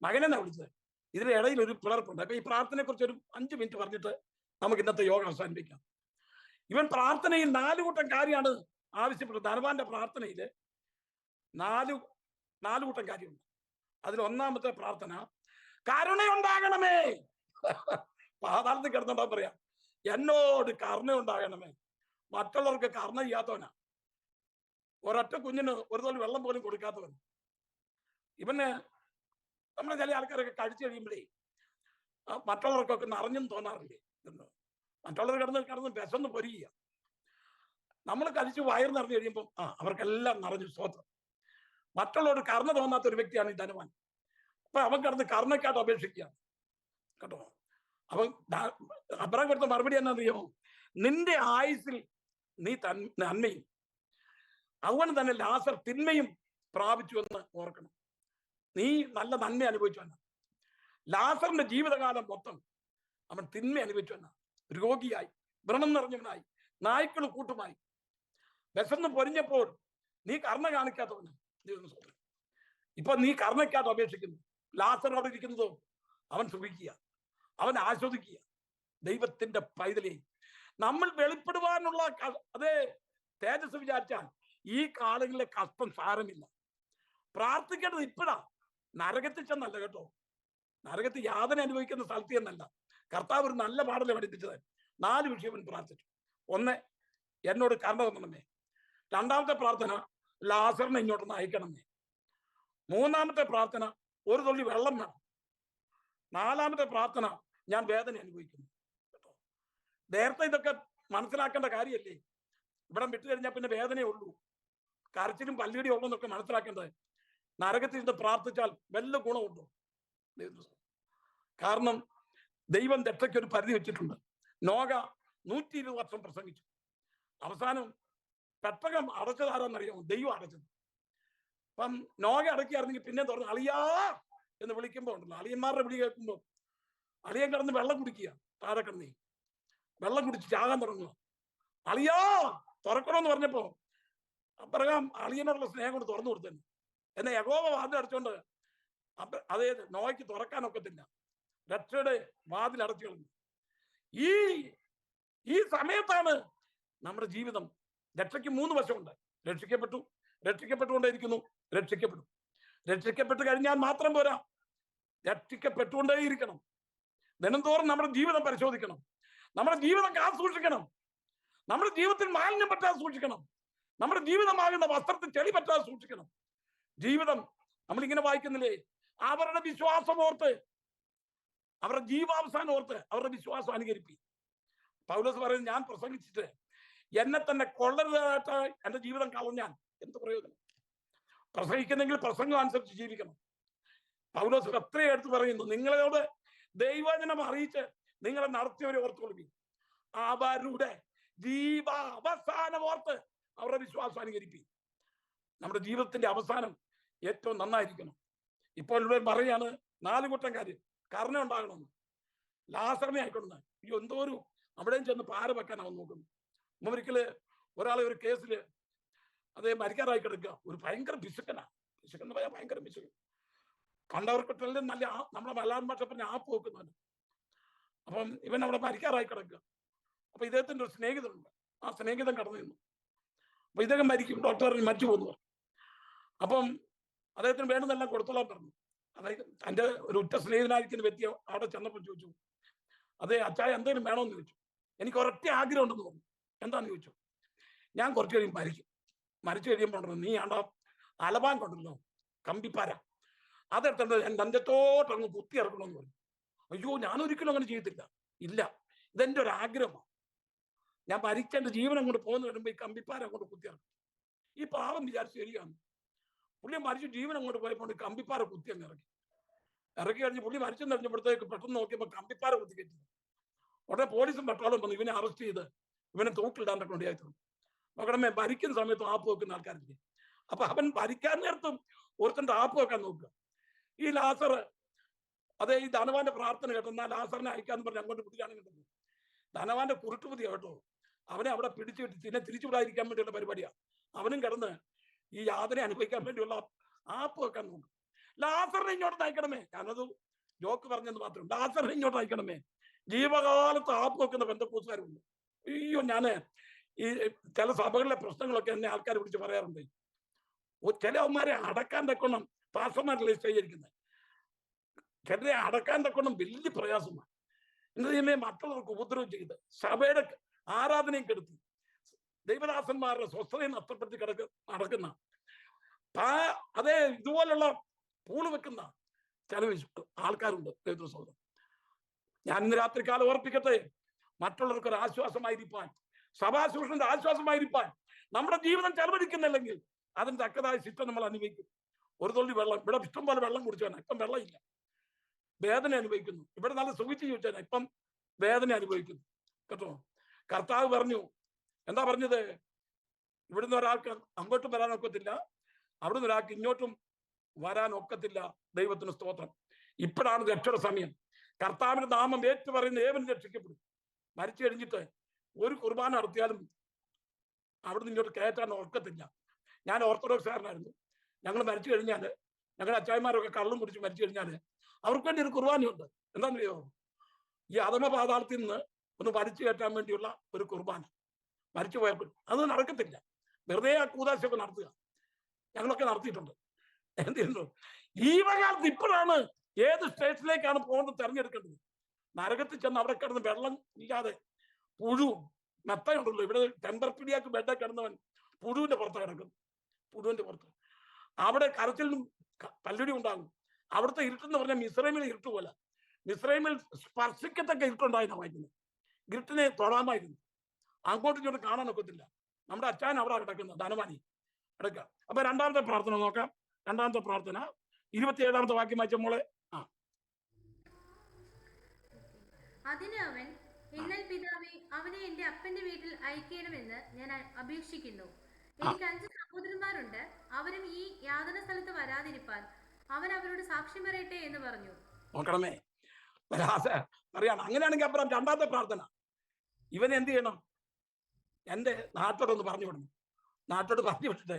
മകനെന്നാ വിളിച്ചത്. ഇതിന്റെ ഇടയിൽ ഒരു പിളർപ്പുണ്ട്. അപ്പൊ ഈ പ്രാർത്ഥനയെ കുറിച്ച് ഒരു 5 മിനിറ്റ് പറഞ്ഞിട്ട് നമുക്ക് ഇന്നത്തെ യോഗം അവസാനിപ്പിക്കാം. ഇവൻ പ്രാർത്ഥനയിൽ 4 കൂട്ടം കാര്യമാണ് ആവശ്യപ്പെട്ടത്. ധനവാന്റെ പ്രാർത്ഥനയിൽ 4 കൂട്ടം കാര്യമുണ്ട്. അതിൽ ഒന്നാമത്തെ പ്രാർത്ഥന, കരുണയുണ്ടാകണമേ. പാതാളത്തിൽ കിടന്നുണ്ടാ പറയാ, എന്നോട് കരുണയുണ്ടാകണമേ. മറ്റുള്ളവർക്ക് കരുണ ചെയ്യാത്തവനാ. ഒരൊറ്റ കുഞ്ഞിന് ഒരു തുള്ളി വെള്ളം പോലും കൊടുക്കാത്തവൻ. ഇവന് നമ്മുടെ ചില ആൾക്കാരൊക്കെ കഴിച്ചു കഴിയുമ്പോഴേ മറ്റുള്ളവർക്കൊക്കെ നിറഞ്ഞെന്ന് തോന്നാറില്ലേ? മറ്റുള്ളവർ കിടന്ന് വിശന്ന് പൊരിക്കുക. നമ്മൾ കഴിച്ച് വയറ് നിറഞ്ഞു കഴിയുമ്പോൾ അവർക്കെല്ലാം നിറഞ്ഞു, സ്തോത്രം. മറ്റുള്ളവർ കരുണ തോന്നാത്ത ഒരു വ്യക്തിയാണ് ഈ ധനവാൻ. അപ്പൊ അവൻ കിടന്ന് കരുണയ്ക്കായിട്ട് അപേക്ഷിക്കുകയാണ് കേട്ടോ. അവൻ അബ്രഹാം കൊടുത്ത മറുപടി എന്നാ, നിന്റെ ആയുസിൽ നീ നന്മയും അതുകൊണ്ട് തന്നെ ലാസർ തിന്മയും പ്രാപിച്ചു എന്ന് ഓർക്കണം. നീ നല്ല നന്മ അനുഭവിച്ചു എന്നാ. ലാസറിന്റെ ജീവിതകാലം മൊത്തം അവൻ തിന്മ അനുഭവിച്ചു എന്നാ. രോഗിയായി, വ്രണം നിറഞ്ഞവനായി, നായ്ക്കൾ കൂട്ടുമായി, വിശന്ന് പൊരിഞ്ഞപ്പോൾ നീ കരുണ കാണിക്കാത്തവന്. ഇപ്പൊ നീ കരുണയ്ക്കായിട്ട് അപേക്ഷിക്കുന്നു. ലാസർ അവിടെ ഇരിക്കുന്നതോ അവൻ സുഖിക്കുക, അവൻ ആസ്വദിക്കുക. ദൈവത്തിന്റെ പൈതലേ, നമ്മൾ വെളിപ്പെടുവാനുള്ള അതേ തേജസ് വിചാരിച്ചാൽ ഈ കാലങ്ങളിലെ കഷ്ടം സാരമില്ല. പ്രാർത്ഥിക്കേണ്ടത് ഇപ്പോഴാ, നരകത്തിൽ ചെന്നല്ല കേട്ടോ. നരകത്തിൽ യാതന അനുഭവിക്കുന്ന സ്ഥലത്ത് എന്നല്ല. കർത്താവ് ഒരു നല്ല പാഠം പഠിപ്പിച്ചത്. 4 വിഷയം പ്രാർത്ഥിച്ചു. 1, എന്നോട് കരുണ തരണമേ. 2ാമത്തെ പ്രാർത്ഥന, ലാസറിനെ ഇങ്ങോട്ടൊന്ന് അയക്കണമേ. 3ാമത്തെ പ്രാർത്ഥന, ഒരു തുള്ളി വെള്ളം വേണം. 4ാമത്തെ പ്രാർത്ഥന, ഞാൻ വേദന അനുഭവിക്കുന്നു കേട്ടോ. നേരത്തെ ഇതൊക്കെ മനസ്സിലാക്കേണ്ട കാര്യമല്ലേ? ഇവിടം വിട്ടു കഴിഞ്ഞാൽ പിന്നെ വേദനയേ ഉള്ളൂ, കരച്ചിലും പല്ലുകടിയും ഉള്ളൂ എന്നൊക്കെ മനസ്സിലാക്കേണ്ടത്. നരകത്തിൽ ഇത് പ്രാർത്ഥിച്ചാൽ വല്ല ഗുണമുണ്ടോ? കാരണം ദൈവം രക്ഷയ്ക്ക് ഒരു പരിധി വെച്ചിട്ടുണ്ട്. നോഗ 120 വർഷം പ്രസംഗിച്ചു. അവസാനം പെട്ടകം അടച്ചതാരാന്നറിയാമോ? ദൈവം അടച്ചത്. അപ്പം നോഗ അടക്കിയായിരുന്നെങ്കിൽ പിന്നെ തുറന്ന് അളിയാ എന്ന് വിളിക്കുമ്പോ ഉണ്ടല്ലോ, അളിയന്മാരുടെ വിളി കേൾക്കുമ്പോൾ അളിയൻ കിടന്ന് വെള്ളം കുടിക്കുക. താഴെ കിടന്നേ വെള്ളം കുടിച്ച് ചാകാൻ തുടങ്ങുക. അളിയാ തുറക്കണമെന്ന് പറഞ്ഞപ്പോ അബ്രഹാം അളിയനോടുള്ള സ്നേഹം കൊണ്ട് തുറന്നു കൊടുത്തന്നെ. എന്നാൽ യഹോവ വാതിൽ അടച്ചോണ്ട് അതായത് നോയ്ക്ക് തുറക്കാനൊക്കത്തില്ല. രക്ഷയുടെ വാതിൽ അടച്ചു കളഞ്ഞു. ഈ സമയത്താണ് നമ്മുടെ ജീവിതം. രക്ഷയ്ക്ക് 3 വശമുണ്ട്. രക്ഷിക്കപ്പെട്ടു, രക്ഷിക്കപ്പെട്ടുകൊണ്ടേയിരിക്കുന്നു, രക്ഷിക്കപ്പെടും. രക്ഷിക്കപ്പെട്ട് കഴിഞ്ഞാൽ മാത്രം പോരാ, രക്ഷിക്കപ്പെട്ടുകൊണ്ടേയിരിക്കണം. ദിനംതോറും നമ്മുടെ ജീവിതം പരിശോധിക്കണം. നമ്മുടെ ജീവിതം കാത്തു സൂക്ഷിക്കണം. നമ്മുടെ ജീവിതത്തിൽ മാലിന്യം പറ്റാതെ സൂക്ഷിക്കണം. നമ്മുടെ ജീവിതമാകുന്ന വസ്ത്രത്തിൽ ചെളി പറ്റാതെ സൂക്ഷിക്കണം. ജീവിതം നമ്മളിങ്ങനെ വായിക്കുന്നില്ലേ, അവരുടെ വിശ്വാസം ഓർത്ത്, അവരുടെ ജീവാവസാനം ഓർത്ത് അവരുടെ വിശ്വാസം അനുകരിപ്പി. പൗലോസ് പറയുന്നത്, ഞാൻ പ്രസംഗിച്ചിട്ട് എന്നെ തന്നെ കൊള്ളരുതായിട്ട് എന്റെ ജീവിതം കളഞ്ഞാൽ എന്ത് പ്രയോജനം? പ്രസംഗിക്കുന്നെങ്കിൽ പ്രസംഗം അനുസരിച്ച് ജീവിക്കണം. പൗലോസ് എത്രയും എടുത്ത് പറയുന്നു, നിങ്ങളോട് ദൈവവചനം അറിയിച്ച് നിങ്ങളെ നടത്തിയവരെ ഓർത്തുകൊള്ളുകയും അവരുടെ ജീവാവസാനം ഓർത്ത് അവരുടെ വിശ്വാസം അനുകരിപ്പി. നമ്മുടെ ജീവിതത്തിന്റെ അവസാനം ഏറ്റവും നന്നായിരിക്കണം. ഇപ്പോൾ ഇവിടെ പറയാണ് 4 കൂട്ടം കാര്യം. കരുണ ഉണ്ടാകണമെന്ന്. ലാസറിനെ ആയിക്കൊണ്ടെന്ന് എന്തോ ഒരു അവിടെയും ചെന്ന് പാര വെക്കാൻ അവൻ നോക്കുന്നു. ഒരിക്കല് ഒരാളെ ഒരു കേസില് അതേ മരിക്കാറായി കിടക്കുക. ഒരു ഭയങ്കര പിശുക്കനാ. പിശുക്കെന്ന് പറയാൻ ഭയങ്കര പിശുക്കൻ. കണ്ടവർക്കിട്ടെല്ലാം നല്ല നമ്മുടെ മലയാളം ഭാഷ പറഞ്ഞ ആപ്പ് വെക്കുന്നവന്. അപ്പം ഇവൻ അവിടെ മരിക്കാറായി കിടക്കുക. അപ്പൊ ഇദ്ദേഹത്തിന്റെ ഒരു സ്നേഹിതനുണ്ട്. ആ സ്നേഹിതൻ കടന്നു നിന്നു. അപ്പൊ ഇദ്ദേഹം മരിക്കും, ഡോക്ടർ മരിച്ചു പോകുന്നു. അപ്പം അദ്ദേഹത്തിന് വേണ്ടതെല്ലാം കൊടുത്തോളാൻ പറഞ്ഞു. അതായത് തൻ്റെ ഒരു ഉറ്റ സ്നേഹിതനായിരിക്കുന്ന വ്യക്തി അവിടെ ചെന്നപ്പോൾ ചോദിച്ചു, അതെ അച്ചായ എന്തെങ്കിലും വേണമെന്ന് ചോദിച്ചു. എനിക്ക് ഒരൊറ്റ ആഗ്രഹം ഉണ്ടെന്ന് പറഞ്ഞു. എന്താന്ന് ചോദിച്ചു. ഞാൻ കുറച്ച് കഴിയുമ്പോൾ മരിച്ചു കഴിയുമ്പോൾ നീ ആണ്ടാ അലബാൻ കൊണ്ടല്ലോ കമ്പിപ്പാര, അതെടുത്തത് ഞാൻ നെഞ്ചത്തോട്ട് അങ്ങ് കുത്തി ഇറക്കണമെന്ന് പറഞ്ഞു. അയ്യോ, ഞാനൊരിക്കലും അങ്ങനെ ചെയ്തില്ല. ഇല്ല, ഇതെന്റെ ഒരു ആഗ്രഹമാണ്. ഞാൻ മരിച്ചെന്റെ ജീവൻ അങ്ങോട്ട് പോകുന്ന വരുമ്പോ ഈ കമ്പിപ്പാര അങ്ങോട്ട് കുത്തി ഇറക്കും. ഈ പാവം വിചാരിച്ചു ശരിയാണ്. പുള്ളി മരിച്ചു ജീവൻ അങ്ങോട്ട് പോയപ്പോൾ കമ്പിപ്പാര കുത്തി അങ്ങ് ഇറക്കി കഴിഞ്ഞ് പുള്ളി മരിച്ചെന്ന് അറിഞ്ഞപ്പോഴത്തേക്ക് പെട്ടെന്ന് നോക്കിയപ്പോൾ കമ്പിപ്പാര കുത്തി കയറ്റി. ഉടനെ പോലീസും പട്ടാളം വന്നു ഇവനെ അറസ്റ്റ് ചെയ്ത് ഇവനെ തൂക്കിലിടാനൊക്കെ ഉണ്ടായിരുന്നു. നോക്കണമേ, ഭരിക്കുന്ന സമയത്ത് ആപ്പ് വെക്കുന്ന ആൾക്കാരില്ലേ. അപ്പൊ അവൻ ഭരിക്കാൻ നേരത്തും ഒരുത്തന്റെ ആപ്പ് വെക്കാൻ നോക്കുക. ഈ ലാസർ അതെ, ഈ ധനവാന്റെ പ്രാർത്ഥന കേട്ടെന്നാൽ ലാസറിനെ അയക്കാന്ന് പറഞ്ഞ് അങ്ങോട്ട് പിടിച്ചാണെങ്കിൽ ധനവാന്റെ കുരുട്ടുപതിയാ കേട്ടോ. അവനെ അവിടെ പിടിച്ചിട്ട് പിന്നെ തിരിച്ചുവിടാതിരിക്കാൻ വേണ്ടിയുള്ള പരിപാടിയാണ്. അവനും കിടന്ന് ഈ യാതന അനുഭവിക്കാൻ വേണ്ടിയുള്ള ആപ്പ് വെക്കാൻ നോക്കും. ലാസറിനെ ഇങ്ങോട്ട് അയക്കണമേ, ഞാനത് ജോക്ക് പറഞ്ഞെന്ന് മാത്രം. ലാസറിനെ ഇങ്ങോട്ട് അയക്കണമേ. ജീവകാലത്ത് ആപ്പ് വെക്കുന്ന ബന്ധക്കോസുകാരുണ്ട്. അയ്യോ, ഞാന് ഈ ചില സഭകളിലെ പ്രശ്നങ്ങളൊക്കെ എന്നെ ആൾക്കാർ വിളിച്ച് പറയാറുണ്ട്. ചിലവന്മാരെ അടക്കാൻ തക്കണം പാസ്റ്റർമാരല്ലേ സ്റ്റേജിരിക്കുന്നത്. ചിലരെ അടക്കാൻ തക്കണം വലിയ പ്രയാസമാണ്. എന്തിനെ മറ്റുള്ളവർക്ക് ഉപദ്രവം ചെയ്ത് സഭയുടെ ആരാധനയും കെടുത്തി ദൈവദാസന്മാരുടെ സ്വസ്ഥതയും നഷ്ടപ്പെടുത്തി നടക്കുന്ന അതേ ഇതുപോലുള്ള പൂള് വെക്കുന്ന ചില ആൾക്കാരുണ്ട്. ദൈവത്തിന്റെ സ്വന്തം ഞാൻ ഇന്ന് രാത്രികാലം ഓർപ്പിക്കട്ടെ, മറ്റുള്ളവർക്ക് ഒരു ആശ്വാസമായിരിക്കാൻ, സഭാശുശ്രൂഷന്റെ ആശ്വാസമായിരിക്കാൻ നമ്മുടെ ജീവിതം ചെലവഴിക്കുന്നില്ലെങ്കിൽ അതിന് തക്കതായ ശിക്ഷ നമ്മൾ അനുഭവിക്കും. ഒരു തുള്ളി വെള്ളം, ഇവിടെ ഇഷ്ടം പോലെ വെള്ളം കുടിച്ചാണ്, ഇപ്പം വെള്ളമില്ല, വേദന അനുഭവിക്കുന്നു. ഇവിടെ നല്ല സുഖിച്ച് ചോദിച്ചാൽ ഇപ്പം വേദന അനുഭവിക്കുന്നു കേട്ടോ. കർത്താവ് പറഞ്ഞു, എന്താ പറഞ്ഞത്? ഇവിടുന്ന് ഒരാൾക്ക് അങ്ങോട്ടും വരാൻ ഒക്കത്തില്ല, അവിടുന്ന് ഒരാൾക്ക് ഇങ്ങോട്ടും വരാൻ ഒക്കത്തില്ല. ദൈവത്തിന് സ്തോത്രം. ഇപ്പോഴാണ് രക്ഷയുടെ സമയം. കർത്താവിന്റെ നാമം ഏറ്റു പറയുന്ന ഏവനും രക്ഷിക്കപ്പെടും. മരിച്ചു കഴിഞ്ഞിട്ട് ഒരു കുർബാന നടത്തിയാലും അവിടുന്ന് ഇങ്ങോട്ട് കയറ്റാൻ ഒക്കത്തില്ല. ഞാൻ ഓർത്തഡോക്സുകാരനായിരുന്നു. ഞങ്ങൾ മരിച്ചു കഴിഞ്ഞാൽ, ഞങ്ങളുടെ അച്ചായന്മാരൊക്കെ കള്ളും കുടിച്ച് മരിച്ചു കഴിഞ്ഞാൽ അവർക്ക് വേണ്ടി ഒരു കുർബാനയുണ്ട്. എന്താണെന്നറിയോ? ഈ അധമ പാതാളത്തിൽ നിന്ന് ഒന്ന് വലിച്ചു കയറ്റാൻ വേണ്ടിയുള്ള ഒരു കുർബാന. മരിച്ചു പോയപ്പോൾ അത് നടക്കത്തില്ല. വെറുതെ ആ കൂതാശയൊക്കെ നടത്തുക. ഞങ്ങളൊക്കെ നടത്തിയിട്ടുണ്ട്. എന്തിരുന്നു ഈ വകാലത്ത് ഇപ്പോഴാണ് ഏത് സ്റ്റേറ്റിലേക്കാണ് പോകുന്നത് തെരഞ്ഞെടുക്കേണ്ടത്. നരകത്തിൽ ചെന്ന് അവിടെ കിടന്ന് വെള്ളം ഇല്ലാതെ പുഴുവും മെത്തയുണ്ടല്ലോ. ഇവിടെ ടെമ്പർപിടിയാക്ക് ബെഡെ കിടന്നവൻ പുഴുവിന്റെ പുറത്ത് കിടക്കുന്നു. പുഴുവിന്റെ പുറത്ത് അവിടെ കരച്ചിലും കല്ലുടി ഉണ്ടാകും. അവിടുത്തെ ഇരുട്ടെന്ന് പറഞ്ഞാൽ മിസ്രൈമിലെ ഇരുട്ട് പോലെ. മിസ്രൈമിൽ സ്പർശിക്കത്തക്ക ഇരുട്ടുണ്ടായിരുന്നു വായിക്കുന്നത്. ഇരുട്ടിനെ തൊഴാമായിരുന്നു. അങ്ങോട്ടും ഇങ്ങോട്ടും കാണാൻ ഒക്കത്തില്ല. നമ്മുടെ അച്ചാൻ അവിടെ കിടക്കുന്നത്, ധനവാനി കിടക്കുക. അപ്പൊ രണ്ടാമത്തെ പ്രാർത്ഥന നോക്കാം. രണ്ടാമത്തെ പ്രാർത്ഥന 27-ാമത്തെ വാക്യം വായിച്ച മോളെ. അതിന് അവൻ, എന്നാൽ പിതാവേ, അവനെ എന്റെ അപ്പന്റെ വീട്ടിൽ അയക്കണമെന്ന് ഞാൻ അപേക്ഷിക്കുന്നു. എനിക്ക് 5 സഹോദരന്മാരുണ്ട്. അവരും ഈ യാതന സ്ഥലത്ത് വരാതിരിപ്പാൻ അവൻ അവരോട് സാക്ഷ്യം പറയട്ടെ എന്ന് പറഞ്ഞു. നോക്കണമേ, പറയാണ്. അങ്ങനെയാണെങ്കിൽ അപ്പുറം രണ്ടാമത്തെ പ്രാർത്ഥന, ഇവൻ എന്ത് ചെയ്യണം? എൻ്റെ നാട്ടോടൊന്ന് പറഞ്ഞു വിടണം. നാട്ടോട് പറഞ്ഞു വിട്ടിട്ട്,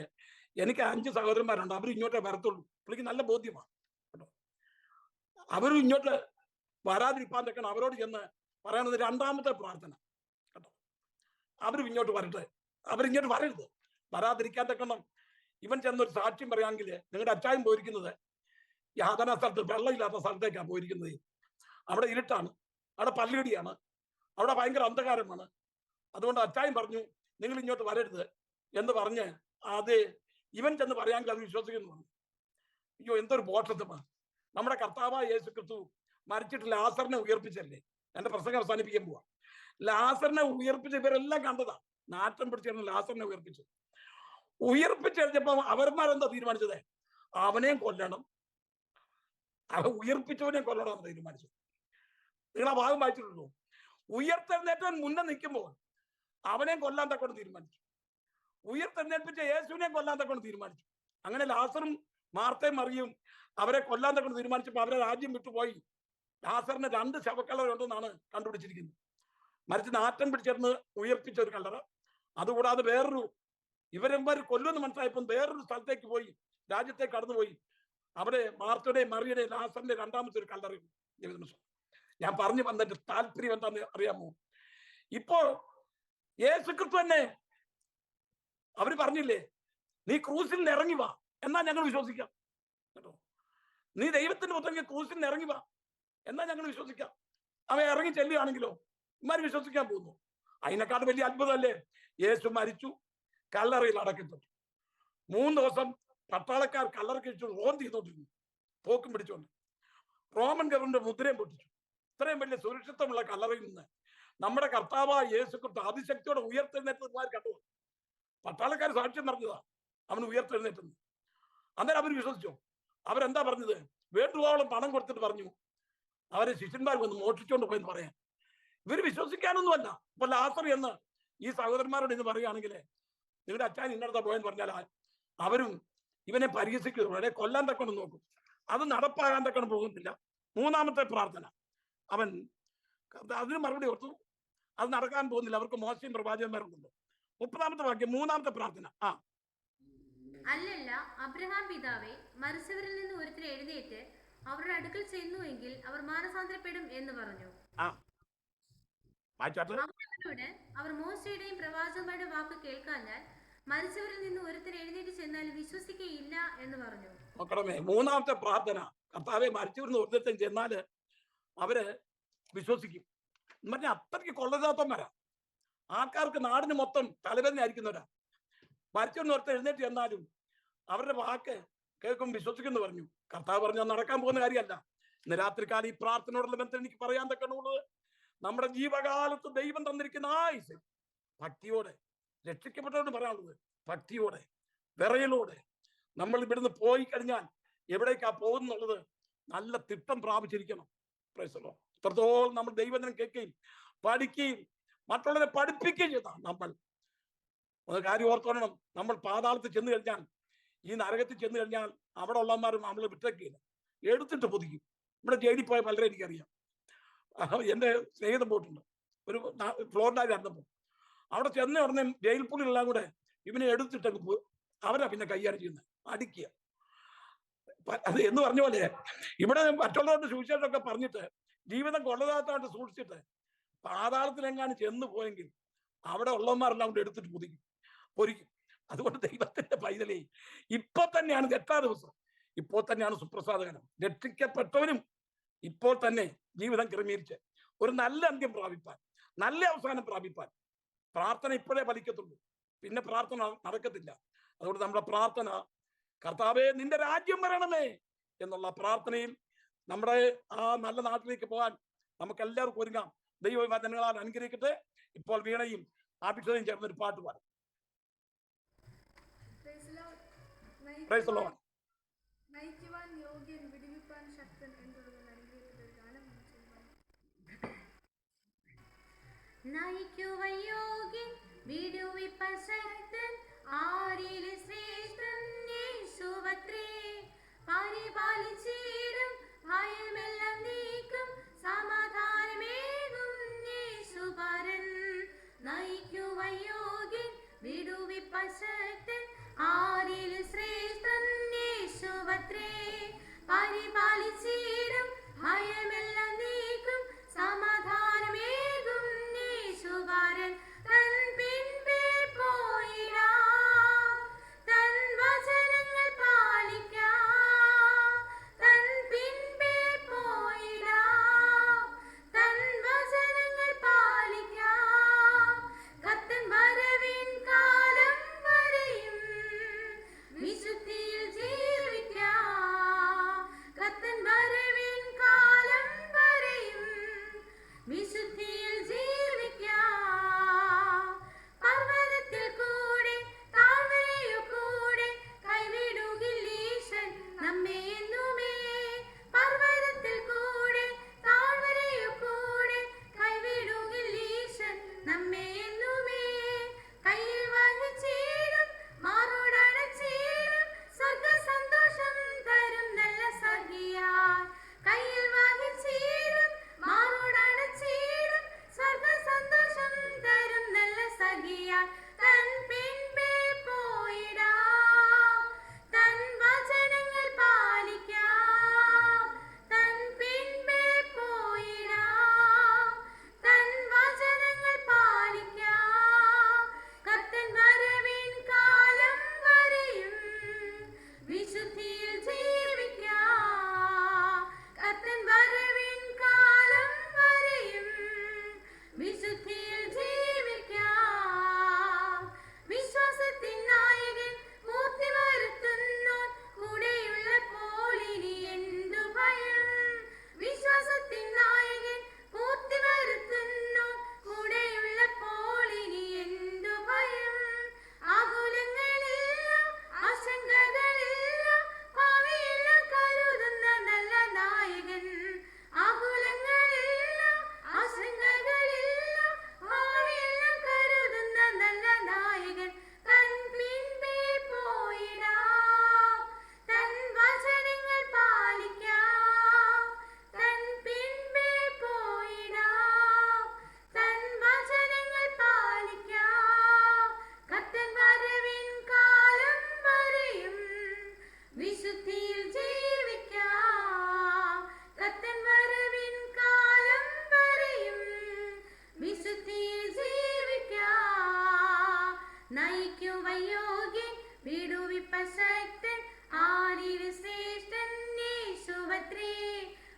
എനിക്ക് 5 സഹോദരന്മാരുണ്ട്, അവരും ഇങ്ങോട്ടേ വരത്തുള്ളൂ. പുള്ളിക്ക് നല്ല ബോധ്യമാണ് കേട്ടോ. അവരും ഇങ്ങോട്ട് വരാതിരിപ്പാൻ തക്കണം അവരോട് ചെന്ന് പറയണത് രണ്ടാമത്തെ പ്രാർത്ഥന കേട്ടോ. അവരും ഇങ്ങോട്ട് വരട്ടെ, അവരിങ്ങോട്ട് വരരുത്, വരാതിരിക്കാൻ തക്കണം. ഇവൻ ചെന്നൊരു സാക്ഷ്യം പറയാമെങ്കിൽ, നിങ്ങളുടെ അച്ചായം പോയിരിക്കുന്നത് യാതന സ്ഥലത്ത്, വെള്ളമില്ലാത്ത സ്ഥലത്തേക്കാണ് പോയിരിക്കുന്നത്. അവിടെ ഇരുട്ടാണ്, അവിടെ പല്ലുകടിയാണ്, അവിടെ ഭയങ്കര അന്ധകാരമാണ്. അതുകൊണ്ട് അച്ചായം പറഞ്ഞു, നിങ്ങൾ ഇങ്ങോട്ട് വരരുത് എന്ന് പറഞ്ഞ് അത് ഇവൻ ചെന്ന് പറയാമെങ്കിൽ അത് വിശ്വസിക്കുന്നു. അയ്യോ, എന്തൊരു ബോധത്വമാണ്. നമ്മുടെ കർത്താവായ യേശു ക്രിസ്തു മരിച്ചിട്ട് ലാസറിനെ ഉയർപ്പിച്ചല്ലേ. എന്റെ പ്രസംഗം അവസാനിപ്പിക്കാൻ പോവാ. ലാസറിനെ ഉയർപ്പിച്ച ഇവരെല്ലാം കണ്ടതാ. നാറ്റം പിടിച്ചിരുന്ന ലാസറിനെ ഉയർപ്പിച്ചു കഴിഞ്ഞപ്പോ അവന്മാരെന്താ തീരുമാനിച്ചത്? അവനെയും കൊല്ലണം, അവൻ ഉയർപ്പിച്ചവനെയും കൊല്ലണം എന്ന് തീരുമാനിച്ചു. നിങ്ങൾ ആ ഭാഗം വായിച്ചിട്ടുള്ളൂ. ഉയർത്തെഴുന്നേറ്റവൻ മുന്നേ നിൽക്കുമ്പോൾ അവനെയും കൊല്ലാൻ തക്കൊണ്ട് തീരുമാനിച്ചു. ഉയർത്തെഴുന്നേൽപ്പിച്ച യേശുവിനെയും കൊല്ലാൻ തക്കൊണ്ട് തീരുമാനിച്ചു. അങ്ങനെ ലാസറും മാർത്തയും മറിയും അവരെ കൊല്ലാൻ തക്കൊണ്ട് തീരുമാനിച്ചപ്പോൾ അവരെ രാജ്യം വിട്ടുപോയി. ലാസറിന് 2 ശവക്കല്ലറുണ്ടെന്നാണ് കണ്ടുപിടിച്ചിരിക്കുന്നത്. മരിച്ച് നാറ്റം പിടിച്ചിരുന്ന് ഉയർപ്പിച്ച ഒരു കല്ലറ. അതുകൂടാതെ വേറൊരു, ഇവരെന്മാർ കൊല്ലുമെന്ന് മനസ്സിലായപ്പോൾ വേറൊരു സ്ഥലത്തേക്ക് പോയി, രാജ്യത്തേക്ക് കടന്നുപോയി. അവിടെ മാർത്തയുടെയും മറിയുടെയും ലാസറിന്റെ 2ാമത്തെ ഒരു കല്ലറയും. ഞാൻ പറഞ്ഞു വന്നിട്ട് താല്പര്യം എന്താന്ന് അറിയാമോ? ഇപ്പോ യേശുക്രിസ്തു തന്നെ അവര് പറഞ്ഞില്ലേ, നീ ക്രൂസിൽ നിന്ന് ഇറങ്ങി വാ, എന്നാ ഞങ്ങൾ വിശ്വസിക്കാം കേട്ടോ. നീ ദൈവത്തിന്റെ പുത്രൻ ക്രൂസിൽ നിന്ന് ഇറങ്ങി വാ, എന്നാ ഞങ്ങൾ വിശ്വസിക്കാം. അവൻ ഇറങ്ങി ചെല്ലുകയാണെങ്കിലോ ഇമാര് വിശ്വസിക്കാൻ പോകുന്നു. അതിനെക്കാട്ട് വലിയ അത്ഭുതമല്ലേ? യേശു മരിച്ചു, കല്ലറയിൽ അടക്കപ്പെട്ടു. 3 ദിവസം പട്ടാളക്കാർ കല്ലറ കഴിച്ചു റോം ചെയ്തോണ്ടിരുന്നു, തോക്കും പിടിച്ചോണ്ട്. റോമൻ ഗവർണറുടെ മുദ്രയും പൊട്ടിച്ചു. ഇത്രയും വലിയ സുരക്ഷിതമുള്ള കല്ലറയിൽ നിന്ന് നമ്മുടെ കർത്താവായ യേശു ക്രിസ്തു അതിശക്തിയോടെ ഉയർത്തെഴുന്നേറ്റതുമാർ കണ്ടു. പട്ടാളക്കാർ സാക്ഷ്യം പറഞ്ഞതാ അവന് ഉയർത്തെഴുന്നേറ്റെന്ന്. അന്നേരം അവർ വിശ്വസിച്ചോ? അവരെന്താ പറഞ്ഞത്? വേണ്ടുവോളം പണം കൊടുത്തിട്ട് പറഞ്ഞു അവരെ ശിഷ്യന്മാർ വന്ന് മോഷിച്ചോണ്ട് പോയെന്ന് പറയാൻ. ഇവർ വിശ്വസിക്കാനൊന്നുമല്ല. ഇപ്പൊ ലാസർ എന്ന് ഈ സഹോദരന്മാരോട് ഇന്ന് പറയുകയാണെങ്കിൽ, നിങ്ങളുടെ അച്ഛൻ ഇന്നടത്താ പോയെന്ന് പറഞ്ഞാൽ അവരും ഇവനെ പരിഹസിക്കും, കൊല്ലാൻ തക്കണം നോക്കും. അത് നടപ്പാകാൻ തക്കണം പോകുന്നില്ല. മൂന്നാമത്തെ പ്രാർത്ഥന അവൻ അതിന് മറുപടി ഓർത്തു, അത് നടക്കാൻ പോകുന്നില്ല, അവർക്ക് മോശയും പ്രവാചകന്മാരുണ്ടല്ലോ. 30-ാമത്തെ വാക്യം, മൂന്നാമത്തെ പ്രാർത്ഥന. അല്ലല്ല അബ്രഹാം പിതാവേ, മരിച്ചവരിൽ നിന്ന് ഒരുത്തൻ എഴുന്നേറ്റ് അവരുടെ അടുക്കൽ ചെന്നുവെങ്കിൽ അവർ മാനസാന്തരപ്പെടും എന്ന് പറഞ്ഞു. അവരോട് അവർ മോശയുടെയും പ്രവാചകന്മാരുടെ വാക്ക് കേൾക്കാഞ്ഞാൽ മരിച്ചവരിൽ നിന്ന് ഒരുത്തൻ എഴുന്നേറ്റ് ചെന്നാൽ വിശ്വസിക്കുകയില്ല എന്ന് പറഞ്ഞു. നോക്കണമേ, മൂന്നാമത്തെ പ്രാർത്ഥന, കർത്താവെ മരിച്ചവരിൽ നിന്ന് ഒരുത്തൻ ചെന്നാല് അവര് വിശ്വസിക്കും. മറ്റേ അത്രയ്ക്ക് കൊള്ളരുതാത്തവന്മാരാ, ആൾക്കാർക്ക് നാടിന് മൊത്തം തലവേദന ആയിരിക്കുന്നവരാ. മരിച്ചവരിൽ ഒരുത്തൻ എഴുന്നേറ്റ് ചെന്നാലും അവരുടെ വാക്ക് കേൾക്കും, വിശ്വസിക്കുന്നു പറഞ്ഞു. കർത്താവ് പറഞ്ഞു അത് നടക്കാൻ പോകുന്ന കാര്യമല്ല. ഇന്ന് രാത്രികാലം ഈ പ്രാർത്ഥനയോടുള്ള ബന്ധം എനിക്ക് പറയാൻ തക്കണുള്ളത്, നമ്മുടെ ജീവകാലത്ത് ദൈവം തന്നിരിക്കുന്ന ആയുസ് ഭക്തിയോടെ, രക്ഷിക്കപ്പെട്ടവരോട് പറയാനുള്ളത് ഭക്തിയോടെ, വിറയലോടെ നമ്മൾ ഇവിടുന്ന് പോയി കഴിഞ്ഞാൽ എവിടേക്കാ പോകുന്നുള്ളത് നല്ല തിട്ടം പ്രാപിച്ചിരിക്കണം. പ്രൈസലോ, ഇത്രത്തോളം നമ്മൾ ദൈവത്തിനെ കേൾക്കുകയും പഠിക്കുകയും മറ്റുള്ളവരെ പഠിപ്പിക്കുകയും ചെയ്താണ് നമ്മൾ. ഒരു കാര്യം ഓർത്തോണം, നമ്മൾ പാതാളത്തിൽ ചെന്ന് കഴിഞ്ഞാൽ, ഈ നരകത്തിൽ ചെന്ന് കഴിഞ്ഞാൽ അവിടെ ഉള്ളവന്മാരും നമ്മൾ വിട്ടേക്കില്ല, എടുത്തിട്ട് പൊതിക്കും. ഇവിടെ ജയിലിൽ പോയ പലരും എനിക്കറിയാം. എൻ്റെ സ്നേഹിതം പോയിട്ടുണ്ട്, ഒരു ഫ്ലോറിഡയിൽ നടന്നപ്പോൾ. അവിടെ ചെന്ന ഉടനെ ജയിൽ പുള്ളികളെല്ലാം കൂടെ ഇവനെ എടുത്തിട്ടങ്ങ് പോയി അവരാ പിന്നെ കൈകാര്യം ചെയ്യുന്നത്, അടിക്കുക. അത് എന്ന് പറഞ്ഞ പോലെ ഇവിടെ മറ്റുള്ളവരുടെ സുവിശേഷമൊക്കെ പറഞ്ഞിട്ട് ജീവിതം കൊള്ളതാത്തായിട്ട് സൂക്ഷിച്ചിട്ട് പാതാളത്തിലെങ്ങാനും ചെന്ന് പോയെങ്കിൽ അവിടെ ഉള്ളവന്മാരെല്ലാം കൊണ്ട് എടുത്തിട്ട് പൊരിക്കും. അതുകൊണ്ട് ദൈവത്തിന്റെ പൈതലേ, ഇപ്പൊ തന്നെയാണ് എട്ടാം ദിവസം, ഇപ്പോൾ തന്നെയാണ് സുപ്രസാദകരം. രക്ഷിക്കപ്പെട്ടവനും ഇപ്പോൾ തന്നെ ജീവിതം ക്രമീകരിച്ച് ഒരു നല്ല അന്ത്യം പ്രാപിപ്പാൻ, നല്ല അവസാനം പ്രാപിപ്പാൻ പ്രാർത്ഥന ഇപ്പോഴേ ഫലിക്കത്തുള്ളൂ, പിന്നെ പ്രാർത്ഥന നടക്കത്തില്ല. അതുകൊണ്ട് നമ്മുടെ പ്രാർത്ഥന, കർത്താവേ നിന്റെ രാജ്യം വരണമേ എന്നുള്ള പ്രാർത്ഥനയിൽ നമ്മുടെ ആ നല്ല നാട്ടിലേക്ക് പോകാൻ നമുക്ക് എല്ലാവർക്കും ഒരുങ്ങാം. ദൈവവചനങ്ങളാൽ അനുഗ്രഹിക്കട്ടെ. ഇപ്പോൾ വീണയും ആഭിഷേകം ചേർന്നൊരു പാട്ട് പാടും. നയിക്കുവാൻ യോഗ്യൻ, വിടുവിപ്പാൻ ശക്തൻ എന്തുള്ളത് അനുഗ്രഹിക്കുന്ന ഒരു ഗാനം. നയിക്കുവാൻ യോഗ്യൻ, വിടുവിപ്പാൻ ശക്തൻ, ആരിലും ശ്രേഷ്ഠൻ യേശുവത്രേ. പരിപാലിച്ചിടും, ഭയമെല്ലാം നീക്കും, സമാധാനമേകും യേശുപരൻ. നയിക്കുവാൻ യോഗ്യൻ, വിടുവിപ്പാൻ ശക്തൻ, ആരിലും ശ്രേഷ്ഠൻ യേശുവത്രേ. പരിപാലിച്ചിടും, ഭയമെല്ലാം നീക്കും, സമാധാനമേകും യേശുപരൻ. തൻ പിൻപേ പോയിടാം, തൻ വചനങ്ങൾ പാലിക്കാം. തൻ പിൻപേ പോയിടാം, തൻ വചനങ്ങൾ പാലിക്കാം. കത്തൻ വരവിൻ കാലം വരെയും വിശുദ്ധിയിൽ ജീവിക്കാം. കത്തൻ വരവിൻ കാലം വരെയും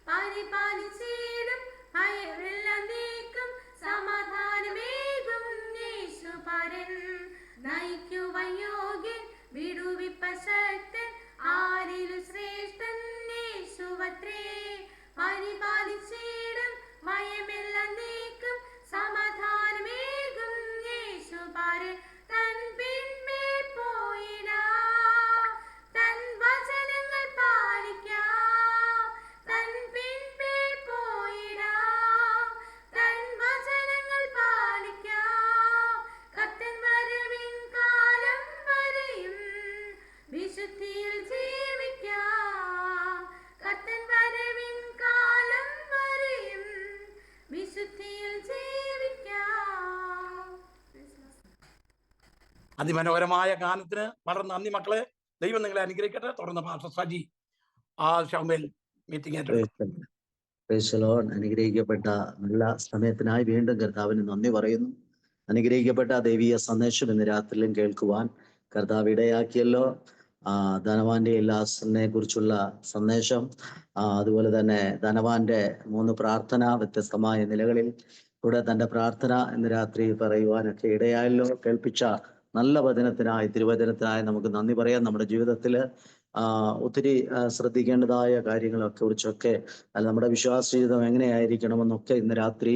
പരിപാലിച്ചിടും ഭയമെല്ലാം നീക്കും സമാധാനമേകും യേശുപരൻ. നയിക്കുവാൻ യോഗ്യൻ വിടുവിപ്പശക്തൻ ആരിലും ശ്രേഷ്ഠൻ യേശുവത്രേ. പരിപാലിച്ചിടും ഭയമെല്ലാം നീക്കും സമാധാനമേകും യേശുപരൻ. തൻ പിൻപേ പോയിടാം, തൻ വചനങ്ങൾ പാലിക്കാം. തൻ പിൻപേ പോയിടാം, തൻ വചനങ്ങൾ പാലിക്കാം. കർത്തൻ വരവിൻ കാലം വരെയും വിശുദ്ധിയിൽ ജീവിക്കാം. കർത്തൻ വരവിൻ കാലം വരെയും വിശുദ്ധിയിൽ ജീവിക്കാം. അതിമനോഹരമായ ഗാനത്തിന് വളരെ നന്ദി മക്കളെ. ദൈവം നിങ്ങളെ അനുഗ്രഹിക്കട്ടെ. തുടർന്ന് പാസ്റ്റർ സജി ഷൗമേൽ മീറ്റിംഗ് അനുഗ്രഹിക്കപ്പെട്ട നല്ല സമയത്തിനായി വീണ്ടും കർത്താവിന് നന്ദി പറയുന്നു. അനുഗ്രഹിക്കപ്പെട്ട ദൈവീയ സന്ദേശം ഇന്ന് രാത്രിയിലും കേൾക്കുവാൻ കർത്താവ് ഇടയാക്കിയല്ലോ. ധനവാന്റെ ലാസറിനെ കുറിച്ചുള്ള സന്ദേശം, അതുപോലെ തന്നെ ധനവാന്റെ 3 പ്രാർത്ഥന വ്യത്യസ്തമായ നിലകളിൽ കൂടെ തന്റെ പ്രാർത്ഥന ഇന്ന് രാത്രി പറയുവാനൊക്കെ ഇടയായല്ലോ. കേൾപ്പിച്ച നല്ല വചനത്തിനായി, തിരുവചനത്തിനായി നമുക്ക് നന്ദി പറയാം. നമ്മുടെ ജീവിതത്തിൽ ഒത്തിരി ശ്രദ്ധിക്കേണ്ടതായ കാര്യങ്ങളൊക്കെ കുറിച്ചൊക്കെ, അല്ല നമ്മുടെ വിശ്വാസ ജീവിതം എങ്ങനെയായിരിക്കണമെന്നൊക്കെ ഇന്ന് രാത്രി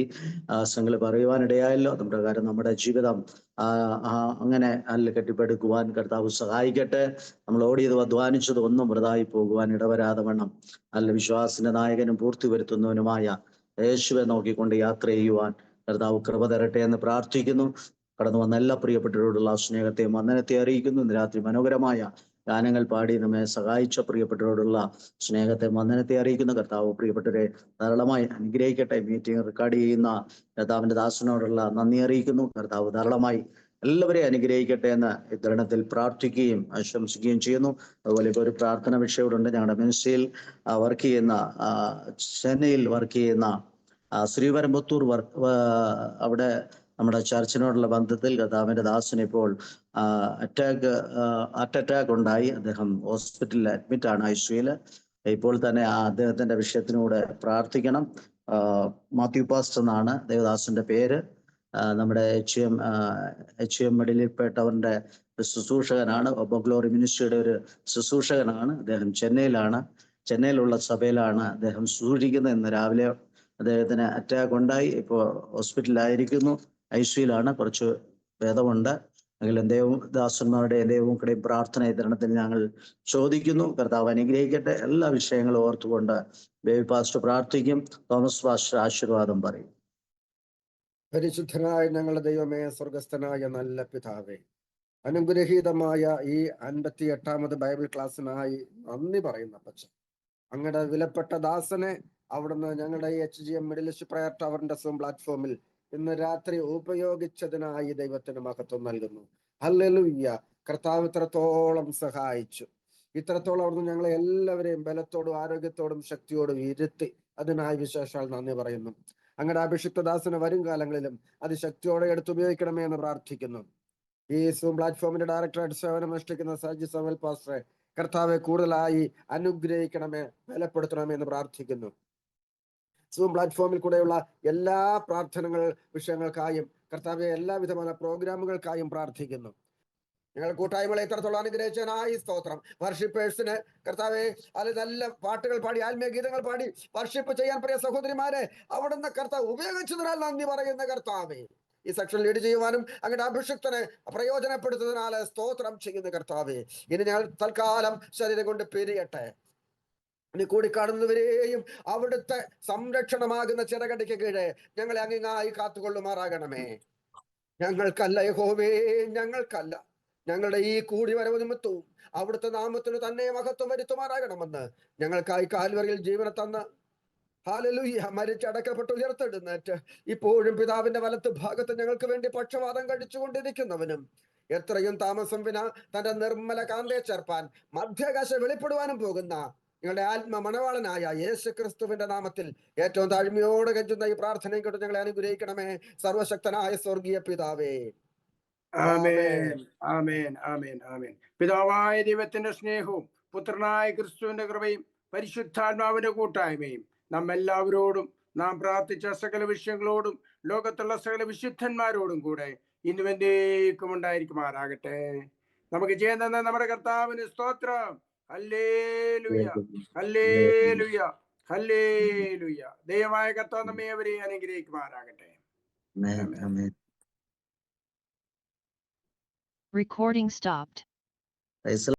സംഘങ്ങൾ പറയുവാനിടയായല്ലോ. നമ്മുടെ കാര്യം, നമ്മുടെ ജീവിതം അങ്ങനെ അല്ല കെട്ടിപ്പടുക്കുവാൻ കർത്താവ് സഹായിക്കട്ടെ. നമ്മൾ ഓടിയതും അധ്വാനിച്ചതും ഒന്നും വൃതായി പോകുവാൻ ഇടവരാതെ വണ്ണം അല്ല വിശ്വാസത്തിന്റെ നായകനും പൂർത്തി വരുത്തുന്നവനുമായ യേശുവെ നോക്കിക്കൊണ്ട് യാത്ര ചെയ്യുവാൻ കർത്താവ് കൃപ തരട്ടെ എന്ന് പ്രാർത്ഥിക്കുന്നു. കടന്നു വന്ന എല്ലാ പ്രിയപ്പെട്ടവരോടുള്ള സ്നേഹത്തെയും വന്ദനത്തെ അറിയിക്കുന്നു. ഇന്ന് രാത്രി മനോഹരമായ ഗാനങ്ങൾ പാടി നമ്മെ സഹായിച്ച പ്രിയപ്പെട്ടവരോടുള്ള സ്നേഹത്തെ വന്ദനത്തെ അറിയിക്കുന്നു. കർത്താവ് പ്രിയപ്പെട്ടവരെ ധാരാളമായി അനുഗ്രഹിക്കട്ടെ. മീറ്റിംഗ് റെക്കോർഡ് ചെയ്യുന്ന കർത്താവിന്റെ ദാസനോടുള്ള നന്ദി അറിയിക്കുന്നു. കർത്താവ് ധാരാളമായി എല്ലാവരെയും അനുഗ്രഹിക്കട്ടെ എന്ന് ഇത്തരണത്തിൽ പ്രാർത്ഥിക്കുകയും ആശംസിക്കുകയും ചെയ്യുന്നു. അതുപോലെ ഇപ്പോൾ ഒരു പ്രാർത്ഥന വിഷയമുണ്ട്. ഞങ്ങളുടെ മിനിസ്ട്രിയിൽ വർക്ക് ചെയ്യുന്ന, ചെന്നൈയിൽ വർക്ക് ചെയ്യുന്ന ശ്രീപരമ്പത്തൂർ അവിടെ നമ്മുടെ ചർച്ചിനോടുള്ള ബന്ധത്തിൽ കർത്താവിന്റെ ദാസന് ഇപ്പോൾ ഹാർട്ട് അറ്റാക്ക് ഉണ്ടായി. അദ്ദേഹം ഹോസ്പിറ്റലിൽ അഡ്മിറ്റ് ആണ്, ICUയിൽ. ഇപ്പോൾ തന്നെ അദ്ദേഹത്തിന്റെ വിഷയത്തിനൂടെ പ്രാർത്ഥിക്കണം. മാത്യു പാസ്റ്റർ എന്നാണ് ദേവദാസന്റെ പേര്. നമ്മുടെ HM മെഡിലിൽപ്പെട്ടവരുടെ ശുശ്രൂഷകനാണ്. ഒബഗ്ലോറി മിനിസ്ട്രിയുടെ ഒരു ശുശ്രൂഷകനാണ്. അദ്ദേഹം ചെന്നൈയിലുള്ള സഭയിലാണ് അദ്ദേഹം ശുശ്രൂഷിക്കുന്നത്. ഇന്ന് രാവിലെ അദ്ദേഹത്തിന് അറ്റാക്ക് ഉണ്ടായി. ഇപ്പോൾ ഹോസ്പിറ്റലിലായിരിക്കുന്നു, ICUയിലാണ്. കുറച്ച് ഭേദമുണ്ട്. എങ്കിലും ദൈവദാസന്മാരുടെയും കൂടെയും പ്രാർത്ഥന വിതരണത്തിൽ ഞങ്ങൾ ചോദിക്കുന്നു. കർത്താവ് അനുഗ്രഹിക്കട്ടെ. എല്ലാ വിഷയങ്ങളും ഓർത്തുകൊണ്ട് ബേബി പാസ്റ്റർ പ്രാർത്ഥിക്കും. തോമസ് പാസ്റ്റർ ആശീർവാദം പറയും. പരിശുദ്ധനായ ഞങ്ങളുടെ ദൈവമേ, സ്വർഗസ്ഥനായ നല്ല പിതാവേ, അനുഗ്രഹീതമായ ഈ 58ാമത് ബൈബിൾ ക്ലാസ്സിനായി നന്ദി പറയുന്ന പച്ച അങ്ങയുടെ വിലപ്പെട്ട ദാസനെ അവിടുന്ന് ഞങ്ങളുടെ HGM മിഡിൽ ഈസ്റ്റ് പ്രയർ ടവറിന്റെ സൂം പ്ലാറ്റ്ഫോമിൽ ഇന്ന് രാത്രി ഉപയോഗിച്ചതിനായി ദൈവത്തിന് മഹത്വം നൽകുന്നു. ഹല്ലേലൂയ. കർത്താവ് ഇത്രത്തോളം സഹായിച്ചു. ഇത്രത്തോളം അവിടുന്ന് ഞങ്ങളെ എല്ലാവരെയും ബലത്തോടും ആരോഗ്യത്തോടും ശക്തിയോടും ഇരുത്തി. അതിനായി വിശേഷാൽ നന്ദി പറയുന്നു. അങ്ങയുടെ അഭിഷിക്ത ദാസന് വരും കാലങ്ങളിലും അതിശക്തിയോടെ എടുത്തുപയോഗിക്കണമേ എന്ന് പ്രാർത്ഥിക്കുന്നു. ഈ സൂം പ്ലാറ്റ്ഫോമിന്റെ ഡയറക്ടറായിട്ട് സേവനം അനുഷ്ഠിക്കുന്ന സജി സമൽ പാസ്റ്ററെ കർത്താവെ കൂടുതലായി അനുഗ്രഹിക്കണമേ, ബലപ്പെടുത്തണമേ എന്ന് പ്രാർത്ഥിക്കുന്നു. സൂം പ്ലാറ്റ്ഫോമിൽ കൂടെയുള്ള എല്ലാ പ്രാർത്ഥനകൾ വിഷയങ്ങൾക്കായും കർത്താവെ എല്ലാവിധമായ പ്രോഗ്രാമുകൾക്കായും പ്രാർത്ഥിക്കുന്നു. ഞങ്ങൾ കൂട്ടായ്മകളെ ഇത്രത്തോളം അനുഗ്രഹിച്ചതിനായി സ്തോത്രം. വർഷിപ്പേഴ്സിന് കർത്താവെ അത് നല്ല പാട്ടുകൾ പാടി, ആത്മീയ ഗീതങ്ങൾ പാടി വർഷിപ്പ് ചെയ്യാൻ പ്രിയ സഹോദരിമാരെ അവിടുന്ന് കർത്താവ് ഉപയോഗിച്ചതിനാൽ നന്ദി പറയുന്ന കർത്താവെ, ഈ സെക്ഷൻ ലീഡ് ചെയ്യുവാനും അങ്ങയുടെ അഭിഷിക്തനെ പ്രയോജനപ്പെടുത്തുന്നതിനാൽ സ്തോത്രം ചെയ്യുന്ന കർത്താവെ, ഇനി ഞങ്ങൾ തൽക്കാലം ശരീരം കൊണ്ട് പിരിയട്ടെ. ഇനി കൂടിക്കാണുന്നവരെയും അവിടുത്തെ സംരക്ഷണമാകുന്ന ചിറകടിക്ക് കീഴെ ഞങ്ങളെ അങ്ങിങ്ങായി കാത്തുകൊള്ളുമാറാകണമേ. ഞങ്ങൾക്കല്ല യഹോവേ, ഞങ്ങൾക്കല്ല, ഞങ്ങളുടെ ഈ കൂടി വരവ് നിമിത്തവും അവിടുത്തെ നാമത്തിന് തന്നെ മഹത്വം വരുത്തുമാറാകണമെന്ന് ഞങ്ങൾക്കായി കാൽവറിയിൽ ജീവനെ തന്ന, ഹല്ലേലൂയ, മരിച്ചടക്കപ്പെട്ട് ഉയർത്തെഴുന്നേറ്റ് ഇപ്പോഴും പിതാവിന്റെ വലത്ത് ഭാഗത്ത് ഞങ്ങൾക്ക് വേണ്ടി പക്ഷവാദം കഴിച്ചുകൊണ്ടിരിക്കുന്നവനും എത്രയും താമസം വിന തന്റെ നിർമ്മല കാന്തയെ ചേർപ്പാൻ മധ്യാകാശ വെളിപ്പെടുവാനും പോകുന്ന ഞങ്ങളുടെ ആത്മ മണവാളനായ യേശു ക്രിസ്തുവിന്റെ നാമത്തിൽ ഏറ്റവും താഴ്മയോടെ കെഞ്ചുന്ന ഈ പ്രാർത്ഥനയും കൊണ്ട് ഞങ്ങളെ അനുഗ്രഹിക്കണമേ, സർവശക്തനായ സ്വർഗീയ പിതാവേ. ആമേൻ, ആമേൻ, ആമേൻ, ആമേൻ. പിതാവായ ദൈവത്തിന്റെ സ്നേഹവും പുത്രനായ ക്രിസ്തുവിന്റെ കൃപയും പരിശുദ്ധാത്മാവിന്റെ കൂട്ടായ്മയും നമ്മെല്ലാവരോടും നാം പ്രാർത്ഥിച്ച സകല വിഷയങ്ങളോടും ലോകത്തുള്ള സകല വിശുദ്ധന്മാരോടും കൂടെ ഇന്നും എന്നേക്കും ഉണ്ടായിരിക്കുമാറാകട്ടെ. നമുക്ക് ചെയ്യുന്ന നമ്മുടെ കർത്താവിന് സ്തോത്രം. Hallelujah, hallelujah, hallelujah. ദൈവമായ കർത്താവ് നമ്മെ അവരെ അനുഗ്രഹിക്കുമാറാകട്ടെ. ആമേൻ. Recording stopped. പ്രൈസ്